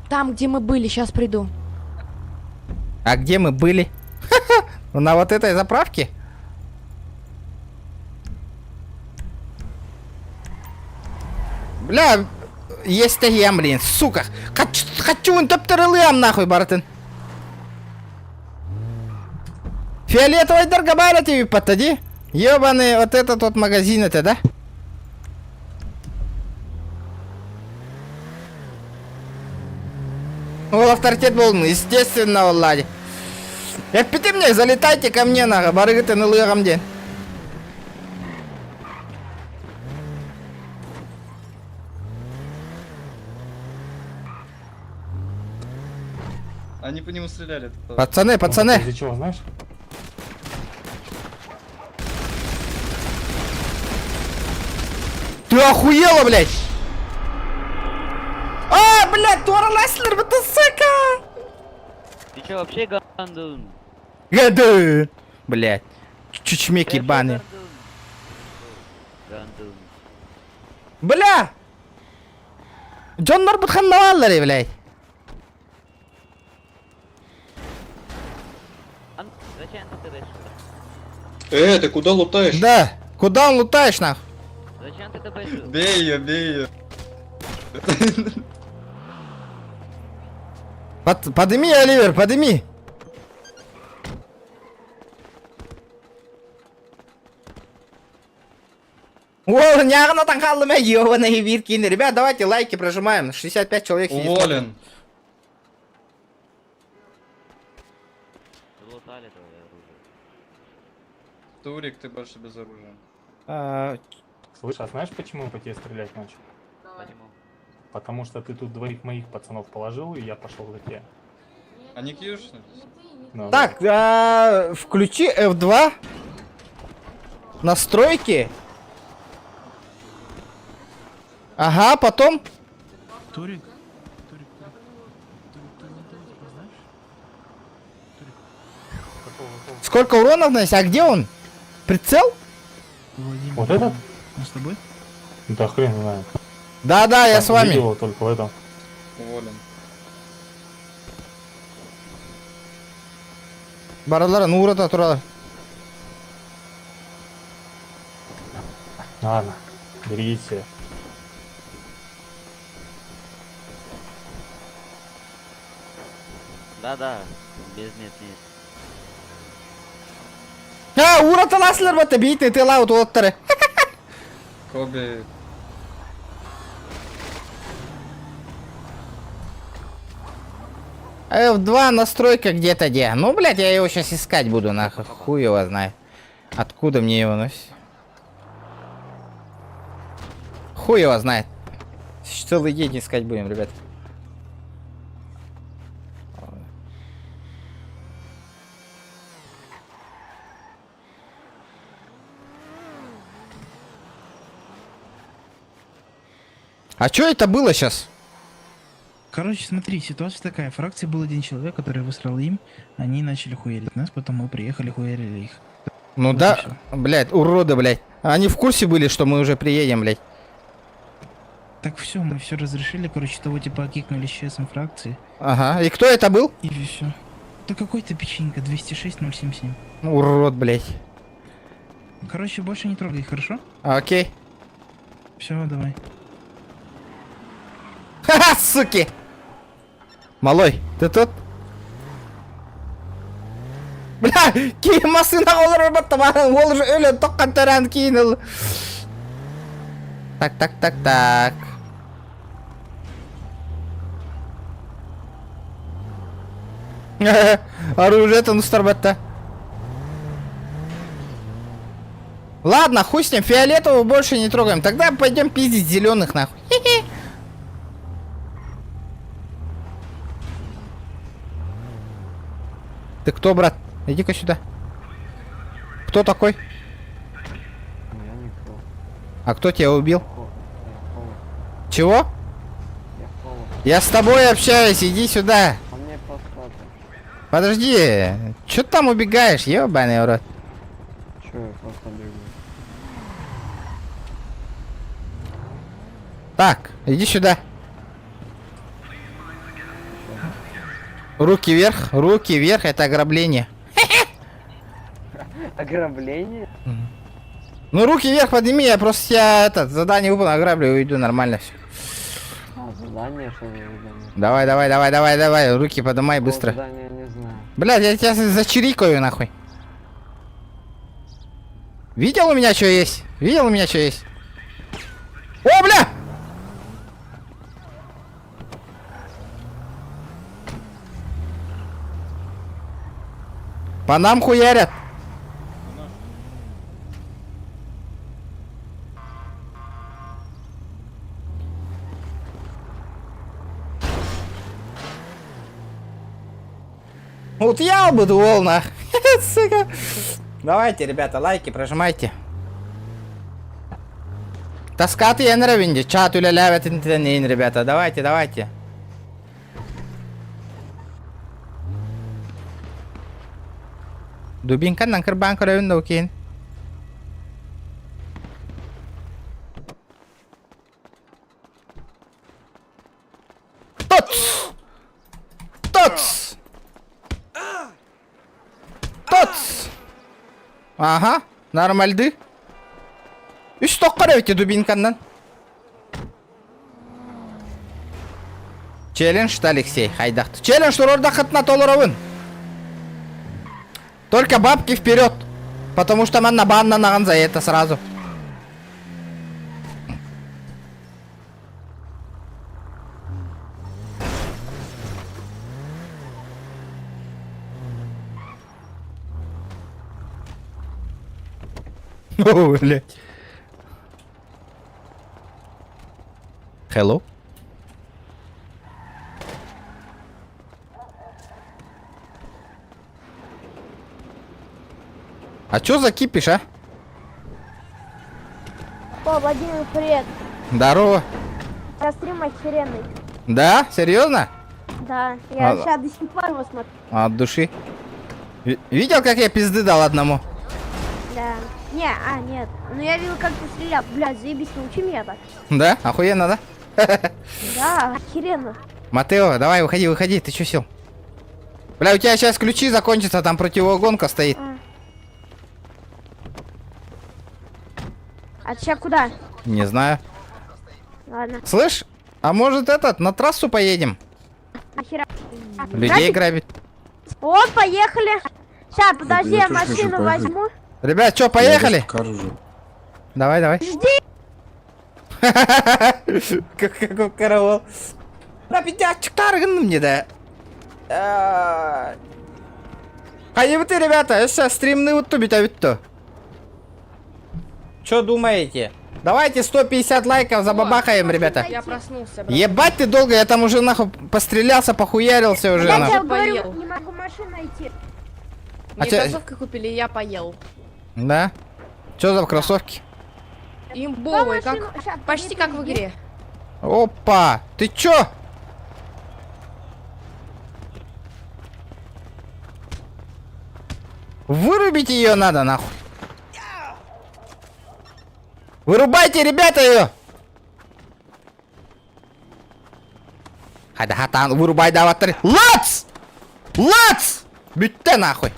Там, где мы были, сейчас приду. А где мы были? На вот этой заправке? Бля, есть таем, блин, сука. Хочу он топтерылым, нахуй, братан. Фиолетовый торгабайла тебе подтади. Ёбаный, вот этот вот магазин это, да? Ол авторитет был, естественно, Влади. Я пяти мне, залетайте ко мне, нахуй, барыгы ты налыгам день. Они по нему стреляли. Пацаны. Из-за чего, знаешь? Ты охуела, блядь? А, блядь, Тора Леслер, это сука! Ты чё, вообще гандун? Гадун! Блядь, чучмек ебаный. Гандун. Бля! Джон Норбут ханнаваллари, блядь. Зачем ты трэш? Ты куда лутаешь? Да, куда он лутаешь, нах? Зачем ты трэш? Бей ее. Подыми, Оливер, подыми. О, нягна там халлами, ёбаные виркины. Ребят, давайте лайки прожимаем. 65 человек сидит. Уволен. Лутали твое оружие. Турик, ты больше без оружия. Слышь, а знаешь, почему по тебе стрелять начал? Почему? Потому что ты тут двоих моих пацанов положил, и я пошел за тебя. Они кьюшь? Ну, Так, включи F2. Настройки. Ага, потом. Турик? Сколько уронов наносит? А где он? Прицел? Владимир, Вот этот? он с тобой? Да хрен знает. Да, я с вами. Видел его только в этом. Уволен. Баралара, ну урата турала. Ладно, берегите себя. Да, без нет. Урата ласлер бата бейте, ты лаут оттары. Коби. F2 настройка где-то где. Ну, блядь, я его сейчас искать буду, нахуй. Хуй его знает. Откуда мне его носить? Хуй его знает. Целый день искать будем, ребят. А что это было сейчас? Короче, смотри, ситуация такая. В фракции был один человек, который высрал им. Они начали хуярить нас, потом мы приехали, хуярили их. Ну Вот и да, всё. блядь, уроды, блядь. Они в курсе были, что мы уже приедем, блядь. Так все, мы все разрешили. Короче, того типа кикнули с ЧСом фракции. Ага, и кто это был? И все. Да какой-то печенька, 206-077. Урод, блядь. Короче, больше не трогай, хорошо? Окей. Все, давай. Ха-ха, суки! Малой, ты тут? Бля, кейін машина olur баттамаған, ол уже өлі тоққан төрән кейін ол. Так. Оружие-то ну старбатта. Ладно, хуй с ним, фиолетового больше не трогаем. Тогда пойдем пиздить зеленых нахуй. Ты кто, брат? Иди-ка сюда. Кто такой? Я никто. А кто тебя убил? Чего? Я Кола. Я с тобой общаюсь, иди сюда. А мне посмотрим. Подожди, чё ты там убегаешь, ёбаный урод? Чё, я просто бегу. Так, иди сюда. Руки вверх, это ограбление. Ограбление? Ну руки вверх подними, я просто тебя задание выполнил, ограблю и уйду, нормально все. А, задание, что за задание? Давай, руки поднимай быстро. Задание не знаю. Блядь, я тебя зачирикаю нахуй. Видел у меня что есть? О, бля! По нам хуярят. Вот я бы думал, на. Сука. Давайте, ребята, лайки прожимайте. Таскаты я на равенде. Чат уля лявят интернет, ребята. Давайте. Дубинка на карбанку равен наукин. Тоц! Ага, нормальды. Үш тоққар өте дубинканнан. Челлендж-то, Алексей, хайдақты. Челлендж орда қатына толыровын. Только бабки вперед. Потому что man на банна наган за это сразу. О, блядь. Hello? А чё за кипиш, а? О, Владимир, привет. Здорово. Я стрим охеренный. Да? Серьезно? Да, я А, сейчас до сих пор его смотрю. От души. Видел, как я пизды дал одному? Да. Нет. Ну я видел, как ты стрелял. Блядь, заебись, научи меня так. Да? Охуенно, да? Да, охеренно. Матео, давай, выходи, ты чё сел? Бля, у тебя сейчас ключи закончатся, там противоугонка стоит. А ты сейчас куда? Не знаю. Ладно. Слышь, а может на трассу поедем? Нахера? Людей грабить. Вот, поехали. Сейчас, подожди, я машину возьму. Ребят, чё, поехали? Давай. Жди. Какой караул. Мне да. А вы, ребята, сейчас стримны вот тубить, а ведь то. Чё думаете? Давайте 150 лайков забабахаем, ребята. Я проснулся, брат. Ебать ты долго, я там уже нахуй пострелялся, похуярился уже. Я нахуй. тебе говорю, не могу машину найти. Мне чё- кроссовки купили, я поел. Да? Чё за кроссовки? Имбовые, Машину, как... щас, Почти как в игре. Опа! Ты чё? Вырубить ее надо, нахуй. Вырубайте, ребята, ее! Hadi hatan vurubay davatları. Лац! Лац! Bütте нахуй.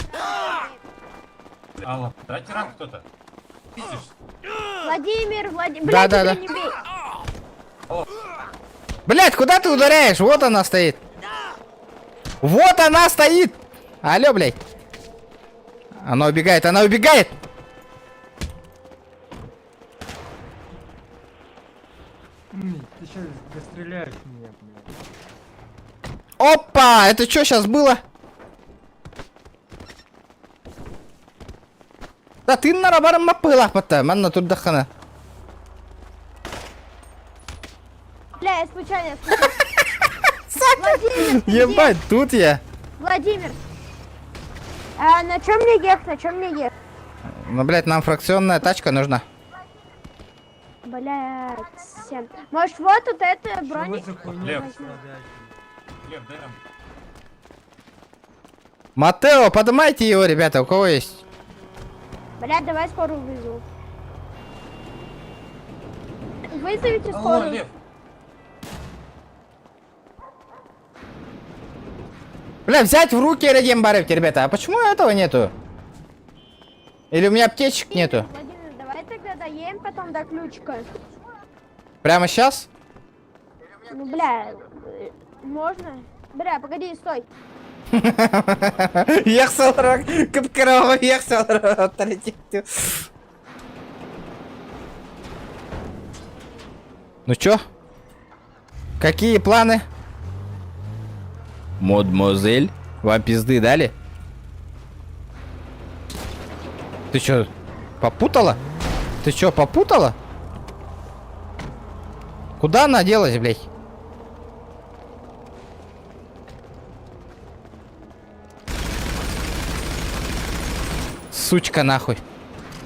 Алло, дайте рам кто-то. Владимир, Владимир, Да, блядь, да, да. не бей. Блять, куда ты ударяешь? Вот она стоит. Вот она стоит. Алло, блядь. Она убегает, она убегает. Ты сейчас достреляешь меня, блядь. Опа! Это что сейчас было? Да ты на рабаром мапыла, пата. Манна тут дахана. Бля, я случайно. Владимир, ты Ебать, тут я. где? Владимир. А на чем мне ехать? На чем мне ехать? Ну, блядь, нам фракционная тачка нужна. Блядь. Может, вот тут это брони... Лев. Лев, дай рам. Матео, поднимайте его, ребята, у кого есть? Блядь, давай скорую вызову. Вызовите Алло, скорую. Лев. Бля, взять в руки Редем Баревки, ребята. А почему этого нету? Или у меня аптечек нету? Владимир, давай тогда доедем потом до ключика. Прямо сейчас? Ну, бля, можно? Бля, погоди, стой. Ехал рок, капкарова, ехал рок. Ну чё? Какие планы? Мадемуазель, вам пизды дали? Ты чё, попутала? Ты чё, попутала? Куда она делась, блядь? Сучка, нахуй.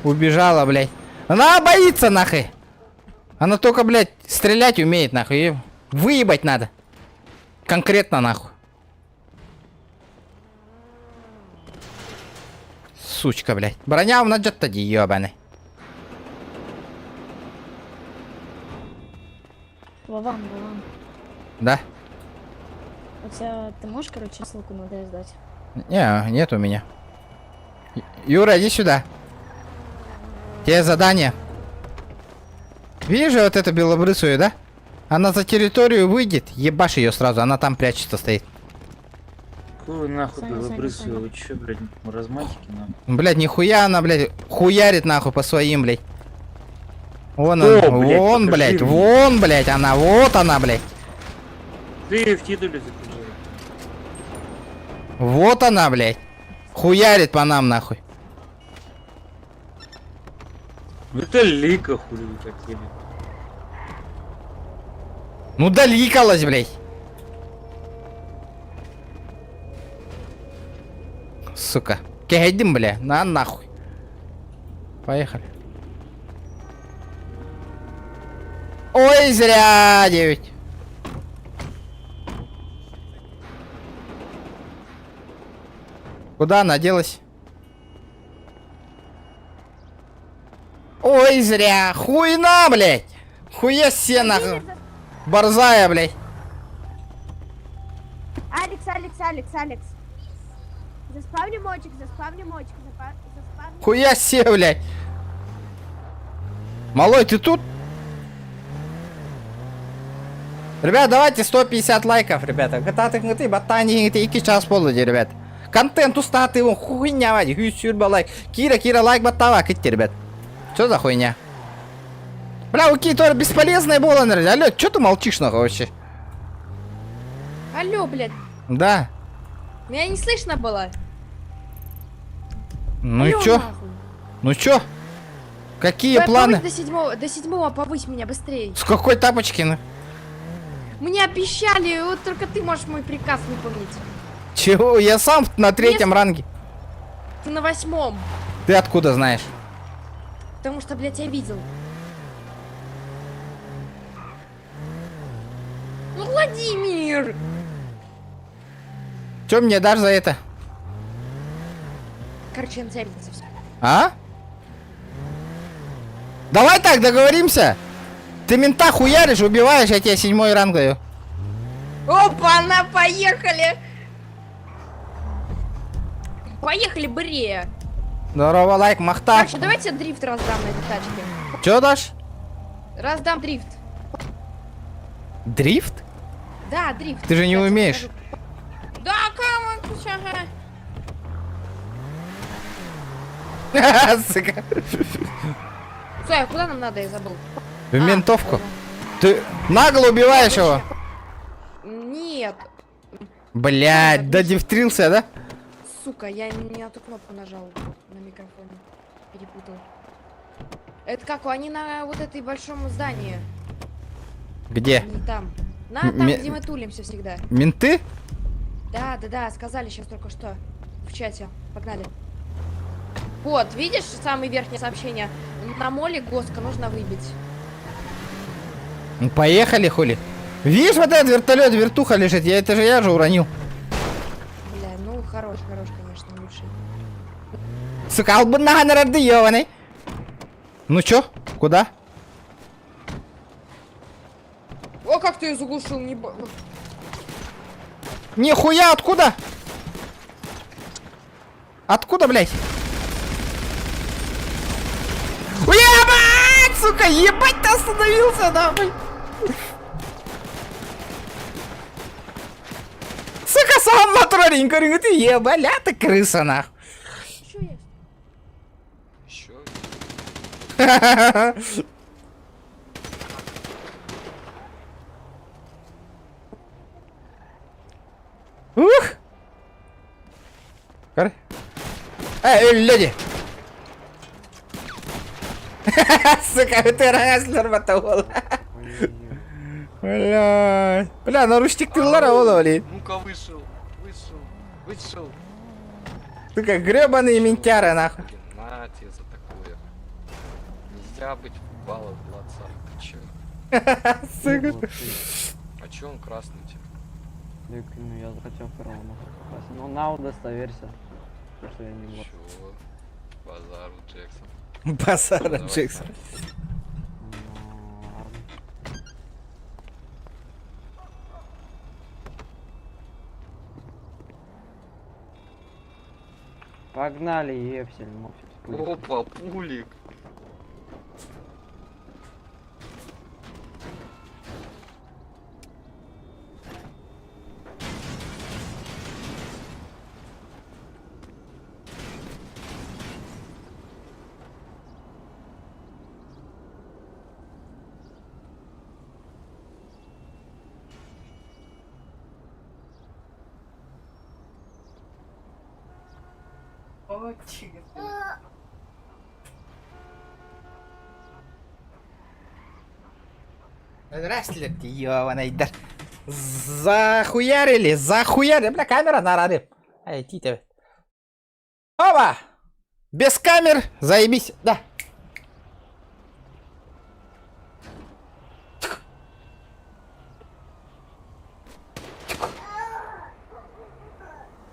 Убежала, блядь. Она боится, нахуй. Она только, блядь, стрелять умеет, нахуй. Её выебать надо. Конкретно, нахуй. Сучка, блядь. Броня у нас где-то ебаный. Вован. Да? У тебя, ты можешь, короче, ссылку надо сдать? Не, нет у меня. Юра, иди сюда. Тебе задание. Видишь вот эту белобрысую, да? Она за территорию выйдет, ебашь ее сразу, она там прячется стоит. Какую нахуй Саня, белобрысую? Саня. Вы чё, блядь, маразматики нахуй? Блядь, нихуя она, блядь, хуярит нахуй по своим, блядь. Вон О, она, блядь, вон, покажи блядь, мне. вон, блядь, она, вот она, блядь. Ты в титуле закружил. Вот она, блядь. Хуярит по нам, нахуй. Это лика, хули вы хотели. Ну доликалась, блядь. Сука. Кегедим, бля, на нахуй. Поехали. Ой, зря, 9. Куда она делась? Ой, зря. Хуйна, блядь. Хуя сена. Борзая, блядь. Алекс. Заспавни мочек. Заспавни. Хуя се, блядь. Малой, ты тут? Ребят, давайте 150 лайков, ребята. Ты ботани, ты iki час полуди, ребят. Контент устатый, его хуйня, вадик. Лайк. Кира, лайк баттава, китти, ребят. Что за хуйня? Бля, у Китора бесполезная была, наверное. Алло, что ты молчишь, нахуй, вообще? Алло, блядь. Да. Меня не слышно было. Ну Алло, и чё? нахуй. Ну чё? Какие Давай планы? повысь до седьмого повысь меня быстрее. С какой тапочки? Ну? Мне обещали, вот только ты можешь мой приказ выполнить. Чего? Я сам на 3-м ранге. Ты на 8-м. Ты откуда знаешь? Потому что, блядь, я видел. Ну, Владимир! Чё мне дашь за это? Короче, на тебя обидится все. А? Давай так договоримся. Ты мента хуяришь, убиваешь, я тебе 7-й ранг даю. Опа-на, поехали! Поехали, быстрее! Здорово, лайк, махта. Короче, давайте дрифт раздам на этой тачке. Чё дашь? Раздам дрифт. Дрифт? Да, дрифт. Ты же не Кстати, умеешь. покажу. Да, кому? Сука. Стой, а куда нам надо, я забыл. В ментовку. Ты нагло убиваешь его. Нет, Блядь, додифтрился, да? сука, я не на ту кнопку нажал на микрофоне. Перепутал. Это как, они на вот этой большом здании. Где? Не там. Там, Ме- где мы тулимся всегда. Менты? Да, сказали сейчас только что. В чате. Погнали. Вот, видишь, самое верхнее сообщение? На моле Госка нужно выбить. Ну, поехали, хули. Видишь, вот этот вертолет, вертуха лежит. Я же уронил. Бля, ну хорош, конечно, лучший. Сука, албанага народы ёбаный. Ну чё? Куда? О, как ты ее заглушил, не... Нихуя, откуда? Откуда, блядь? Ебать, сука, ебать, ты остановился, нахуй. Сука, сам моторенько, ты ебаля, ты крыса, нахуй. Еще. Ух! Эй, люди! Сука, ты раслер мотовол. Бля, наручник ты ларовала, блин. Ну-ка, вышел. Сука, гребаные ментяры, нахуй. На тебе за такое. Нельзя быть в баллах в отца. Ты чё? Сука. А чё он красный тебе? Ну я захотел второго попасть. Ну на удостоверься. Что я не мог. Чё? Базару Джексон. Базара Джексон. Погнали, Епсель, мопсель. Опа, пулик. Здравствуйте, ёбаный дар. Захуярили. Бля, камера на рады. Ай, тите. Опа! Без камер, заебись, да.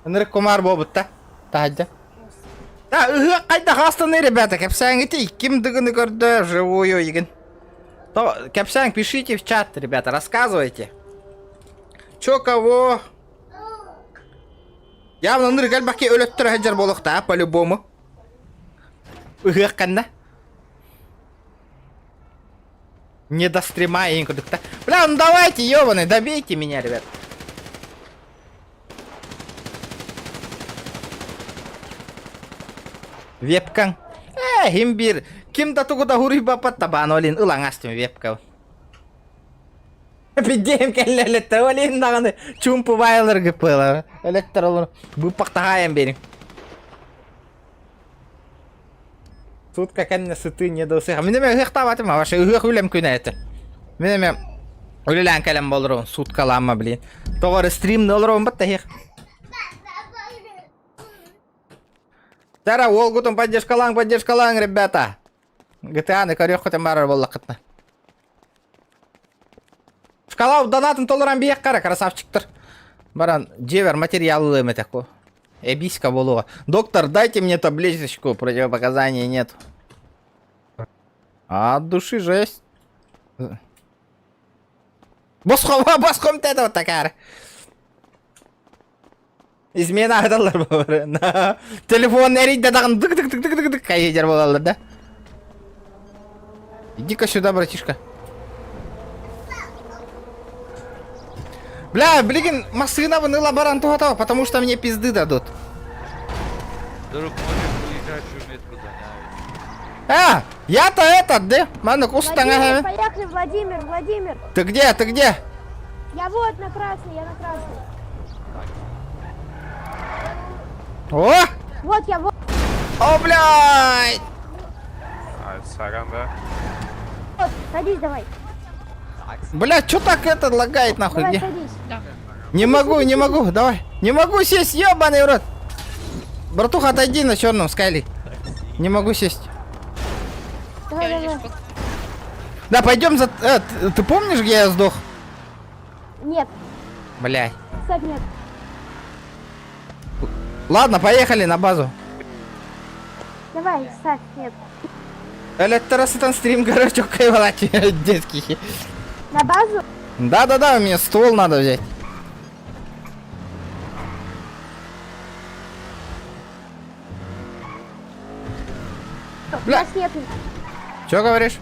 Нырк кумар бобут, да? Тадя. Да, кайда хастаны, ребята, капсангите, ким дыганы горда, живую еген. То, Капсанг, пишите в чат, ребята, рассказывайте. Чё, кого? Явно ныргаль баки өлөттөр хаджар болохта, по-любому. Ыгыкканда. Не до стрима и никуда. Бля, ну давайте, ёбаный, добейте меня, ребят. Вебкан. Химбир. Ким-то тугуда хури бапат табанолин улангастым вебкау. Бидем келле электроолин даганы чумпу байлар гыпыла. Электролун бупактагаем берин. Тут какая-то сыты не досы. Минеме гыктабатым, ваша гых үлем күнә это. Минеме үлелән калам болрон, сутка ламма, блин. Тогары стрим нолрон батта хих. Тара, Волгутом поддержка ланг, ребята. GTA на корёх хотя марар боллакытна. Шкала донатын толыран бияқ қара, красавчиктер. Баран, джевер материал өлеме тако. Эбиска болуға. Доктор, дайте мне таблеточку, противопоказаний нет. А от души жесть. Басқом тәді вот такая. Измена айталар бары. Телефон әрейді дағын дық кайдер болалар, да? Иди-ка сюда, братишка. Бля, блин, машина вон и лаборанту готова, потому что мне пизды дадут. Друг, можешь уезжать в метро гоняют. Я-то этот, да? Мана Владимир, поехали, Владимир. Ты где? Я вот на красный, я на красный. О! Вот я вот. О, блядь! Саран, да? Вот, садись давай. Бля, чё так это лагает нахуй? Давай, Где? садись. Не могу, давай. Не могу сесть, ёбаный рот. Братуха, отойди на черном скайли. Не могу сесть. Давай. Да, пойдем за... ты помнишь, где я сдох? Нет. Блядь. Ставь нет. Ладно, поехали на базу. Давай, ставь нет. Электросетан стрим, короче, кайвалать детский. На базу? Да, мне ствол надо взять. У нас нет. Чё говоришь?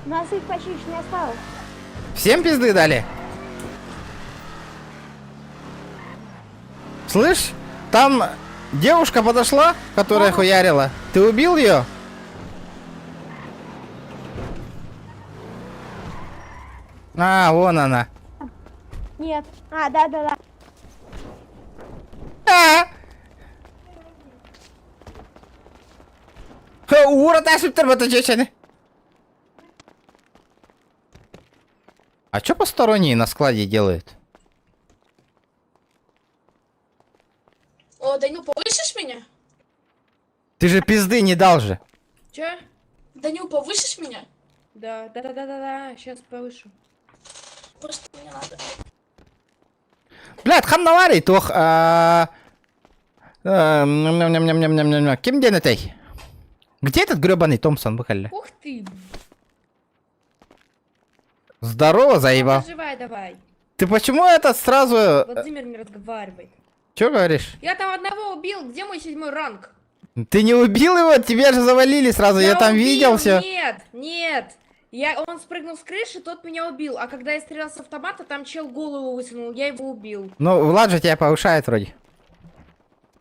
У нас их почти не осталось. Всем пизды дали? Слышь, там девушка подошла, которая хуярила. Ты убил ее? А, вон она. Нет. Да. Ура, супер батачечаны. А чё посторонние на складе делают? О, Данил, повысишь меня? Ты же пизды не дал же. Чё? Данил, повысишь меня? Да, сейчас повышу. Просто мне надо. Блядь, хамнаварий, тох. Кем ден этой? Где этот гребаный Томпсон, бухали? Ух ты! Здорово, заебал. Наживай давай. Ты почему это сразу... Владимир не разговаривает. Чё говоришь? Я там одного убил, где мой 7-й ранг? Ты не убил его? Тебя же завалили сразу, я там убил, видел все. Нет. Он спрыгнул с крыши, тот меня убил. А когда я стрелял с автомата, там чел голову высунул, я его убил. Ну, Влад же тебя повышает вроде.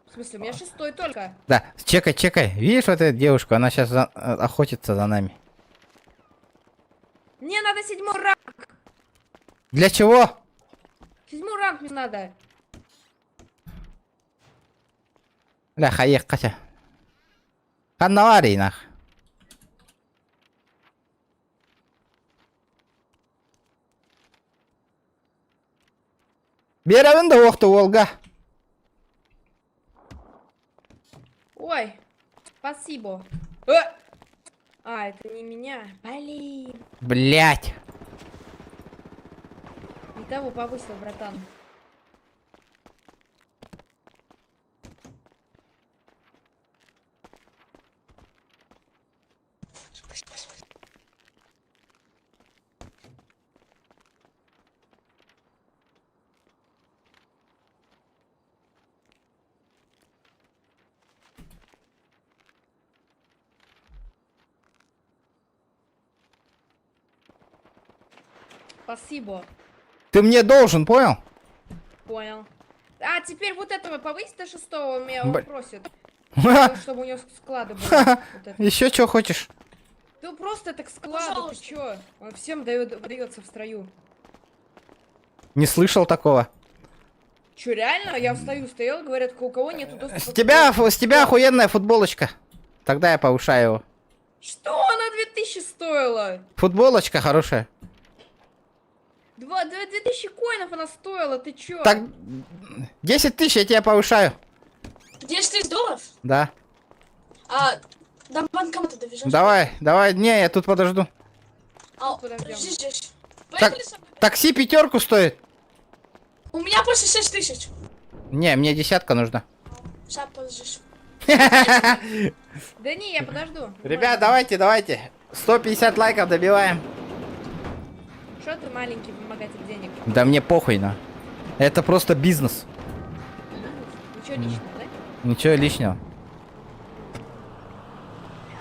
В смысле, у меня 6-й только. Да, чекай. Видишь вот эту девушку? Она сейчас охотится за нами. Мне надо 7-й ранг. Для чего? 7-й ранг мне надо. Бля, хаек, Катя. Ханнаварий, нах. Беревин да оқты Волга. Ой, спасибо. Это не меня. Блин. Блять. Не того повысил, братан. Спасибо. Ты мне должен, понял? Понял. А, теперь вот этого повысить до 6-го, меня он просит. Чтобы у него склады были. Вот Еще что хочешь? Ну просто так склады, ты чё? Он всем дается в строю. Не слышал такого. Чё, реально? Я стоял, говорят, у кого нету доступа. С тебя охуенная футболочка. Тогда я повышаю его. Что? Она 2000 стоила? Футболочка хорошая. 2000 коинов она стоила, ты чё? Так, 10 тысяч я тебя повышаю. 10 тысяч долларов? Да. А, до банкомата довезешь? Давай, не, я тут подожду. Подождем. Такси 5 стоит. У меня просто 6 тысяч. Не, мне 10 нужна. Сейчас подождешь. Да не, я подожду. Ребят, давайте. 150 лайков добиваем. Что ты маленький вымогатель денег? Да мне похуй, на. Это просто бизнес. Ничего личного, да? Ничего лишнего.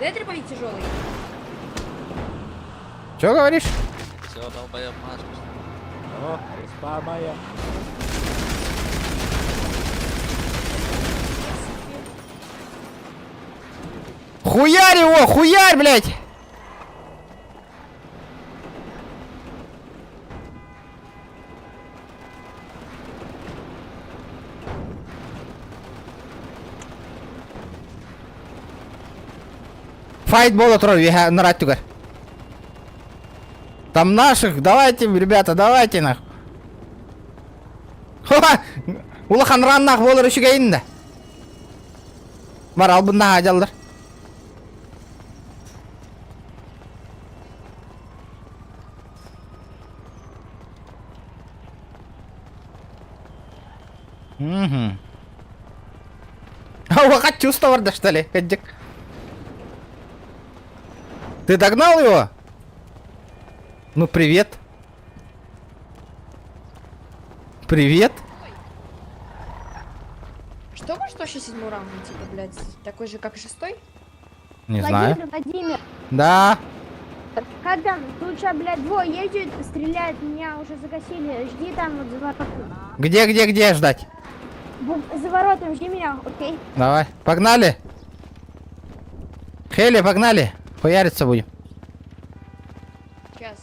Дай дробовик тяжелый. Че говоришь? Все, долбоёб, машешь. О, респа моя. Хуярь его, хуярь, блядь! Файт болот нараттугар. Там наших, давайте, ребята, давайте нах. Ха! Улахан раннах болор үшігейін да. Бар, ал бұнда ажалдар. Угу. А у вас чувство варда, что ли, Каджик? Ты догнал его? Ну, привет. Привет. Что вы 107 раунд, типа, блядь, такой же, как и 6-й? Не знаю. Владимир. Да. Как там? Тут что, блядь, двое ездят, стреляют, меня уже загасили. Жди там вот за воротом. Где ждать? За воротом, жди меня, окей? Давай, погнали. Хели, погнали. Хуяриться будем. Сейчас.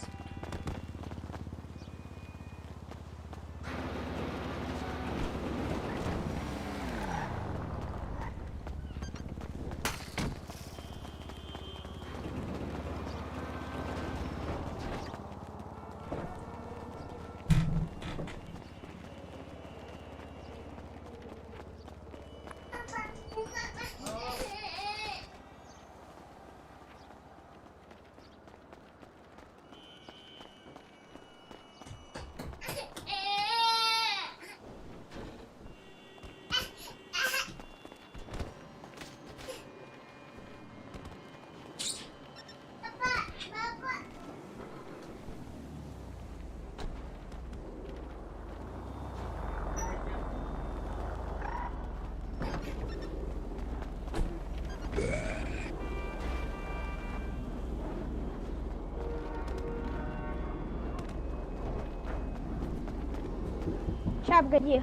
Ща, погоди.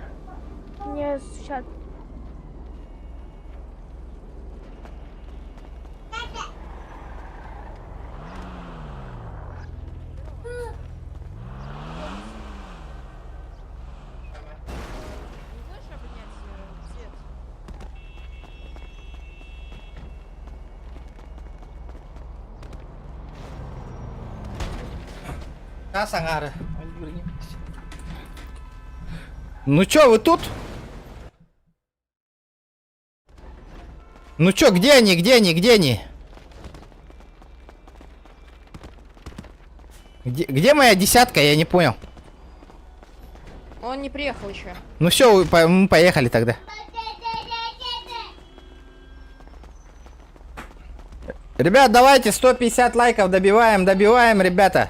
Мне сейчас... Ну чё, вы тут? Ну чё, где они? Где моя десятка? Я не понял. Он не приехал еще. Ну все, мы поехали тогда. Ребят, давайте 150 лайков добиваем, ребята.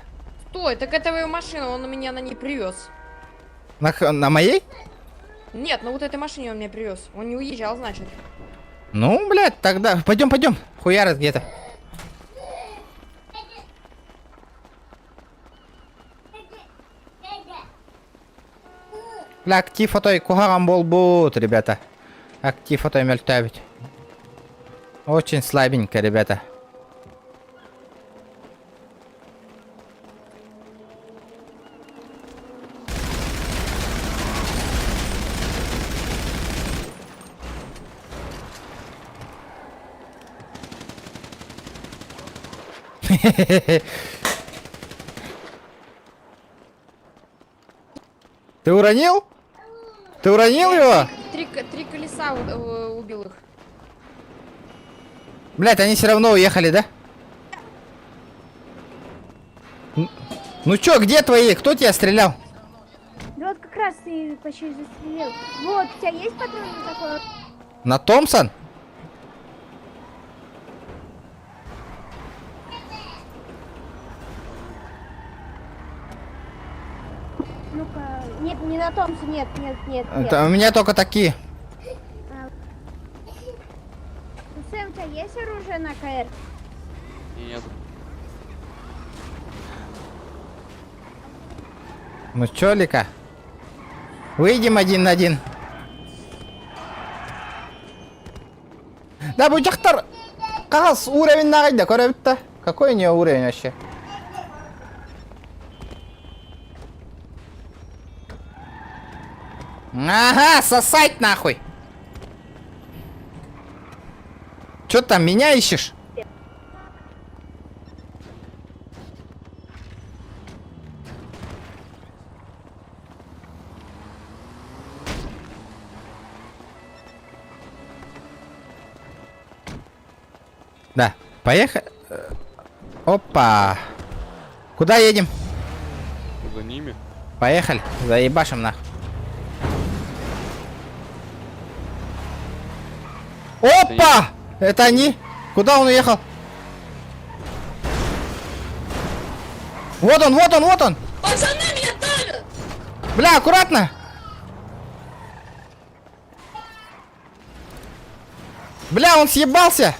Стой, так это его машина, он меня на ней привез. На моей? Нет, на вот этой машине он меня привез. Он не уезжал, значит. Ну, блядь, тогда пойдем. Хуярит где-то. Бля, актив фото кугаган болбут, ребята. Актив фото мельтавить. Очень слабенько, ребята. Ты уронил? Ты уронил его? Три колеса убил их. Блять, они все равно уехали, да? Ну чё, где твои? Кто тебя стрелял? Да вот как раз ты почти застрелил. Вот, у тебя есть патрон на такой? На Томпсон? Ну-ка, нет, не на том, нет. Это у меня только такие. Сэм, у тебя есть оружие на КР? Нет. Ну чё, Лика? Выйдем 1 на 1. Да, бучахтар. Кагас уровень нагайда, көрөбүттө. Какой у нее уровень вообще? Ага, сосать нахуй. Чё там, меня ищешь? Да, поехали. Опа. Куда едем? За ними. Поехали, заебашим нахуй. Опа! Это они? Куда он уехал? Вот он, вот он, вот он! Пацаны, меня давят! Бля, аккуратно! Бля, он съебался!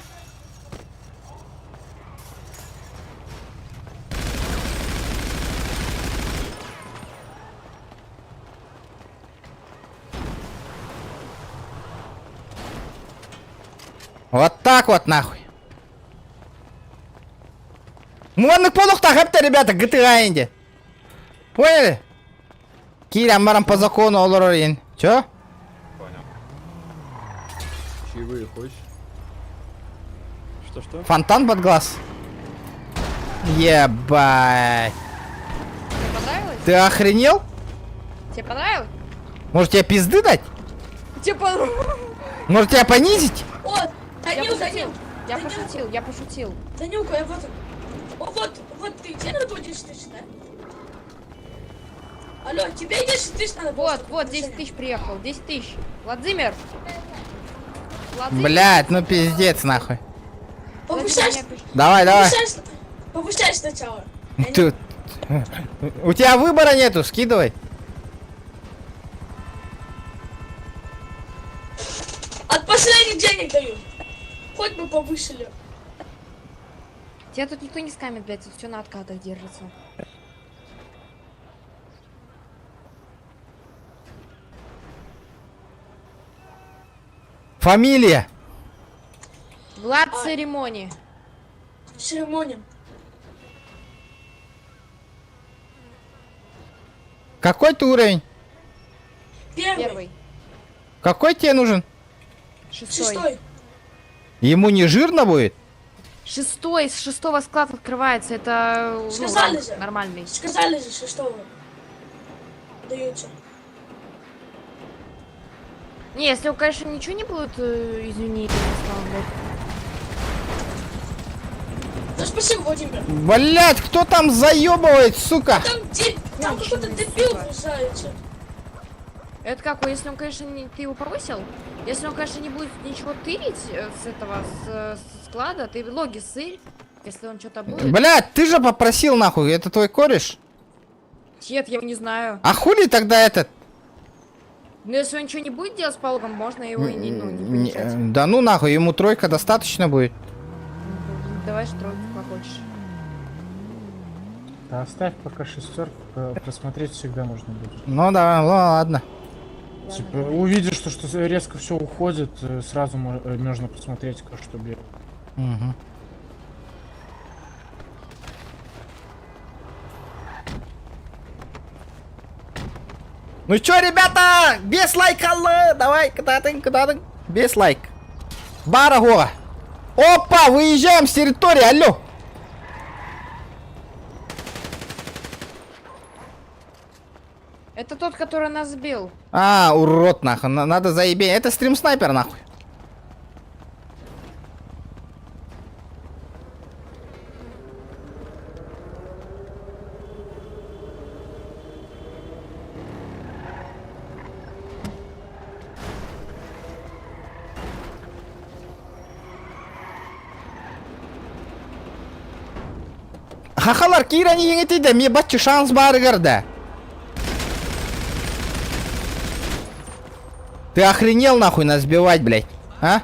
Вот так вот нахуй. Муанных полухта хэпте, ребята, GTA инди. Поняли? Киря марам по закону олорин. Чё? Понял. Чаевые хочешь? Что? Фонтан под глаз. Ебать. Тебе понравилось? Ты охренел? Тебе понравилось? Может тебе пизды дать? Тебе понравилось? Может тебя понизить? О, Данил! Я пошутил. Данилка, я вот ты где находишься, да? Алло, тебе 10 тысяч надо. Вот, 10 тысяч приехал, 10 тысяч. Владимир! Блять, ну пиздец нахуй. Повышай. Давай. Повышай сначала. Тут. У тебя выбора нету, скидывай. От последних денег даю. Хоть бы повысили. Тебя тут никто не скамит, блядь, все на откатах держится. Фамилия? Влад церемонии. Церемония. Какой ты уровень? Первый. Какой тебе нужен? Шестой. Ему не жирно будет? Шестой, с 6-го склад открывается, это Сказали же. нормальный. Сказали же, 6-го. Даются. Не, если, конечно, ничего не будет, извини, я не стала, блядь. Да спасибо, Владимир. Блять, кто там заебывает, сука? Там какой-то дебил кусается. Это какой, если он, конечно, ты его повысил? Если он, конечно, не будет ничего тырить с этого, с склада, ты логи сырь, если он что-то будет. Блять, ты же попросил нахуй, это твой кореш? Нет, я его не знаю. А хули тогда этот? Ну, если он ничего не будет делать с пологом, можно его и не помечать. Да ну нахуй, ему тройка достаточно будет. Давай тройку, как хочешь. Да оставь пока шестерку, просмотреть всегда можно будет. Ну да, ладно. Типа, увидишь, что резко все уходит, сразу можно посмотреть, как что бьет. Угу. Ну чё, ребята, без лайка, давай, куда ты, без лайк. Барагова. Опа, выезжаем с территории, алло. Это тот, который нас сбил. А, урод, нахуй, надо заебень. Это стрим-снайпер, нахуй. Хахалар Кирани еңетейді, ме батчы шанс бары көрді. Ты охренел нахуй нас сбивать, блядь, а?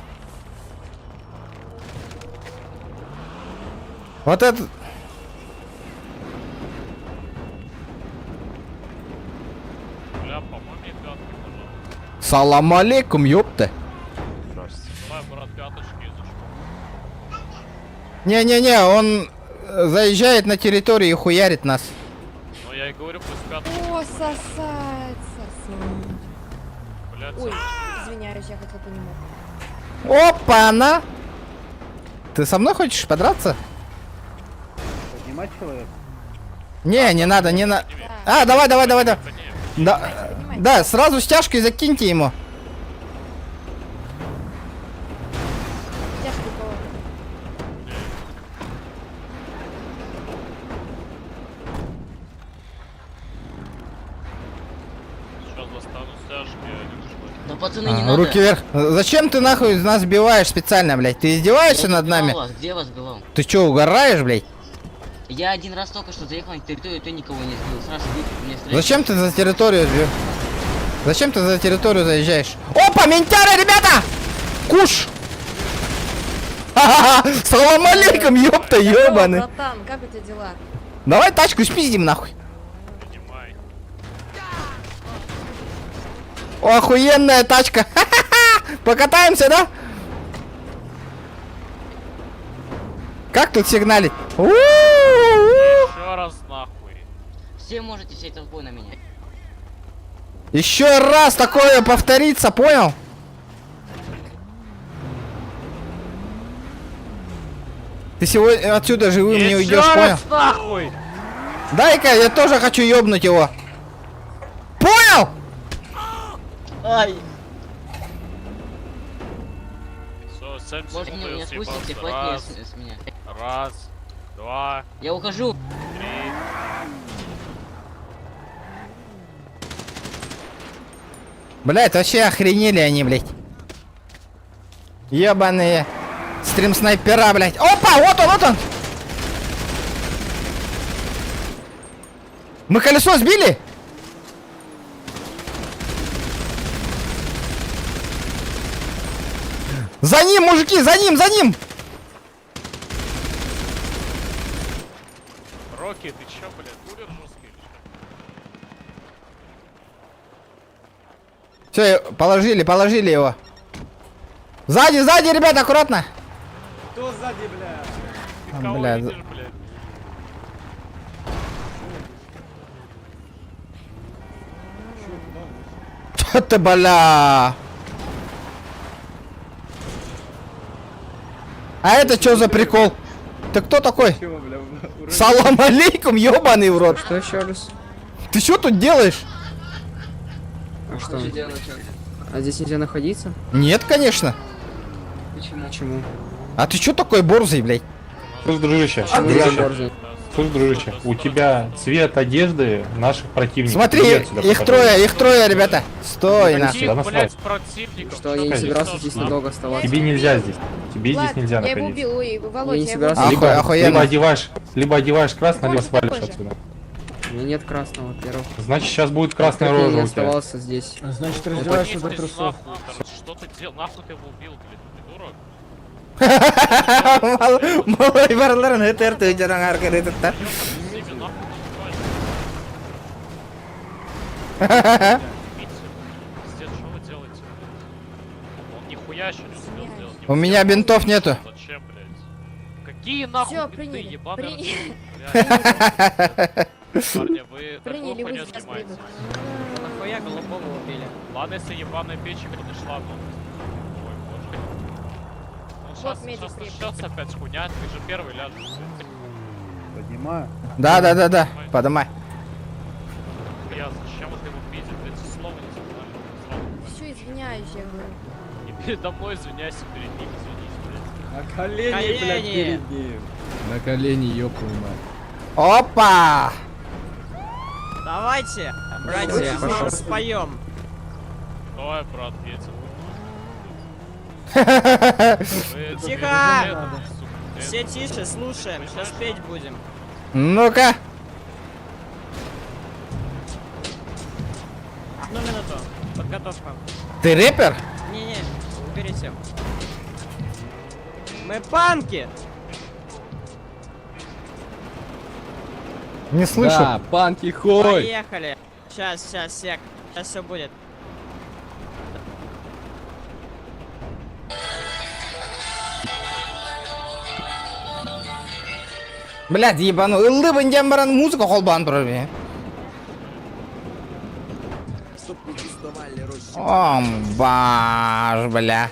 Вот это... Бля, по-моему, пятки, пожалуйста. Салам алейкум, ёпта. Давай, брат, пяточки изучим. Не-не-не, он заезжает на территорию и хуярит нас. Ну, я и говорю, пусть пяточки. О, сосать. Блядь, Ой, извиняюсь, я хотел понимать. Опа-на! Ты со мной хочешь подраться? Поднимать человека? Не надо, не надо. А, давай. Да, сразу стяжкой закиньте ему. Тяжкий кого? сейчас достану стяжки, Да пацаны, не надо. Руки вверх. Зачем ты нахуй нас сбиваешь специально, блядь? Ты издеваешься над нами? Где вас сбивал? Ты чё, угораешь, блядь? Я один раз только что заехал на территорию, ты никого не сбил. Сразу бить мне стрелять. Зачем ты за территорию сбил? Зачем ты за территорию заезжаешь? Опа, ментяры, ребята! Куш! Ха-ха-ха! Салам алейкум, ёпта, ёбаный. Братан, как у тебя дела? Давай тачку спиздим, нахуй. Понимай. О, охуенная тачка. Ха-ха-ха! Покатаемся, да? Как тут сигналить? Еще раз нахуй. Все можете всей толпой на меня. Еще раз такое повторится, понял? Ты сегодня отсюда живым не уйдешь, понял? Нахуй! Дай-ка, я тоже хочу ёбнуть его. Понял? Ай! Все, 7 Может секунд меня и спустите, съебался. хватит Раз, с меня. раз, два, Я ухожу. 3. Блядь, вообще охренели они, блядь. Ебаные стрим-снайпера, блядь. Опа, вот он. Мы колесо сбили? За ним, мужики, за ним! Рокки, ты чё, блядь, курер жесткий или что? Все, положили его. Сзади, ребята, аккуратно. Кто сзади, бля? Ты кого бля, видишь, блядь? Чё ты, бля? А это что за прикол? Ты кто такой? Салам алейкум, ёбаный в рот. Что еще раз? Ты что тут делаешь? А что? А здесь нельзя находиться? Нет, конечно. Почему? А ты что такой борзый, блядь? Слушай, дружище, у тебя цвет одежды наших противников. Смотри, Иди отсюда, их покажи. трое, ребята. Стой, нахуй. Тип, блядь, противников. Что, я не собирался здесь надолго оставаться. Тебе нельзя здесь. Тебе здесь Ладно, нельзя я его находиться. убил, ой, Володь, Я не я его собирался. убил. Охуенно. Либо одеваешь красное, либо Такой свалишь же. отсюда. У меня нет красного, во-первых. Значит, сейчас будет красная Как я рожа не у тебя. оставался здесь. Значит, Ну, раздеваешься до поднись, трусов. нахуй, что ты делал? Нахуй ты его убил, блядь, придурок? Малой барларын өтерді өтерің арқыры тұтта. Себе нахуй не Пиздец, что вы делаете? Он нихуя еще не успел сделать. У меня бинтов нету. Зачем, блядь? Какие нахуй Всё, бинты, приняли. ебаные Приняли. Парни, вы Приняли, такую вы хуйню сейчас снимаете. придут. Нахуя голубого убили? Ладно, если ебаная печень не шла, но... Ой, боже. Ну, Вот медик приехал. сейчас опять хуйня, ты же первый ляжешь. Поднимаю. Да, подымай. Я зачем вот его пиздит? Эти слова не сказали. Все, извиняюсь, я говорю. И передо мной извиняйся, перед ним извинись, блядь. На колени, блядь, перед ним. На колени, ёбаный мать. Опа! Давайте, братья, споем. Давай, брат, Петя. Тихо! Все тише, слушаем, сейчас петь будем. Ну-ка. Одну минуту. Подготовка. Ты рэпер? Не-не, уберите. Мы панки! Не слышу. Да, панки хой. Поехали. Сейчас, сек. Сейчас все будет. Блядь, ебану. Ылды бендем баран музыка холбан проби. О, баш, бля.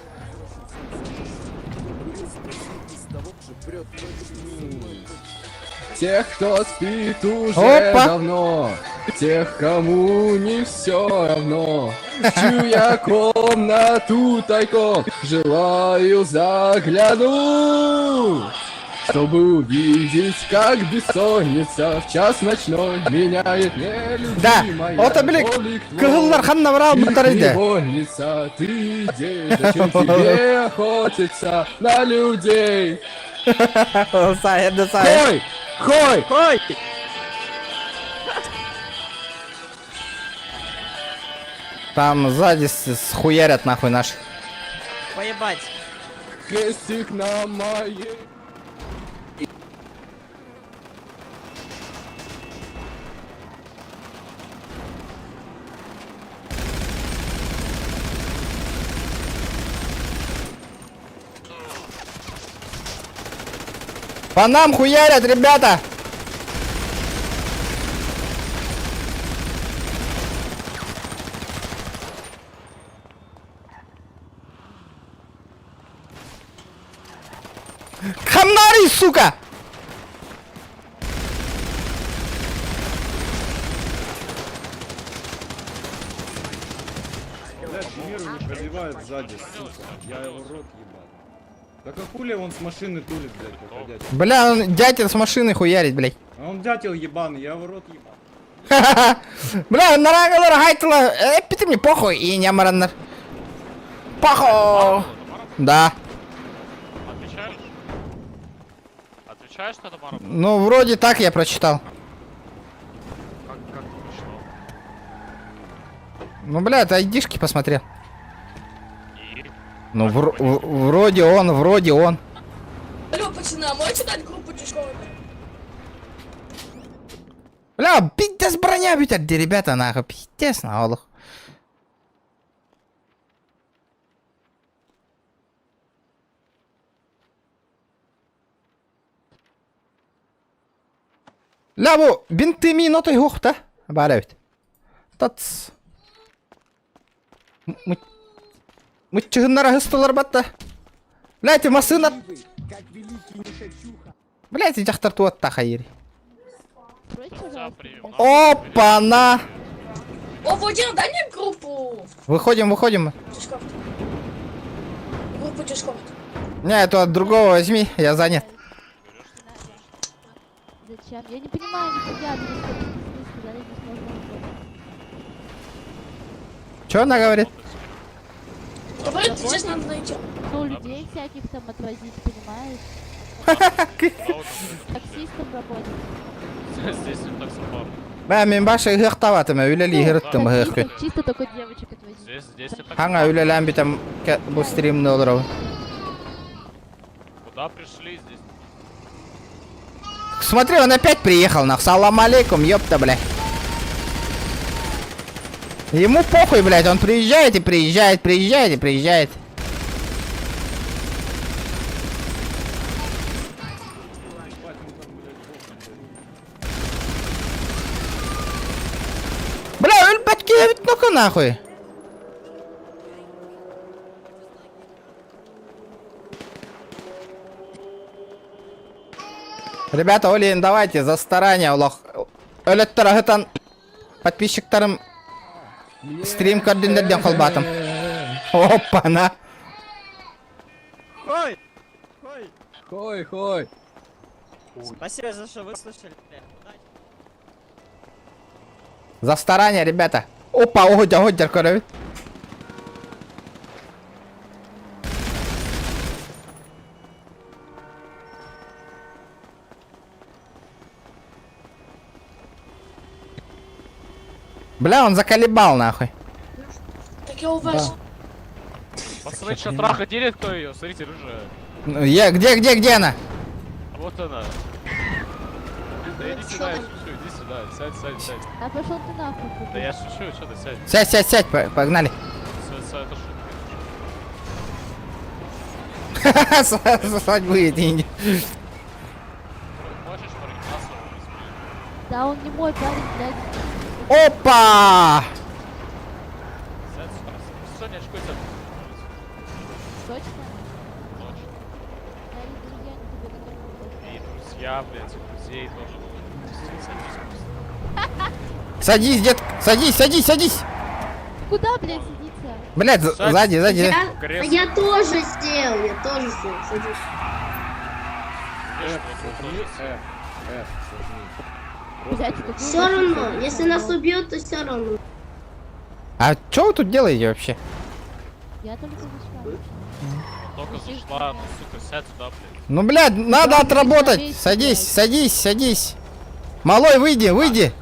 Тех, кто спит уже Опа. давно, тех, кому не все равно, в чью я комнату тайком желаю заглянуть, чтобы увидеть, как бессонница в час ночной меняет Да, нелюбимая вот, блин, облик твой. кыгыллар ханна брал Их батарейда. невольница, ты где, зачем тебе охотиться на людей? Саеда, саед. Хой! Хой! Там сзади схуярят нахуй наш. Поебать. Крестик на моей... По нам хуярят, ребята! Хамнари, сука! Блядь, миру не пробивает сзади, сука. Я его рот ебал. Так а хули он с машины тулит, блядь, выходящий? Бля, он дятел с машины хуярит, блядь. А он дятел ебаный, я его рот ебал. Бля, нарагалар хайтла, пити мне похуй и не амараннар. Похуй! Да. Отвечаешь? Отвечаешь на Тамару? Ну, вроде так я прочитал. Как пришло? Ну, бля, ты айдишки посмотрел. И? Ну, вроде он. Алло, пацаны, а можете дать группу Дискорда? Бля, пиздец броня битер, ребята, нахуй, пиздец, нахуй. Ля, бу, бинты минуты хух, да? Баравит. Тац. Мы чыгыннара хыстылар батта. Бля, ты масына. Бля, ты жахтар туатта хайри. Опа-на! О, Владимир, дай мне группу. Выходим. Дискорд. Группу Дискорд. Не, это от другого возьми, я занят. Зачем? Я не понимаю, нихуя, мне сказали, не сможем. Чё она говорит? Говорит, сейчас надо найти. Ну, людей всяких там отвозить, понимаешь? Таксистом работать. Здесь не таксофар. Бля, мен башы гыктаватым, үйлели гырыттым гыкы. Чисто только девочек отвозить. Здесь не таксофар. Ханга үйлелен битем бу стримны олору. Куда пришли здесь? Смотри, он опять приехал, нах. Салам алейкум, ёпта, блядь. Ему похуй, блядь, он приезжает и приезжает. Бля, өлбәт келебит ну-ка нахуй. Ребята, Олин, давайте за старание, улох. Өлөттөр агытан подписчиктарым стрим көрдүндөрдөн колбатым. Опа-на. Хой! Спасибо за что выслушали. За старание, ребята. Опа, огодя, көрөбүт. Бля, он заколебал нахуй. Так я уважаю. Пацаны, что, траха делит кто ее? Смотрите, рыжая. Ну, где она? Вот она. Да иди сюда, я шучу, иди сюда. Сядь. А пошел ты нахуй. Да я шучу, что ты сядь? Сядь, погнали. Это шутка. Свадьбы деньги. Можешь парень Да он не мой парень, блядь. Опа! сядь сюда. Соня, очко сядь. Точно? Точно. Мои друзья не тебе готовы. И друзья, блядь, и друзей тоже. Садись, дед, садись. Куда, блядь, сидите? Блядь, сзади. Я тоже сел, садись. Блядь, Все равно, если нас убьют, то все равно. А что вы тут делаете вообще? Я только зашла. Только зашла, ну сука, сядь сюда, блядь. Ну, блядь, надо отработать. Садись. Малой, выйди. Дайте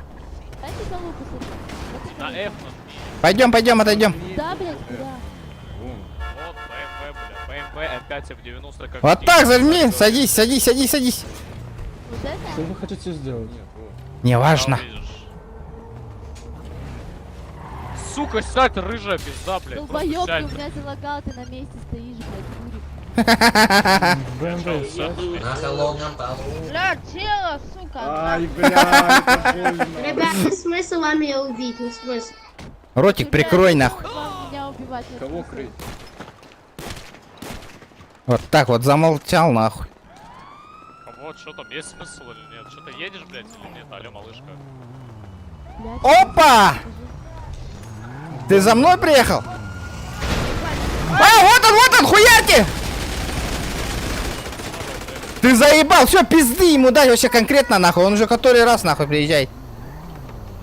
голову посмотреть. На F Пойдем, отойдем. Да, блядь, куда? Вот, БМВ, бля, БМВ опять F90 как... Вот так зажми, садись. Вот это? Что вы хотите сделать? Неважно. Сука, сядь, рыжая пизда, блядь. Долбоёб, ты Сядь, у меня залагал, ты на месте стоишь, блядь, курик. Бля, тело, сука. Ай, бля, это больно. Ребята, смысл вам ее убить, не смысл. Ротик прикрой нахуй. Вам меня убивать. нет Кого смысла. крыть? Вот так вот замолчал нахуй. Вот, что там, есть смысл или нет? Что-то едешь, блядь, или нет? Алло, малышка. Блядь, Опа! Ты за мной приехал? А, вот он, хуярьте! Ты заебал, все, пизды ему дай вообще конкретно нахуй, он уже который раз нахуй приезжает.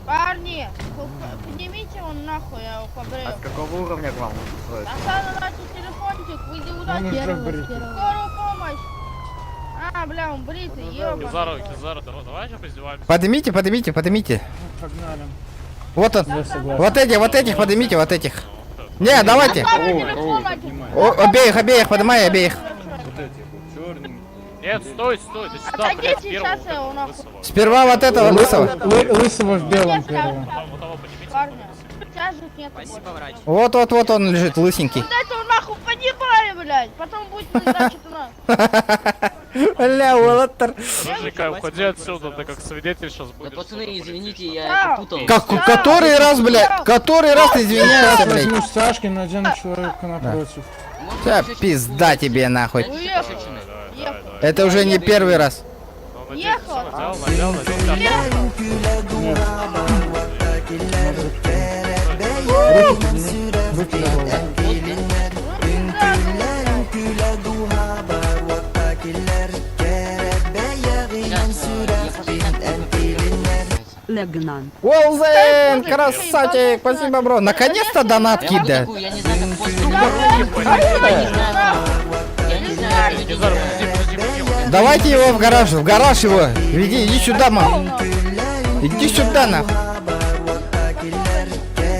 Парни, поднимите его нахуй, я его побрею. С какого уровня к вам устроить? Оксана, начал телефончик, выйди удачи. Первого. Скорую помощь. А, бля, он бритый, ёбаный. Кизару, давай сейчас поиздеваемся. Поднимите. Погнали. Вот он. Я согласен. Вот этих поднимите, вот этих. Не, давайте. Обеих, поднимай обеих. Вот эти вот черненькие. Нет, стой, ты сюда, блядь, Отойдите, первого сейчас я его нахуй. лысого. Сперва вот этого лысого. Лысого в белом первого. Вот того поднимите. Парни, тяжек нет. Спасибо, врач. Вот он лежит, лысенький. Вот этого нахуй поднимай, блядь. Потом будет значит у нас. Бля, Волотар. Рыжика, уходи отсюда, ты как свидетель сейчас будешь. Да пацаны, что-то извините, полетишь. я попутал. Который раз, блядь, который раз ты извиняешься, блядь. Возьму Сашки, надену человека напротив. Вся пизда тебе нахуй. Уехал. Это уже не первый раз. Ехал. Надел. Руки на голову. Легнан. Уолзен, красавчик, спасибо, бро. Наконец-то донат кидает. Я не знаю, как после... Я не знаю, Кизар, подожди. Давайте его в гараж его. Иди сюда, мам. Иди сюда, нахуй.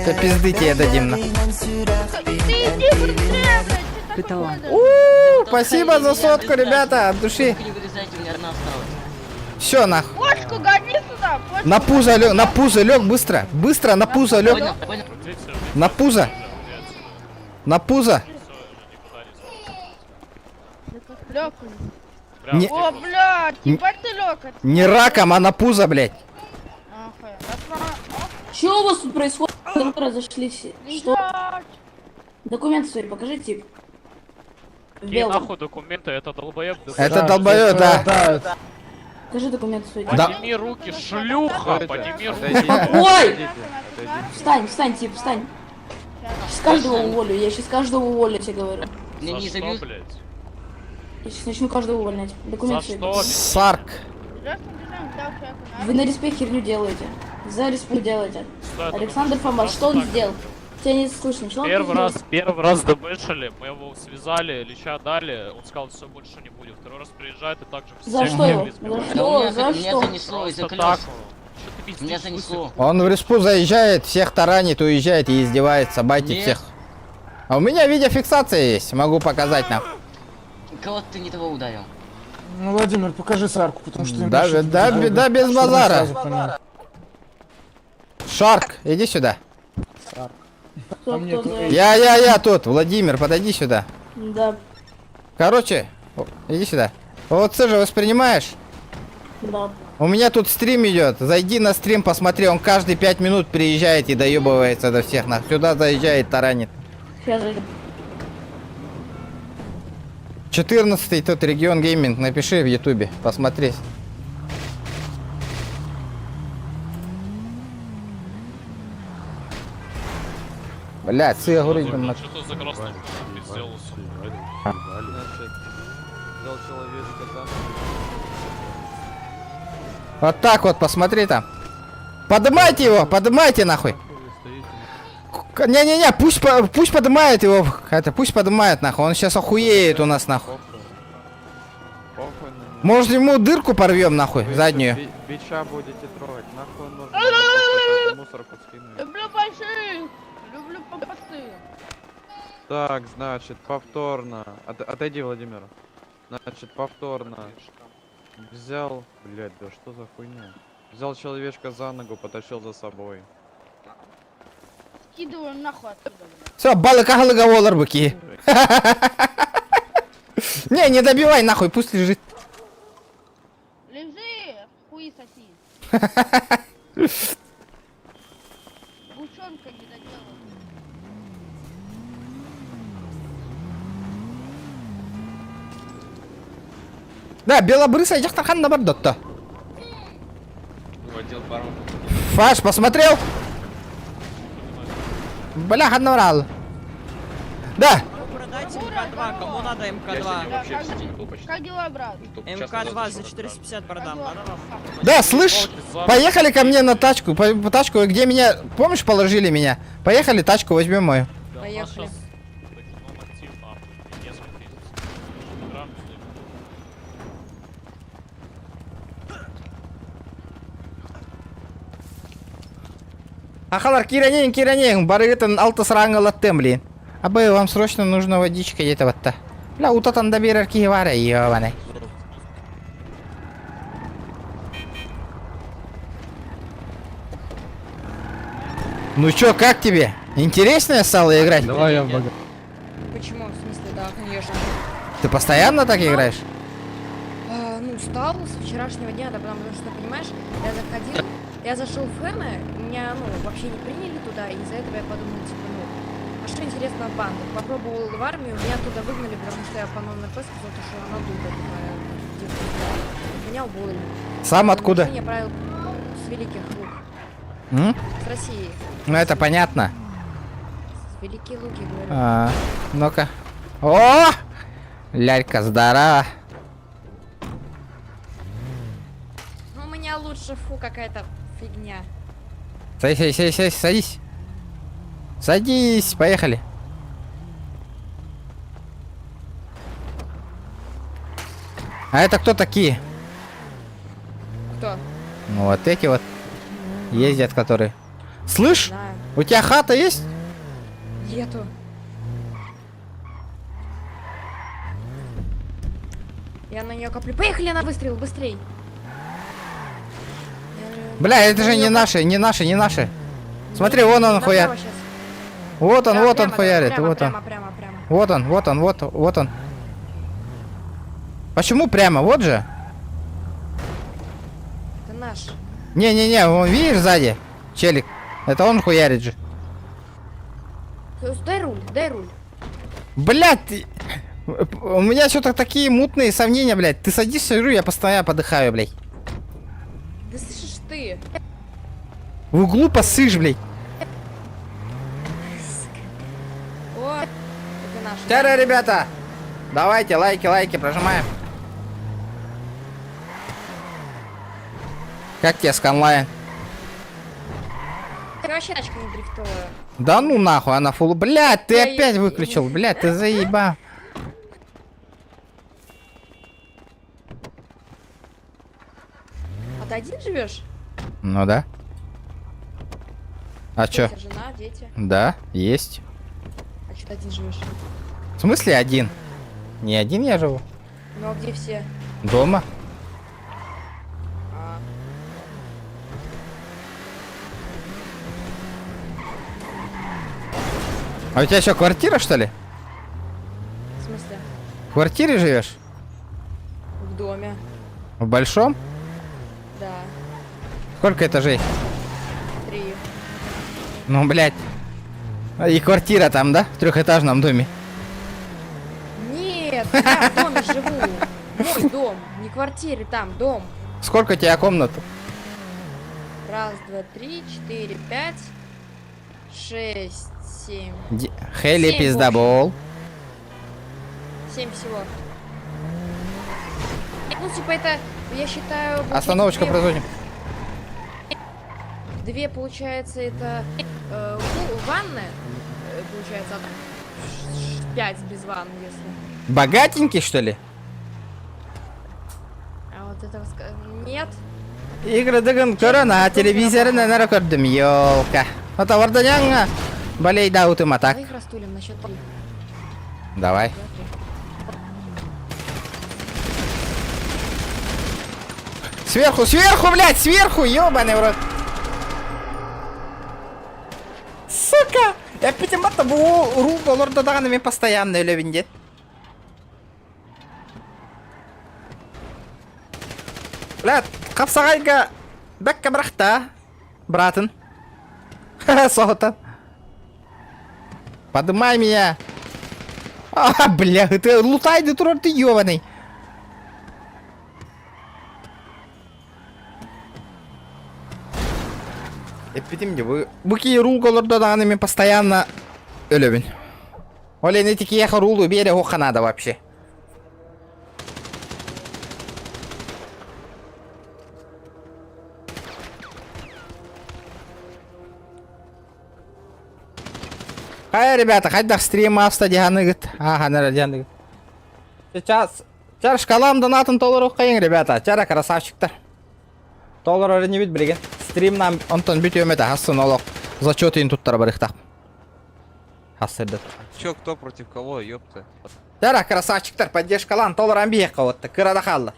Все пизды тебе дадим, нахуй. Ты иди быстрее, блядь. Каталан. Спасибо за сотку, ребята, от души. не вырезайте, у меня одна осталась. Все, нахуй. Почку гони сюда. Почку. На пузо лег, быстро. Быстро на пузо лег. Понял. На пузо. Лёг. Не, О, блядь, ебать ты лёг. не раком, а на пузо, блядь. Что у вас тут происходит? Вы разошлись. Что? Документы свои покажите. Какие нахуй документы, это долбоеб. Это долбоёб, да. Покажи документы свои. Подними руки, шлюха, подними руки. Ой! Встань, тип, встань. Сейчас каждого уволю, я сейчас каждого уволю, я тебе говорю. Меня не За что, забьют. блядь? Я сейчас начну каждого увольнять. За Документы свои. что? Сарк. Вы на респе херню делаете. За респу делаете. Что это? Александр Фома, Просто что он так. сделал? Тебя не слышно, что он Первый раз добэшили, мы его связали, леща дали, он сказал, все больше не будет. Второй раз приезжает и также За всех что его? избивает. За что? За Меня что? занесло из-за Просто так, колес. ты пиздишь? Меня занесло. Он в респу заезжает, всех таранит, уезжает и издевается, байтит Нет. всех. А у меня видеофиксация есть, могу показать нам. Кого ты не того ударил? Ну, Владимир, покажи сарку, потому что... Да, да, без базара. Шарк, иди сюда. Я тут, Владимир, подойди сюда. Да, Короче, иди сюда. ООЦ же воспринимаешь? да. У меня тут стрим идет. Зайди на стрим, посмотри, он каждые 5 минут приезжает и доебывается до всех. Сюда заезжает, таранит. Сейчас зайду. 14-й тут регион гейминг, напиши в ютубе, посмотри. Блять, я говорю, блин, Что за красный сделал? вот так вот, посмотри там. Поднимайте его, поднимайте нахуй. Не-не-не, пусть поднимает его. Это пусть поднимает нахуй. Он сейчас охуеет у нас нахуй. Может ему дырку порвем нахуй, заднюю. Бича будете трогать, нахуй он нужен мусорку скинуть. Люблю больших, люблю попасты. Так, значит, повторно. Отойди, Владимир. Значит, повторно. Взял, блядь, да что за хуйня? Взял человечка за ногу, потащил за собой. Скидываю нахуй отсюда. Все, балыка волар быки. Не добивай нахуй, пусть лежит. Лежи, хуй соси. Гучонка не доделал. Да, белобрысая жақтархан да бар дотто. Фаш, посмотрел? Бля, одноврал. Да. Продайте МК-2, кому надо МК-2? Как дела, брат? МК-2 за 450 продам. Да, слышь, поехали ко мне на тачку, по тачку, где меня, помнишь, положили меня? Поехали, тачку возьмем мою. Поехали. Ахалар, киранең, барыгытын алты сыраңы латтым, блин. Абы, вам срочно нужна водичка где-то вот-то. Бля, утатан да берер киевара, ебаный. Ну чё, как тебе? Интересно стало играть? Давай я в бага. Почему? В смысле, да, конечно. Ты постоянно так играешь? Ну, устал с вчерашнего дня, да, потому что, понимаешь, я зашел в Хэме, меня, вообще не приняли туда, и из-за этого я подумал, типа, а что интересно в банду? Попробовал в армию, меня оттуда выгнали, потому что я по номеру сказал, что она дура, меня уволили. Сам откуда? Я правил с великих луг. С России. Ну это понятно. С великие луги, говорю. Ну-ка. О! Лялька, здорово. Ну, у меня лучше, какая-то фигня. Садись. Садись, поехали. А это кто такие? Кто? Ну вот эти вот ездят, которые. Слышь, Знаю. у тебя хата есть? Нету. Я на нее коплю. Поехали на выстрел, быстрей. Бля, это же не наши. Смотри, вон он хуярит. Вот он хуярит, вот он. Прямо. Вот он. Почему прямо? Вот же. Это наш. Не, вон видишь сзади? Челик. Это он хуярит же. Дай руль. Блядь, у меня что-то такие мутные сомнения, блядь. Ты садишься, я постоянно подыхаю, блядь. Да слышишь ты? В углу посышь, блядь. О, это наш. Здорово, ребята. Давайте, лайки, прожимаем. Как тебе сканлайн? Ты вообще тачка не дрифтовая. Да ну нахуй, она фул. Блядь, ты Я опять её- выключил, блядь, ты заебал. А ты один живешь? Ну да. А чё? Жена, дети. Да, есть. А что ты один живешь? В смысле один? Не один я живу. Ну а где все? Дома. А, А у тебя что, квартира, что ли? в смысле? В квартире живешь? В доме. В большом? Да. Сколько этажей? 3. Ну, блядь. И квартира там, да? В трехэтажном доме. Нет, я в доме живу. Мой дом. Не квартире, там дом. Сколько у тебя комнат? Раз, два, три, 4, 5, 6, 7. Хели 7 пиздабол. 7 всего. Ну, типа это, я считаю... Остановочка, две- производим. Две, получается, это ванная, получается, 5 без ванны, если. Богатенький, что ли? А вот этого нет. Игры дыгын көрөна, телевизорын өнөрө көрдүм, ёлка. Ата варда жаңа балей даутым атак. Давай их растулим на счет 3. Давай. Сверху, сверху, блядь, сверху, ёбаный в рот. Сука! Я питем бата бу руку лорда даганы мен постоянно өлөбүн. Блядь, капсагайга бәккә брахта, братан. Сота. Подымай меня. А, бля, ты лутайды турар, ты ёбаный. Эпидемия, bu рулголорда даганы мен постоянно өлөбүн. Олен этики яха рулу бере хоханада вообще. Хай, ребята, хайдах стрима австадианыгыт. Ага, нарадианыгыт. Сейчас шкалам донатын толору кайын, ребята. Чара красавчиктар. Толору не бит билген. Стримнан онтон бүтөм эте хасын олок. Зачётын туттар барыктак. Хасырды. Чё, кто против кого, ёпта? Чара красавчиктар, поддержкалан толоран биек калатты. Кырада калды.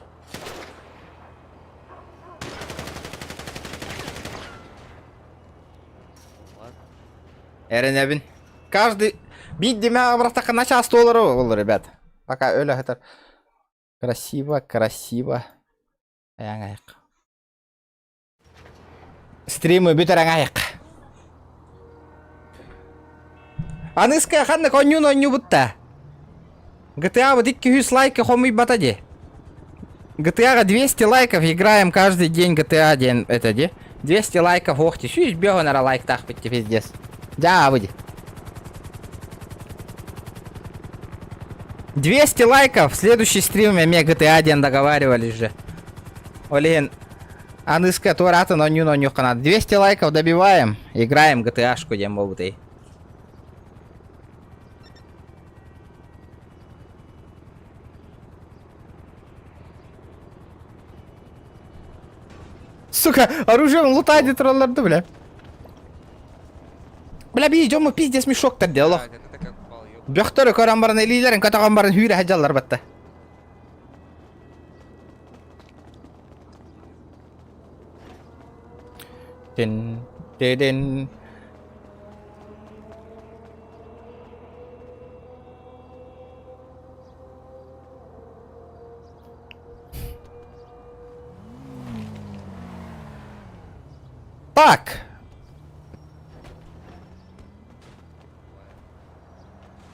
Эренебин. Каждый бит демя братака на час долларов был, ребят. Пока öyle это красиво, красиво. Аяңайык. Стримы бүтер аңайык. Аныска ханны конюн бутта. GTA вот 200 лайков хомый батаде. GTA 200 лайков играем каждый день GTA день это де. 200 лайков охти. Шусь бегу на лайк так быть пиздец. Да, выйди. 200 лайков, следующий стрим я GTA 1 договаривались же. Олен, аныска турата но ню канат. 200 лайков добиваем, играем GTA-шку дем бобутей. Сука, оружием лутает тролларды, бля. Бля, би, идем мы пиздец мешок-то делал. Бөхтөрө көрөн барын элилерин катаган барын хүрө хажаллар батта. Ден. Так.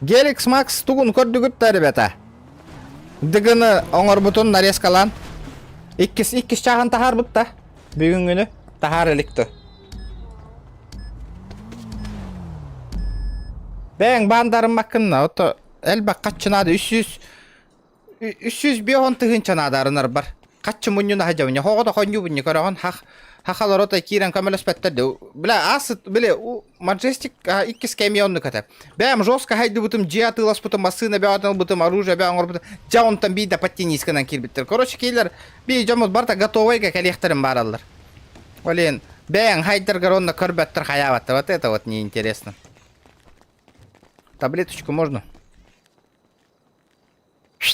Геликс Макс тугун көрдүгүттө, ребята. Дыгыны оңор бутун нарезкалан. Иккис чаган тахар бутта. Бүгүн күнү тахар эликти. Бең бандарым маккынна, ото элбак каччынады 300 беон тыгын чанадарынар бар. Каччы мунюна хажабыня, хогода хонюбуня көрөгөн хахалорота кирен камелес петтерди. Бля, асыт, бля, Majestic иккис камионны ката. Бэм жестко хайды бутым жиатылас бутым масына беатыл бутым оружие беангор бутым. Жаунтан бида паттинисканан кирбиттер. Короче, кейлер би жамот барта готовайга коллекторым бараллар. Блин, бәң, хайдер коронна көрбәттір хаяватты. Вот это вот неинтересно. Таблеточку можно?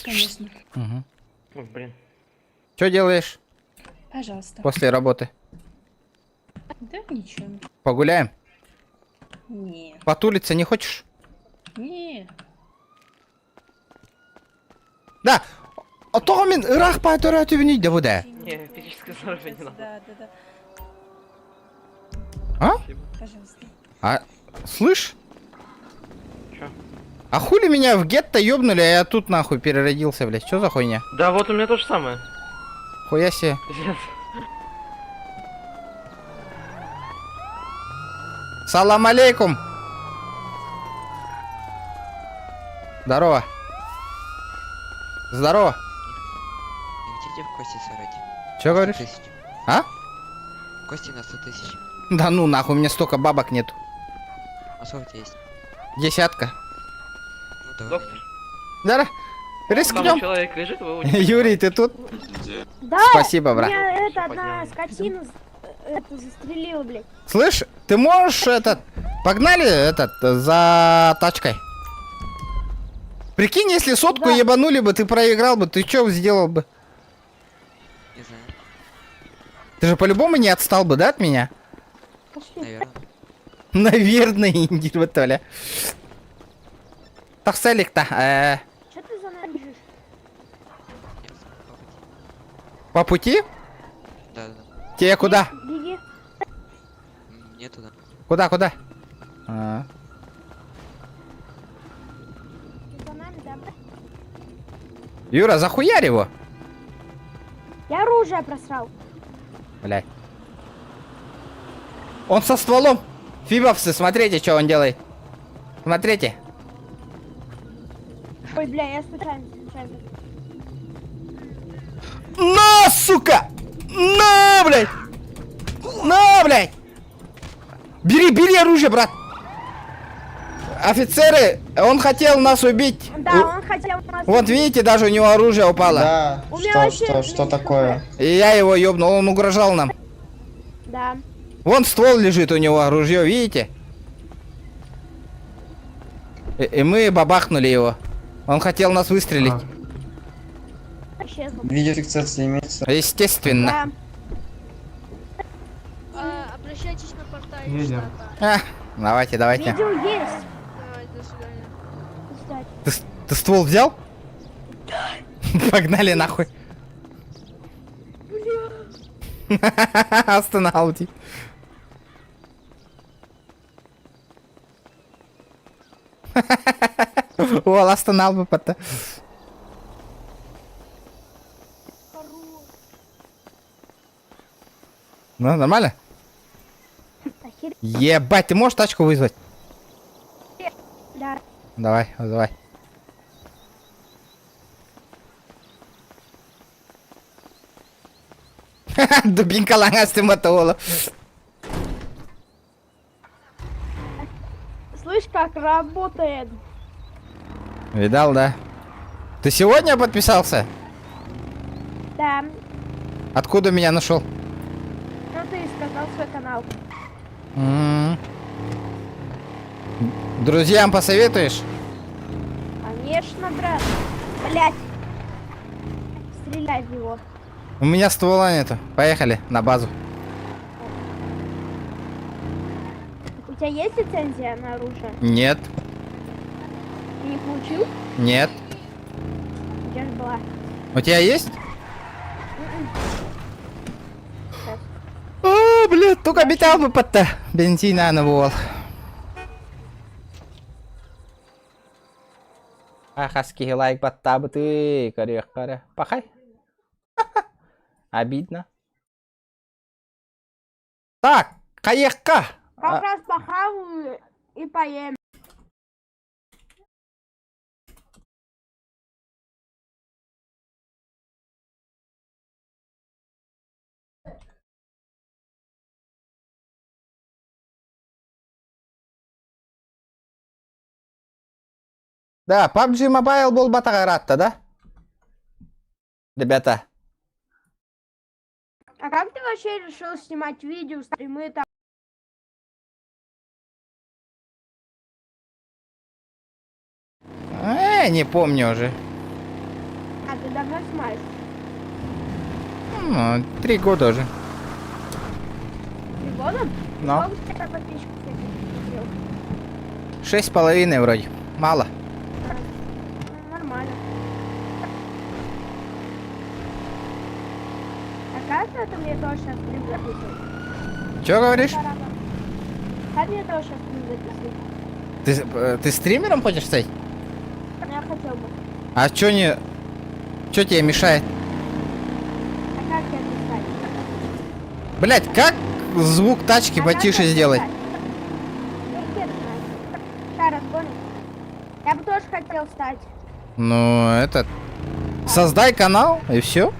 Конечно. Угу. Ой, блин. Что делаешь Пожалуйста. после работы? Да ничего. Погуляем? Не. Потулиться не хочешь? Не. Да. А то мен ырах патура түбүнүй де буде. Не, физическое здоровье не надо. Да, да, да. А? Пожалуйста. А, слышь? Чё? А хули меня в гетто ёбнули, а я тут нахуй переродился, блядь. Что за хуйня? Да, вот у меня то же самое. Хуя себе. Пиздец. Салам алейкум. Здорово. Здорово. Не хотите в кости сыграть? Чё говоришь? 100 000. А? Кости на 100 000. Да ну нахуй, у меня столько бабок нет. А сколько у тебя есть? Десятка. Ну давай. Доктор. Да, Там рискнем. человек лежит, вы его Юрий, ты тут? Да, Спасибо, брат. меня это одна скотина это застрелила, блядь. Слышь, ты можешь этот... Погнали этот за тачкой. Прикинь, если сотку ебанули бы, ты проиграл бы, ты что сделал бы? Не знаю. Ты же по-любому не отстал бы, да, от меня? Наверное. Наверное, Индира Толя. Так, Селик-то, Че ты за нами бежишь? по пути? Да, да. Тебе куда? Беги. Мне туда. Куда? А. Ты за нами, да? Юра, захуярь его. Я оружие просрал. Блядь. Он со стволом. Фибовцы, смотрите, что он делает. Смотрите. Ой, бля, я случайно. На, сука! На, блядь! На, блядь! Бери оружие, брат! Офицеры, он хотел нас убить. Да, он хотел нас... Вот видите, даже у него оружие упало. Да, У меня вообще что такое? И я его ёбнул, он угрожал нам. Да. Вон ствол лежит у него, ружье, видите? И мы бабахнули его. Он хотел нас выстрелить. Исчезла. Видеофиксация имеется. Естественно. Обращайтесь на порта Едем. А, давайте. Видео есть. Давай, до свидания. Ты ствол взял? Да. Погнали нахуй. Останавливай. О, останавливай. Ну, нормально? Ебать, ты можешь тачку вызвать? Да. Давай, вызывай. Дубинка лангасти мотола. Слышь, как работает? Видал, да? Ты сегодня подписался? Да. Откуда меня нашел? Ну ты сказал свой канал. Друзьям посоветуешь? Конечно, брат. Блять. Стреляй в него. У меня ствола нету. Поехали на базу. У тебя есть лицензия на оружие? Нет. Ты не получил? Нет. У тебя же была. У тебя есть? Сейчас. О, блядь, только обитал бы под-то. Бензина навол. Ахаски лайк батта бы ты, коря. Пахай. Обидно. Так, каехка. Как раз похаваю и поем. Да, PUBG Mobile был батагаратта, да? Ребята. А как ты вообще решил снимать видео, стримы там? Не помню уже. А, ты давно снимаешь? 3 года уже. 3 года? Ну. Сколько у тебя подписчиков всяких? 6,5 вроде. Мало. Нормально. А как это мне тоже сейчас стрим записывать? Чё говоришь? Как мне тоже сейчас стрим записывать? Ты стримером хочешь стать? Я хотел бы. А чё не... Чё тебе мешает? А как я это стать? Блять, как звук тачки потише сделать? Я бы тоже хотел стать. Ну, этот... Создай канал, и все.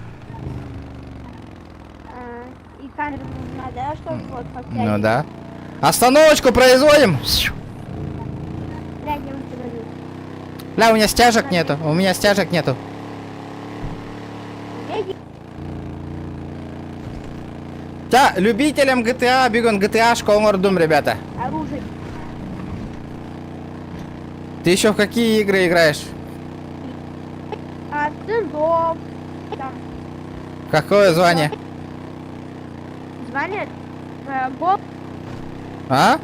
И камеру нужна, да, чтобы вот подтягивать? Ну да. Остановочку производим. Бля, я установил. Бля, у меня стяжек нету. У меня стяжек нету. Да, любителям GTA, бегун GTA-шку, Омардум, ребята. Оружие. Ты еще в какие игры играешь? Цендов. Там. Какое звание? Звание? Гол. А?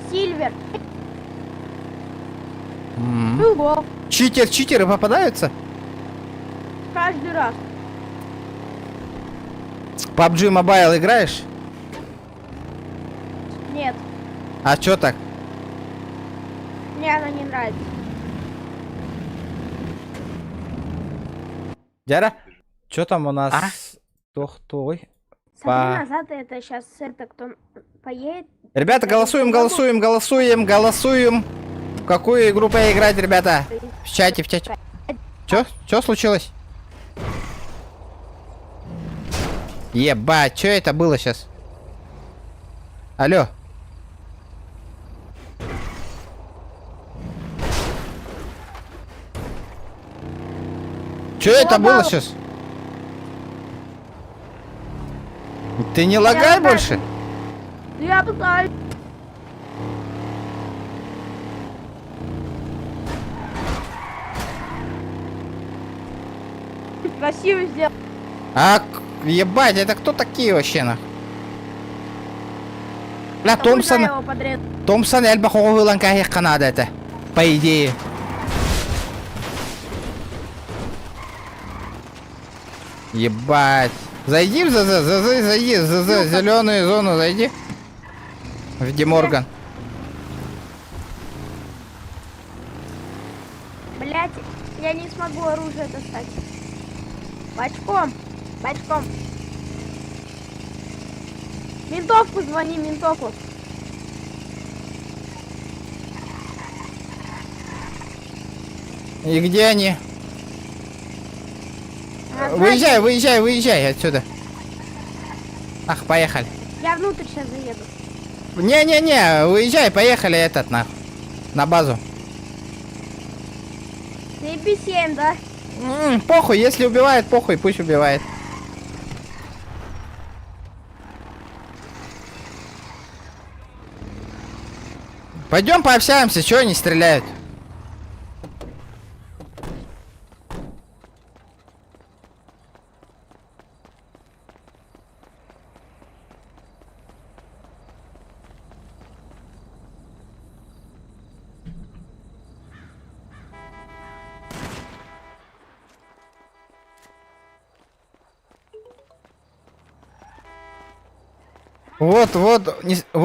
Сильвер. Гол. Читеры попадаются? Каждый раз. PUBG Mobile играешь? Нет. А чё так? Мне она не нравится. Дяра? Чё там у нас? Ой. Смотри назад, это сейчас это кто поедет. Ребята, голосуем. В какую игру поиграть, ребята? В чате. Чё случилось? Ебать, чё это было сейчас? Алло. Чё это было сейчас? Ты не лагай больше? Я пытаюсь. Красиво сделал. Ебать, это кто такие вообще, нах? Бля, Томпсон Эльбаховылан кахих Канада это. По идее. Ебать. Зайди в зеленую зону, зайди. В Деморган. Блять, я не смогу оружие достать. Бачком. Ментовку звони, ментовку. И где они? Выезжай отсюда. Ах, поехали. Я внутрь сейчас заеду. Не, выезжай, поехали на базу. Заебись им, да? Похуй, если убивает, похуй, пусть убивает. Пойдем пообщаемся, чего они стреляют?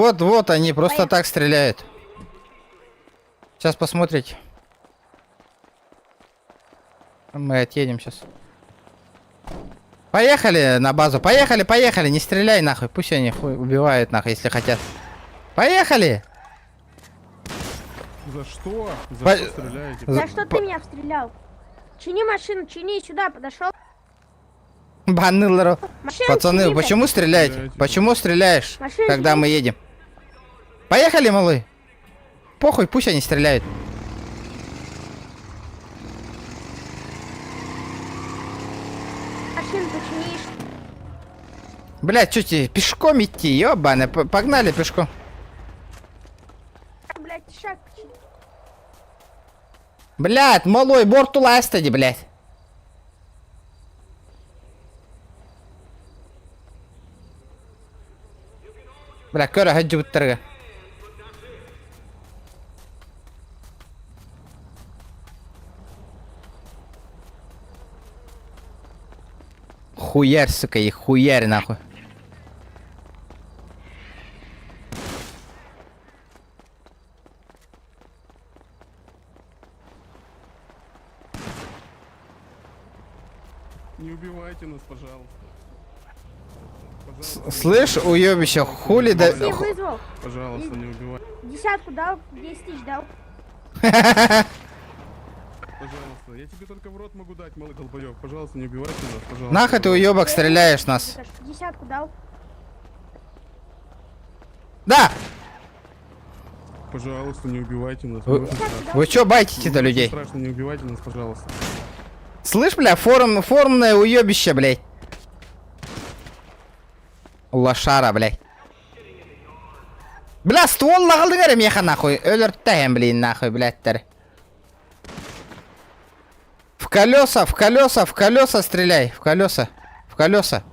Вот они просто так стреляют. Сейчас посмотрите. Мы отъедем сейчас. Поехали на базу, поехали, не стреляй нахуй, пусть они убивают нахуй, если хотят. Поехали! За что? За что стреляете? За что ты меня стрелял? Чини машину, чини, сюда подошел. Банылару. Пацаны, почему стреляете? Почему стреляешь, когда мы едем? Поехали, малый. Похуй, пусть они стреляют. Машину починишь. Блядь, что тебе, пешком идти, ёбаный, погнали пешком. Блядь, шаг. Блядь, малой, борту ластади, блядь. Бля, көрі хаджи бұттырға. Хуярь, сука, их хуярь, нахуй. Не убивайте нас, пожалуйста. Слышь, уёбище, хули да... Такси вызвал. Пожалуйста, не убивайте. Десятку дал, 10 тысяч дал. Пожалуйста, я тебе только в рот могу дать, малый долбоёб. Пожалуйста, не убивайте нас, пожалуйста. Нахуй ты, уёбок, стреляешь нас. Десятку дал. Да! Пожалуйста, не убивайте нас. Вы чё байтите-то людей? Страшно, не убивайте нас, пожалуйста. Слышь, бля, формное уёбище, блядь. Лошара, блядь. Бля, ствол нағылдыңар меха, нахуй. Өлірттәйім, блин, нахуй, блядьтер. В колеса, в колеса, в колеса стреляй. В колеса, в колеса.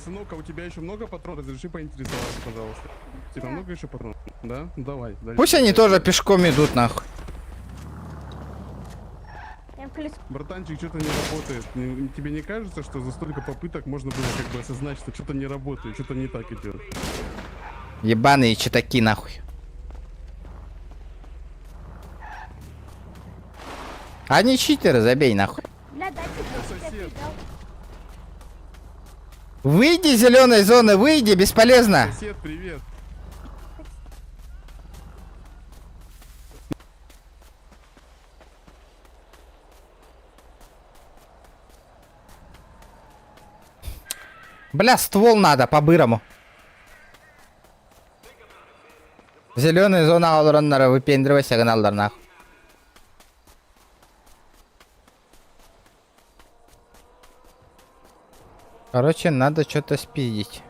Сынок, а у тебя еще много патронов? Разреши поинтересоваться, пожалуйста. У тебя много еще патронов? Да? Ну давай. Пусть они тоже пешком идут, нахуй. Братанчик, что-то не работает. Тебе не кажется, что за столько попыток можно было как бы осознать, что что-то не работает, что-то не так идет? Ебаные читаки, нахуй. Они читеры, забей, нахуй. Выйди из зеленой зоны, выйди, бесполезно. Сосед, привет. Бля, ствол надо, по-бырому. Зеленая зона алраннара, выпендривайся, каналдар, нахуй. Короче, надо что-то спиздить.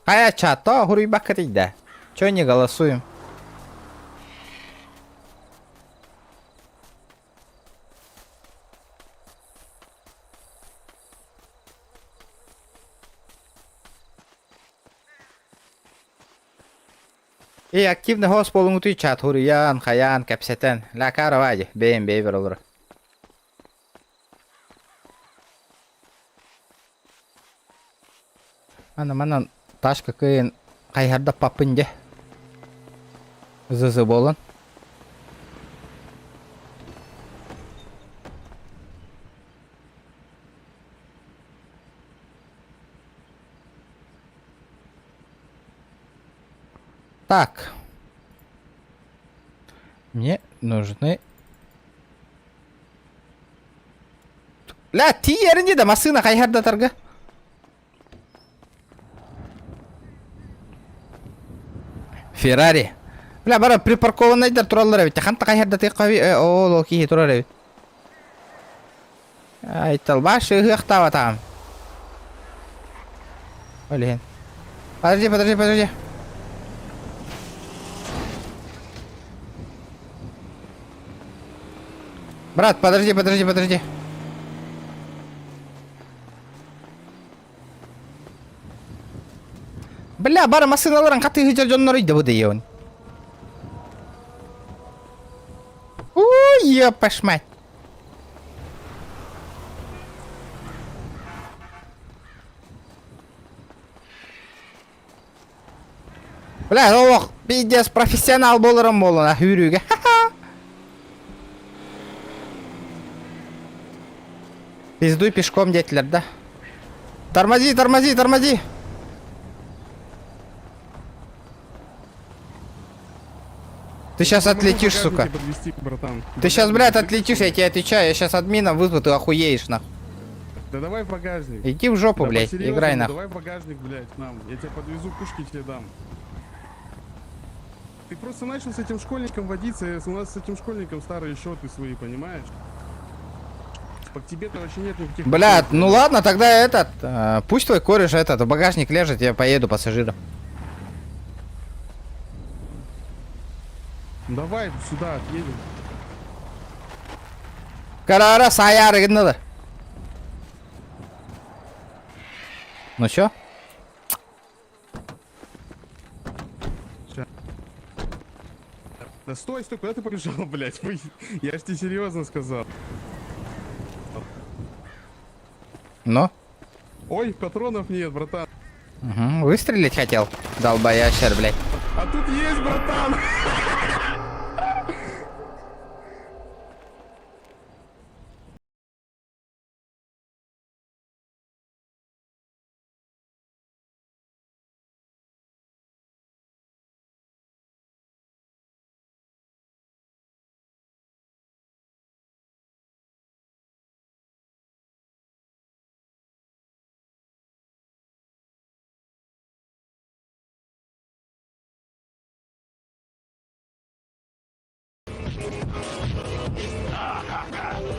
Хая чато, хуруй бакрида. Чё не голосуем? И активный голос полунгутый чат, Хуриян, Хаян, Капсетен, Лакара Вади, Бейм, Бейвер, Олра. Mana ташка кыйын кайхарда папынде. Зызы болын. Так. Мне нужны... Ля, ти ерінде да масына қайхарда тарга. Феррари. Бля, бара припаркованныйдар туралар әбит. Ханта қайхарда тиқави... О, локи турар әбит. Айтал, башы ұқтава тағам. Олеген. Подожди. Брат, подожди. Бля, бара масыналарың қаты хыжар жоннор үйді бұды еуін. Ёпаш мать. Бля, оқ, пиздец, профессионал болырым болына, хүріге. Пиздуй пешком, детелер, да? Тормози. Ты сейчас отлетишь, сука. Ты сейчас, блядь, отлетишь, я тебе отвечаю. Я сейчас админа вызову, ты охуеешь, нахуй. Да давай в багажник. Иди в жопу, да, блядь, серьезно, играй, нахуй. Давай в багажник, блядь, к нам. Я тебя подвезу, пушки тебе дам. Ты просто начал с этим школьником водиться, у нас с этим школьником старые счеты свои, понимаешь? К тебе-то вообще нет никаких... Блядь, ну ладно, тогда этот, пусть твой кореш этот в багажник лежит, я поеду пассажиром. Давай сюда отъедем. Карара саяры надо. Ну чё? Да стой, куда ты побежал, блядь? Я ж тебе серьезно сказал. Ну? Ой, патронов нет, братан. Угу, выстрелить хотел, долбоящер, блядь. А тут есть, братан.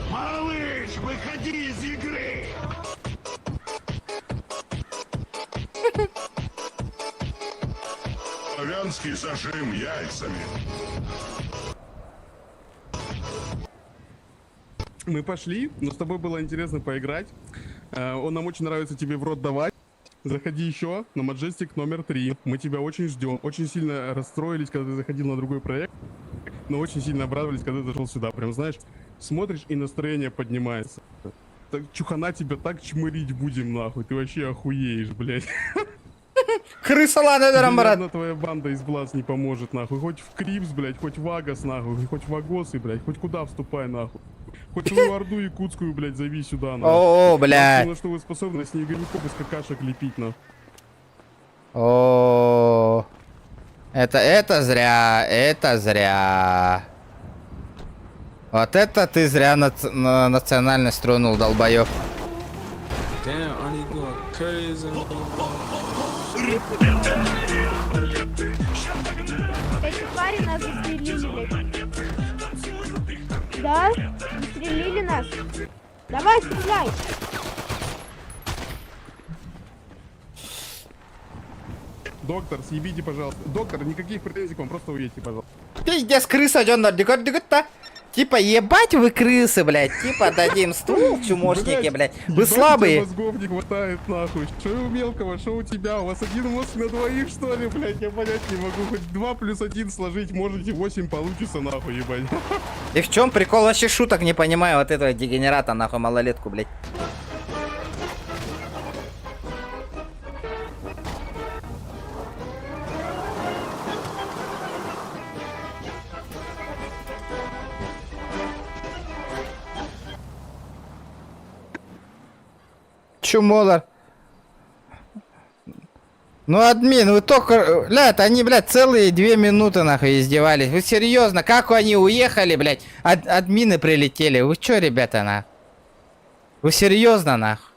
Малыш, выходи из игры! Славянский зажим яйцами. Мы пошли, но с тобой было интересно поиграть. Он нам очень нравится тебе в рот давать. Заходи еще на Majestic номер 3. Мы тебя очень ждем. Очень сильно расстроились, когда ты заходил на другой проект. Но очень сильно обрадовались, когда ты зашел сюда. Прям, знаешь, смотришь и настроение поднимается. Так, чухана тебя так чмырить будем, нахуй. Ты вообще охуеешь, блядь. Крыса ладно, брат. Одна твоя банда из глаз не поможет, нахуй. Хоть в Крипс, блядь, хоть в Агас, нахуй. Хоть в Агосы, блядь. Хоть куда вступай, нахуй. Хоть свою орду якутскую, блядь, зови сюда, нахуй. О, блядь. На что вы способны снеговиков из какашек лепить, нахуй. О, это зря. Вот это ты зря национальность тронул, долбоёб. Эти твари нас застрелили, блядь. Да? Застрелили нас. Давай, стреляй. Доктор, съебите, пожалуйста. Доктор, никаких претензий к вам, просто уедьте, пожалуйста. Пиздец, крыса, типа, ебать вы крысы, блядь. Типа, дадим ствол, чумошники, блядь. Вы слабые. Мозгов не хватает, нахуй. Что у мелкого, что у тебя? У вас один мозг на двоих, что ли, блядь? Я понять не могу. Хоть 2 + 1 сложить можете, 8 получится, нахуй, ебать. И в чем прикол? Вообще шуток не понимаю вот этого дегенерата, нахуй, малолетку, блядь. Чумолар. Ну, админ, вы только... Блядь, они, блядь, целые 2 минуты, нахуй, издевались. Вы серьезно? Как они уехали, блядь? Админы прилетели. Вы чё, ребята, нахуй? Вы серьезно, нахуй?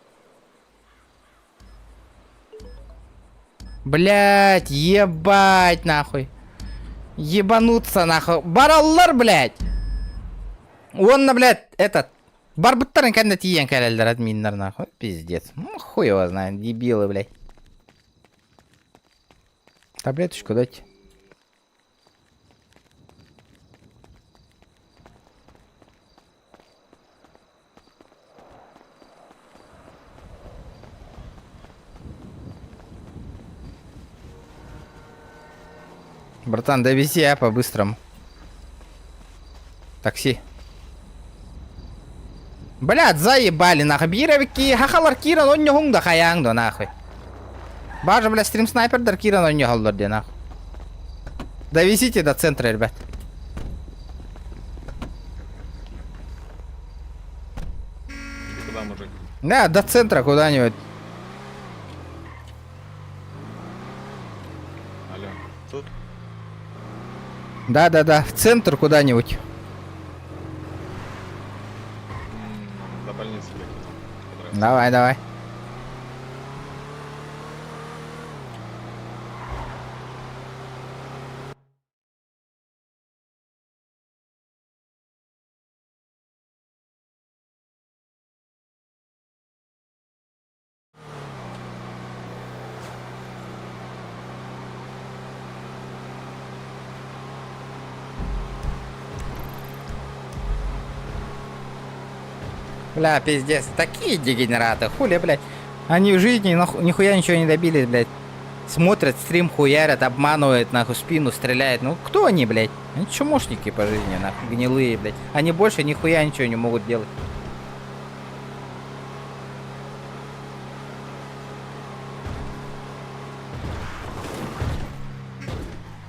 Блядь, ебать, нахуй. Ебануться, нахуй. Бараллар, блядь. Он, блядь, этот... Барбуттарын кәнді тиен кәлелдер админнер, нахуй. Пиздец. Ну, хуй его знает, дебилы, блядь. Таблеточку дайте. Братан, довези, а, по-быстрому. Такси. Блядь, заебали, нахуй. Бировики, хахалар киран, он не хунда хаянгдо, нахуй. Бажа, блядь, стрим снайпердер киран, он не холдорде, нахуй. Довезите до центра, ребят. Куда, мужик? Да, до центра куда-нибудь. Алло, тут? Да, в центр куда-нибудь. До больницы ехать. Давай. Бля, пиздец. Такие дегенераты. Хули, блядь. Они в жизни нихуя ничего не добились, блядь. Смотрят стрим, хуярят, обманывают, нахуй, спину стреляют. Ну, кто они, блядь? Они чумошники по жизни, нахуй, гнилые, блядь. Они больше нихуя ничего не могут делать.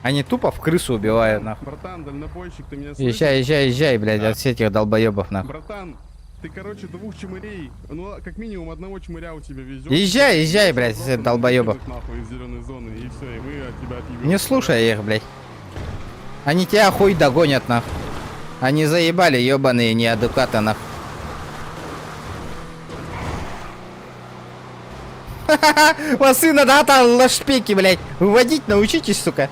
Они тупо в крысу убивают, нахуй. Братан, дальнобойщик, ты меня слышишь? Езжай, блядь, от всех этих долбоебов, нахуй. Братан, ты, короче, двух чмырей, ну, как минимум одного чмыря у тебя везет. Езжай, блядь, из этих долбоебов. Нахуй из зеленой зоны, и все, и мы от тебя отъебем. Не слушай их, блядь. Они тебя хуй догонят, нахуй. Они заебали, ебаные неадекваты, нахуй. Ха-ха-ха, вас сына, да, там лошпеки, блядь. Выводить научитесь, сука.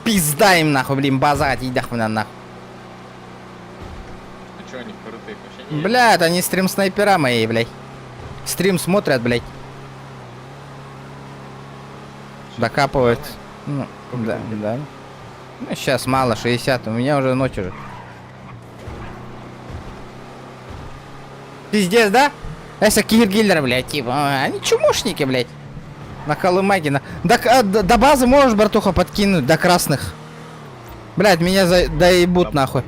Пизда им, нахуй, блин, базать, иди нахуй, нахуй. А чё они крутые вообще не? Блядь, они стрим-снайпера мои, блядь. Стрим смотрят, блядь. Докапывают. Ну, да. Ну, сейчас мало, 60, у меня уже ночь уже. Пиздец, да? Это киллер, блядь, типа. Они чумошники, блядь. На Колымаге, до базы можешь, братуха, подкинуть, до красных. Блядь, меня доебут, нахуй.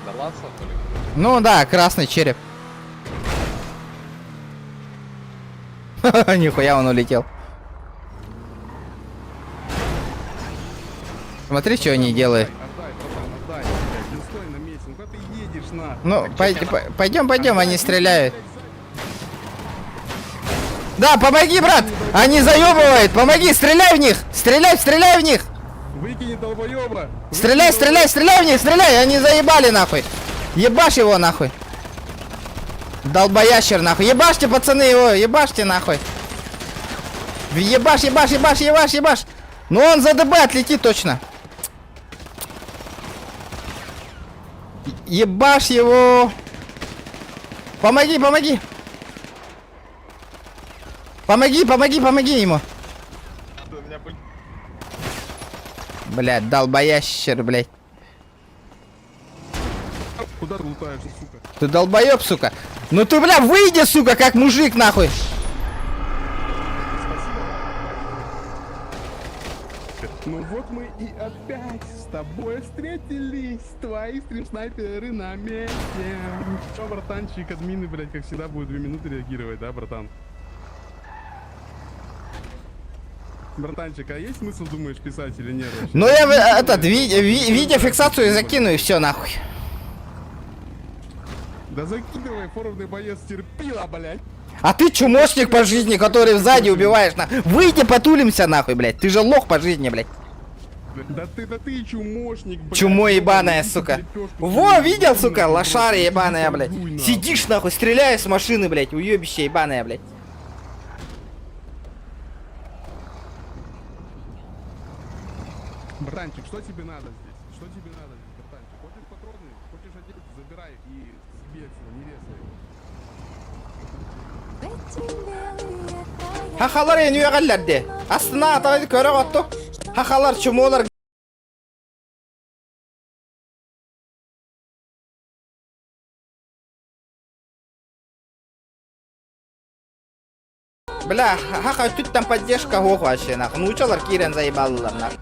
До ланцев или? Ну да, красный череп. Нихуя он улетел. Смотри, что они делают. Ну, пойдем, они стреляют. Да, помоги, брат! Они заебывают! Помоги, стреляй в них! Стреляй в них! Выкини долбоеба! Стреляй в них, стреляй! Они заебали, нахуй! Ебашь его, нахуй! Долбоящер, нахуй! Ебашьте, пацаны, его! Ебашьте, нахуй! Ебашь! Ну он за ДБ отлетит точно! Ебашь его! Помоги! Помоги ему! Блядь, долбоящер, блядь. Куда ты лутаешься, сука? Ты долбоеб, сука. Ну ты, бля, выйди, сука, как мужик, нахуй. Ну вот мы и опять с тобой встретились. Твои стрим-снайперы на месте. Что, братанчик, админы, блядь, как всегда, будут 2 минуты реагировать, да, братан? Братанчик, а есть смысл, думаешь, писать или нет? Вообще? Ну я видеофиксацию закину и все, нахуй. Да закидывай, форумный боец терпила, блядь. А ты чумошник по жизни, который сзади убиваешь, нахуй. Выйди, потулимся, нахуй, блядь. Ты же лох по жизни, блядь. Да ты чумошник, блядь. Чумо ебаная, сука. Во, видел, сука, лошара ебаная, блядь. Сидишь, нахуй, стреляешь с машины, блядь, уебище ебаная, блядь. Братанчик, что тебе надо здесь? Что тебе надо здесь, братанчик? Хочешь патроны? Хочешь одеть? Забирай их и себе отсюда, не весай. Хахалар ени уягалларди. Астына атайды көрө котту. Хахалар чумолар. Бля, хаха тут там поддержка гох вообще, нахуй. Ну учалар кирен заебалылар, нахуй.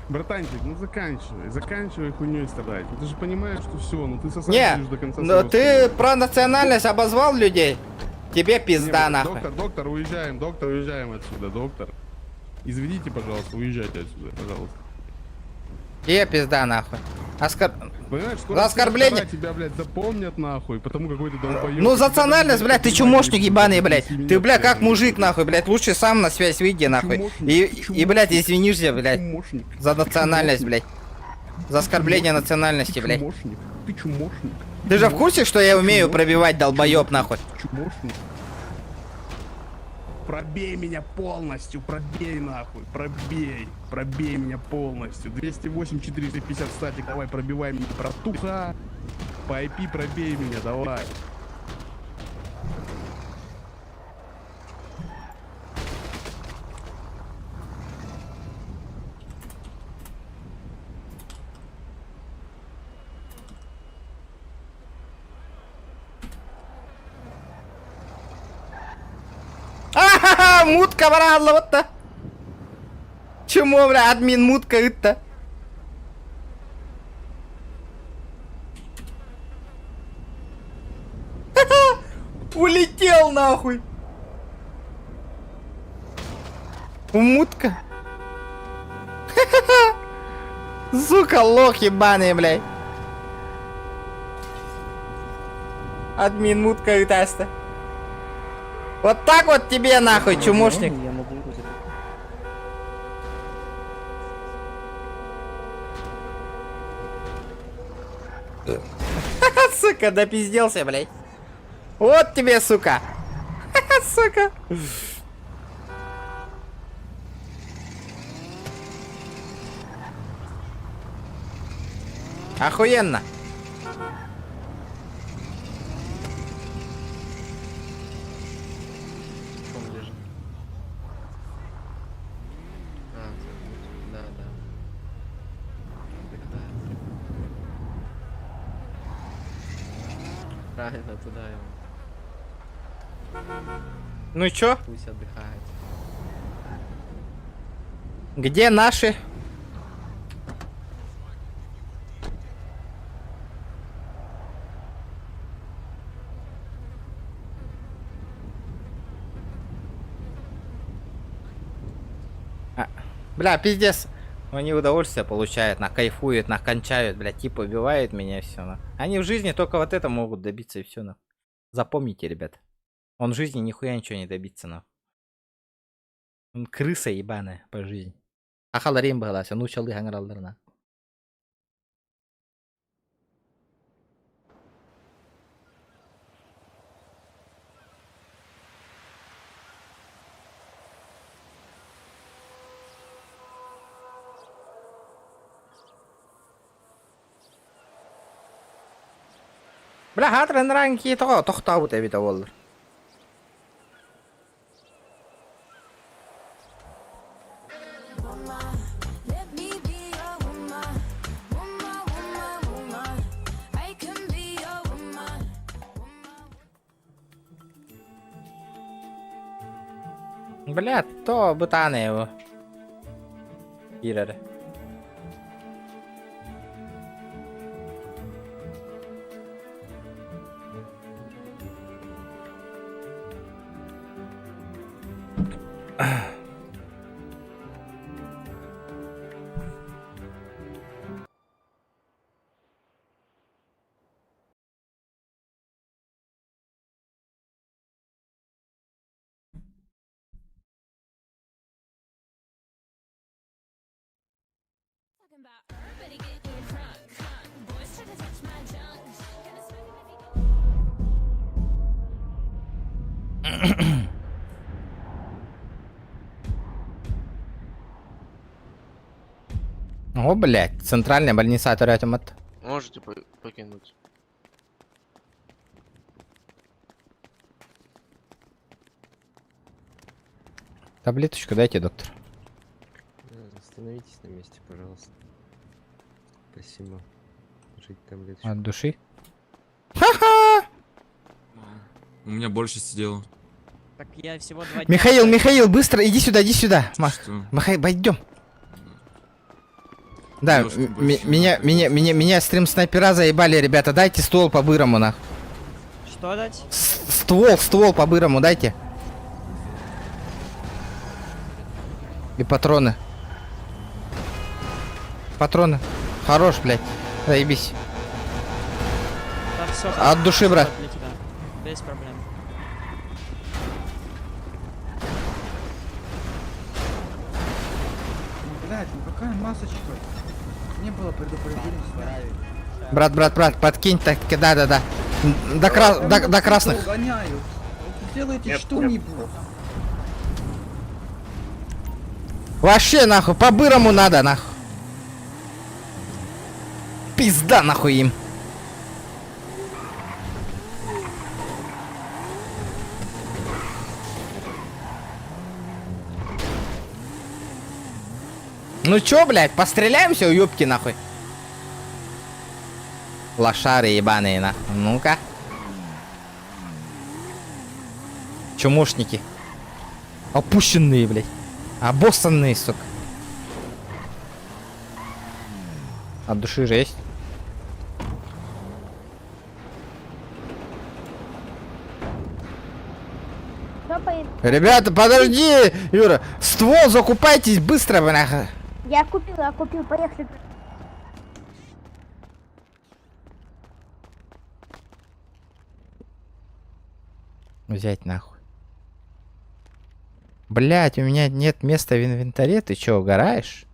Братанчик, ну заканчивай хуйней страдать. Ты же понимаешь, что все, ну ты сосредоточишь до конца. Не, но ты про национальность обозвал людей. Тебе пизда, нахуй. Доктор, уезжаем отсюда, доктор. Извините, пожалуйста, уезжайте отсюда, пожалуйста. Тебе пизда, нахуй. Понимаешь, За оскорбление. Тебя, блядь, запомнят, нахуй, потому какой ты долбоёб. Ну, за национальность, блядь, ты чумошник ебаный, блядь. Ты, блядь, как мужик, нахуй, блядь, лучше сам на связь выйди, нахуй. И, блядь, извинишься, блядь, за национальность, блядь. За оскорбление национальности, блядь. Ты чумошник. Ты же в курсе, что я умею пробивать, долбоёб, нахуй? Чумошник. Пробей меня полностью, пробей нахуй, пробей меня полностью. 208, 450 статик, давай пробивай меня, братуха. По IP пробей меня, давай. Ха-ха-ха, мутка, братла, вот то. Чему, бля, админ мутка это? Ха-ха, улетел нахуй. Мутка. Ха-ха-ха. Сука, лох ебаный, блядь. Админ мутка и таста. Вот так вот тебе нахуй, чумошник. Сука, допизделся, блядь. Вот тебе, сука. Сука. Охуенно. Правильно, туда его. Ну чё? Пусть отдыхает. Где наши? Бля, пиздец. Они удовольствие получают, кайфуют, кончают, бля, типа убивают меня, все. Они в жизни только вот это могут добиться и все. Запомните, ребят. Он в жизни нихуя ничего не добиться, Он крыса ебаная по жизни. Ахаларим балася, ну чалы гангралдарна. Бля, хатрын ранги того, тохтабут эбита болдыр. Бля, то бутаны его. Ирары. О, блядь, центральная больница Атюрятимат. Можете покинуть. Таблеточку дайте, доктор. Остановитесь на месте, пожалуйста. Спасибо. Жить таблеточку. От души. У меня больше сидел. Так я всего 2 дня... Михаил, быстро, иди сюда. Михаил, пойдем. Да, меня стрим снайпера заебали, ребята, дайте ствол по-бырому, нах. Что дать? Ствол по-бырому дайте. И патроны. Патроны. Хорош, блядь. Заебись. Да, всё, от души, брат. для тебя. Без проблем. Блядь, ну какая масочка? Не было предупреждения. Брат, подкинь, так, да. До красных. Гоняют. Делайте что-нибудь. Вообще, нахуй, по-бырому надо, нахуй. Пизда, нахуй им. Ну чё, блядь, постреляемся, уёбки, нахуй. Лошары ебаные, нахуй. Ну-ка. Чумушники. Опущенные, блядь. Обоссанные, сука. От души жесть. Кто поедет? Ребята, подожди, Юра. Ствол закупайтесь быстро, бляха. Я купил, поехали. Взять нахуй. Блять, у меня нет места в инвентаре. Ты чё, угораешь?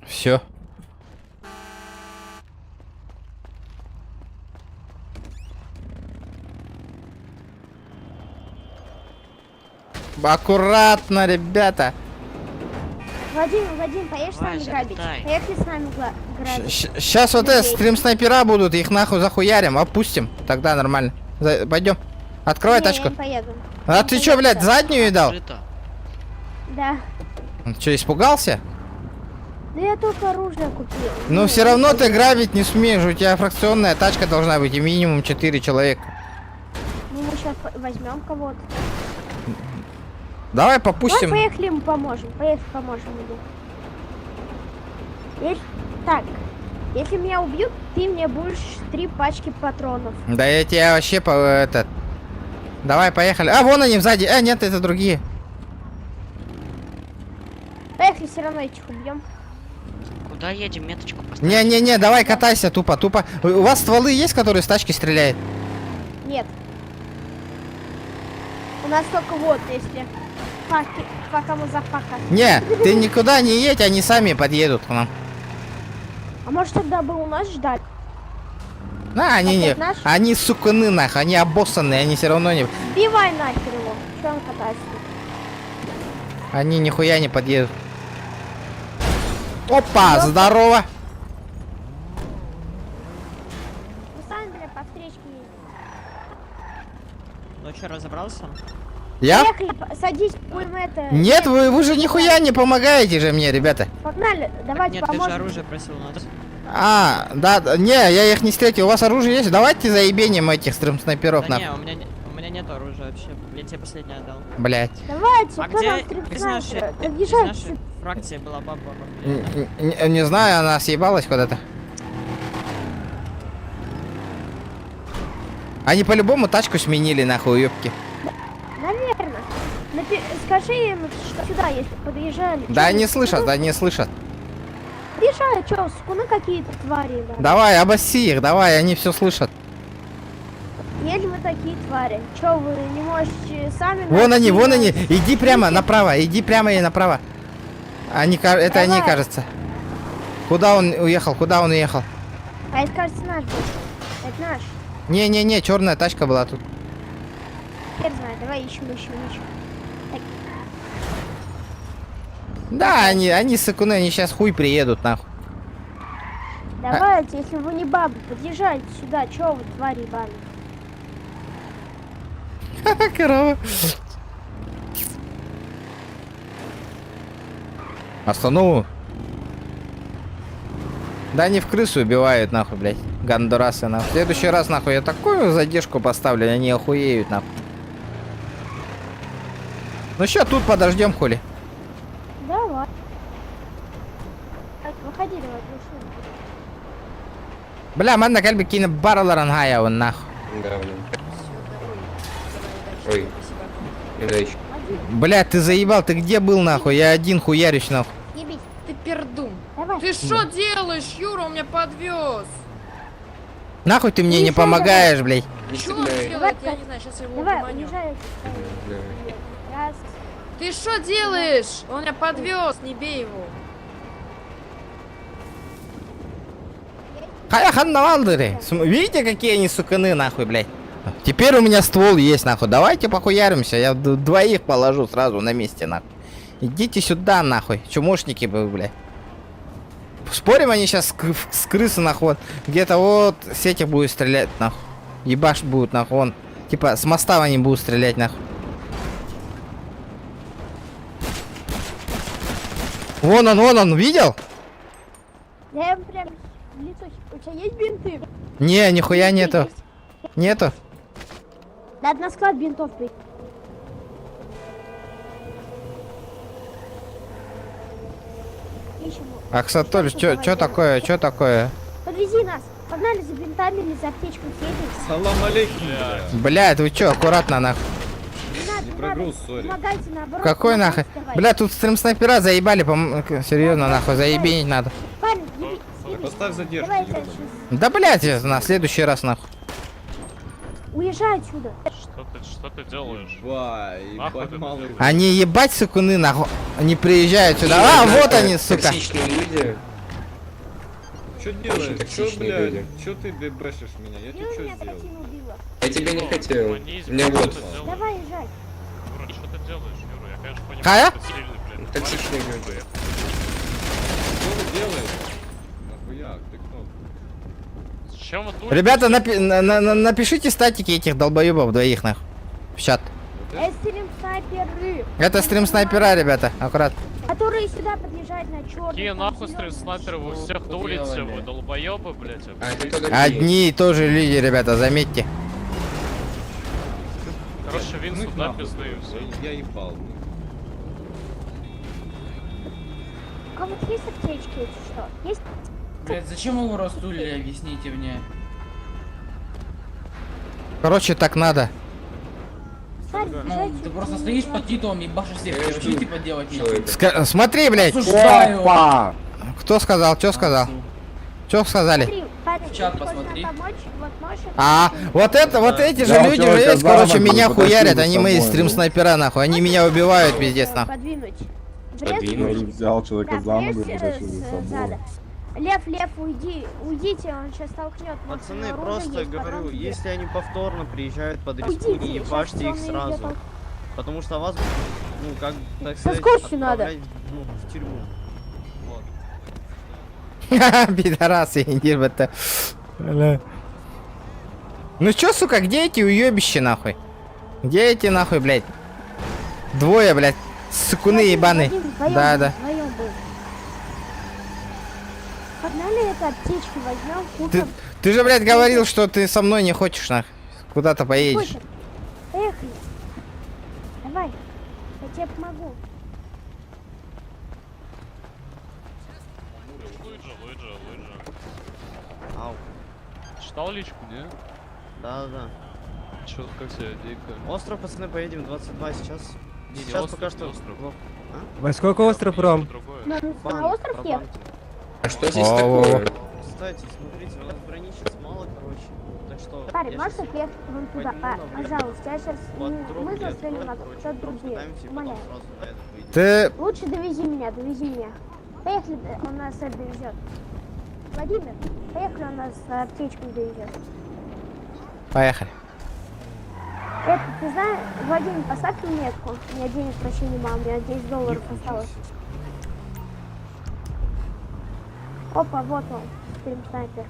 Все. Аккуратно, ребята. Владимир, поедешь с нами грабить? Поехали с нами грабить. Сейчас вот это стрим-снайпера будут, их нахуй захуярим, опустим. Тогда нормально. Пойдем. Открывай Не, тачку. я не поеду. А ты чё, блядь, заднюю дал? Да. Че, испугался? Да я только оружие купил. Ну все равно ты грабить не смеешь, у тебя фракционная тачка должна быть и минимум 4 человека. Ну мы сейчас возьмем кого-то. Давай попустим. Давай поехали ему поможем, ему. Так, если меня убьют, ты мне будешь 3 пачки патронов. Да я тебя вообще по этот. Давай, поехали. А, вон они сзади. Нет, это другие. Поехали, все равно этих убьем. Куда едем? Меточку поставить? Не, давай катайся тупо. У вас стволы есть, которые с тачки стреляют? Нет. У нас только вот, если пока мы запака. Не, ты никуда не едь, они сами подъедут к нам. А может тогда бы у нас ждать? Они не. Наш? Они суканы нах, они обоссанные, они все равно не. Сбивай нахер его. Че он катается? Они нихуя не подъедут. Опа, здорово! Мы сами, бля, по встречке едем. Ну что, разобрался? Я? Поехали, садись, будем это... Нет, вы же нихуя не помогаете же мне, ребята. Погнали, давайте Нет, поможем. ты же оружие просил у нас. Да, не, я их не встретил. У вас оружие есть? Давайте заебеним этих снайперов, Да нахуй. не, у меня нет оружия вообще. Я тебе последнее отдал. Блять. Давайте, А кто где нам из нашей подъезжайте. фракции была баба? Не знаю, она съебалась куда-то. Они по-любому тачку сменили, нахуй, ёбки. Наверное. Скажи им, что сюда, если подъезжали. Да не слышат, да не слышат. Подъезжают, что, скуны какие-то твари, да. Давай, обоси их, давай, они все слышат. Едем мы такие твари. Че, вы не можете сами... Вон они, иди прямо направо, иди прямо и направо. Это они, кажется. Куда он уехал, А это, кажется, наш был. Это наш. Не, черная тачка была тут. Хер знает, давай ищем. Так. Да, они сыкуны, они сейчас хуй приедут, нахуй. Давайте, если вы не бабы, подъезжайте сюда. Че вы, твари ебаные? Корова. Останову. Да они в крысу убивают, нахуй, блядь. Гондурасы, нахуй. В следующий раз, нахуй, я такую задержку поставлю, они охуеют, нахуй. Ну что, тут подождем, хули. Давай. Так, выходи, давай, пришли. Бля, man kalbi kine baralaran haya он, нахуй. Да, блин. Ой. Передача. Бля, ты заебал, ты где был, нахуй? Я один хуярюсь, нахуй. Ебись. Ты пердун. Давай. Ты что делаешь? Юра у меня подвез. Нахуй ты мне не помогаешь, блядь. Что он делает? Я не знаю, сейчас я его Давай, угомоню. уезжай. Раз. Ты что делаешь? Он меня подвез, не бей его. Хаяхан навалдыры. Видите, какие они суканы, нахуй, блядь. Теперь у меня ствол есть, нахуй. Давайте похуяримся. Я двоих положу сразу на месте, нахуй. Идите сюда, нахуй. Чумошники вы, блядь. Спорим, они сейчас с крысы нахуй. Вот, где-то вот сети будут стрелять нахуй. Ебаш будут нахуй. Вон. Типа с моста они будут стрелять нахуй. Вон он, видел? Я им прям в лицо. У тебя есть бинты? Не, нихуя нету. Нету. Надо на склад бинтов прийти. Ищем. Аксатоль, чё такое, чё такое? Подвези нас. Погнали за бинтами или за аптечкой съедем. Салам алейкум, Блядь, вы чё, аккуратно нахуй. Не прогруз, сори. Помогайте наоборот. Какой нахуй? Бля, тут стрим-снайпера заебали, серьезно нахуй, заебенить надо. Парень, еби, Поставь задержку, давай я ёбаный. сейчас. Да блядь, на следующий раз нахуй. Уезжай отсюда. Что ты делаешь? Ва, Нахуй ебать ты малый. Они ебать сукуны нахуй, они приезжают сюда. А, вот они, сука. Токсичные люди. Что Очень делаешь? Что, токсичные блядь? люди. Что ты бэшишь меня? Я тебе что сделал? Тарантино убила. Я тебя не хотел. Манизм, Мне что вот. ты делаешь? Давай, езжай. Юра, что ты делаешь, Юра? Я, конечно, понимаю, Кая? что ты сильный, блядь. Токсичные люди. Что вы делаете? Нахуя? Ты кто? Зачем вы тулите? Ребята, напишите статики этих долбоебов двоих нахуй. В чат. Стрим снайперы. Это стрим-снайпера, ребята, аккуратно. Которые сюда подъезжают на черный. Какие нахуй стрим-снайперы? Вы всех тулите, вы долбоебы, блядь. Одни и тоже люди, ребята, заметьте. Короче, Вин Ну их сюда нахуй, пизды и все. Я ебал. У кого-то есть аптечки, если что? Есть? Блять, зачем его растулили, объясните мне. Короче, так надо. Ну, ты просто стоишь под титулом и башишь всех, тебе вообще типа делать нечего. Смотри, блядь. Осуждаю. Кто сказал, что сказал? Что сказали? Смотри, парень, В чат хочешь нам посмотри. помочь? Вот можешь... А, вот эти же люди же есть, короче, меня хуярят, они мои стрим-снайпера, нахуй, они меня убивают, пиздец, нахуй. Подвинуть. Взял человека за ногу и потащил за собой. Лев, уйдите, он сейчас толкнет. Пацаны, просто говорю, если они повторно приезжают под риску, не ебашьте их сразу. Потому что вас, ну, как, так сказать, скоростью надо. отправлять, ну, в тюрьму. Вот. Пидорасы, ебать-то. Ну чё, сука, где эти уёбища, нахуй? Где эти, нахуй, блядь? Двое, блядь, сукуны ебаные. Да. Погнали это аптечки возьмем, купим. Ты же, блядь, говорил, что ты со мной не хочешь, нахуй. Куда-то поедешь. Хочет. Поехали. Давай, я тебе помогу. Лыжа. Ау. Читал личку, не? Да. Чё, как тебе идейка? Остров, пацаны, поедем 22 сейчас. Не Сейчас остров, пока что... остров. А? Во сколько остров, Ром? На остров Банк, ехать? А что здесь О-о-о. такое? Кстати, смотрите, у нас брони сейчас мало, короче. Так что... Парень, я можешь щас отъехать вон туда? подниму на Пожалуйста, я сейчас под не труп, мы блядь, застрелим, а короче, кто-то труп другие. ставим, типа, Умоляю. потом сразу на этот выйдем. Ты... Лучше довези меня. Поехали, он нас довезет. Владимир, поехали, он нас аптечку довезет. Поехали. Это, ты знаешь, Владимир, поставь мне метку. У меня денег вообще не мало, у меня $10 осталось. Опа, вот он, стрим-снайпер.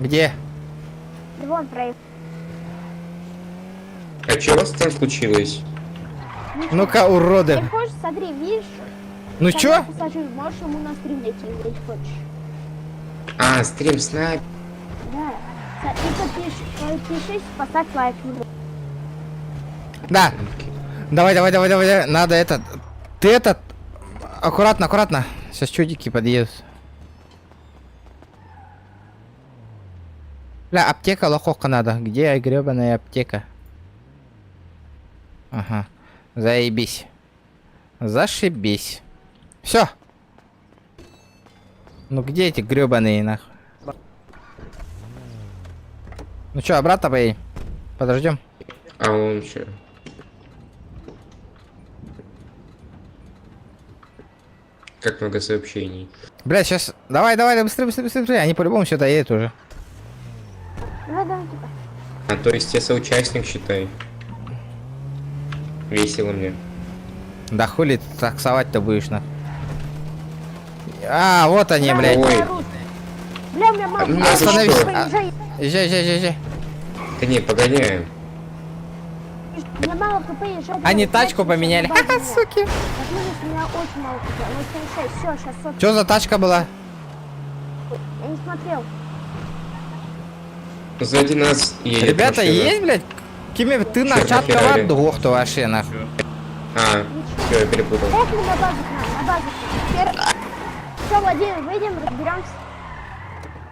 Где? Да вон проехал. А что у вас там случилось? Ну-ка, уроды. Ты хочешь, смотри, видишь? Ну там чё? пассажир, можешь ему на стрим зайти, если хочешь. А, стрим снайп. Да. И подпишись, поставь лайк ему. Да. Давай. Надо этот... Ты этот... Аккуратно. Сейчас чудики подъедут. Бля, аптека лоховка надо. Где гребаная аптека? Ага. Заебись. Зашибись. Все. Ну где эти гребаные нахуй? Ну чё, обратно поедем? Подождем. А он что? Как много сообщений. Бля, сейчас. Давай, быстрее. Они по-любому сюда едут уже. Давай, типа. А то есть я соучастник, считай. Весело мне. Да хули ты таксовать-то будешь на. А, вот они, блядь. Бля, у меня мама. Остановись. Поезжай. Езжай. Да не, погоди. У меня мало КП, езжай. Они тачку поменяли. Ха-ха, суки. У меня очень мало КП. 0,76. Все, сейчас 100. Что за тачка была? Я не смотрел. Сзади нас едет Ребята, машина. есть, блядь? Кими, ты на чат Феррари. двух, то вообще, нахуй. А, все, я перепутал. Поехали на базу к нам, на базу к нам. Все, Владимир, выйдем, разберемся.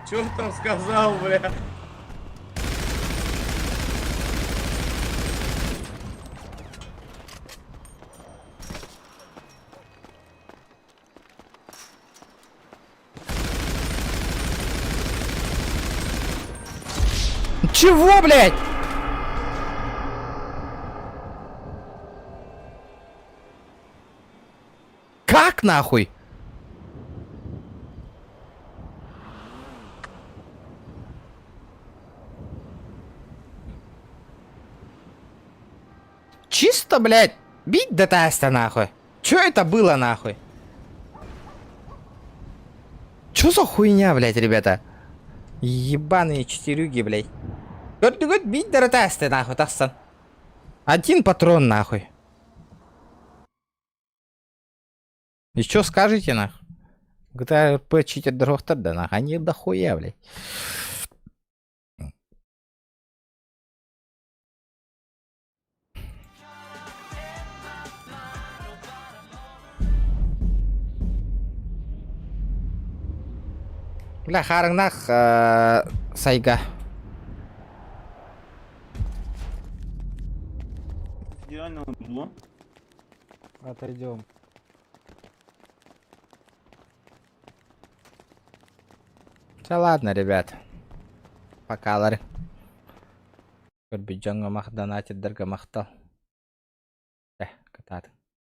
Что он там сказал, бля? Чего, блядь? Как нахуй? Чисто, блядь, бить до теста, нахуй. Чё это было, нахуй? Чё за хуйня, блядь, ребята? Ебаные четырюги, блядь. Год бить до теста, нахуй, тастан. Один патрон, нахуй. И чё скажете, нахуй? GTA RP читят дрохта, да, нахуй. Они дохуя, блядь. Бля, харыңнах, сайга. Идеально было. Отойдем. Да ладно, ребят. Покалар. Көрбі жаңа мақтан атеддерге мақтал. Катады.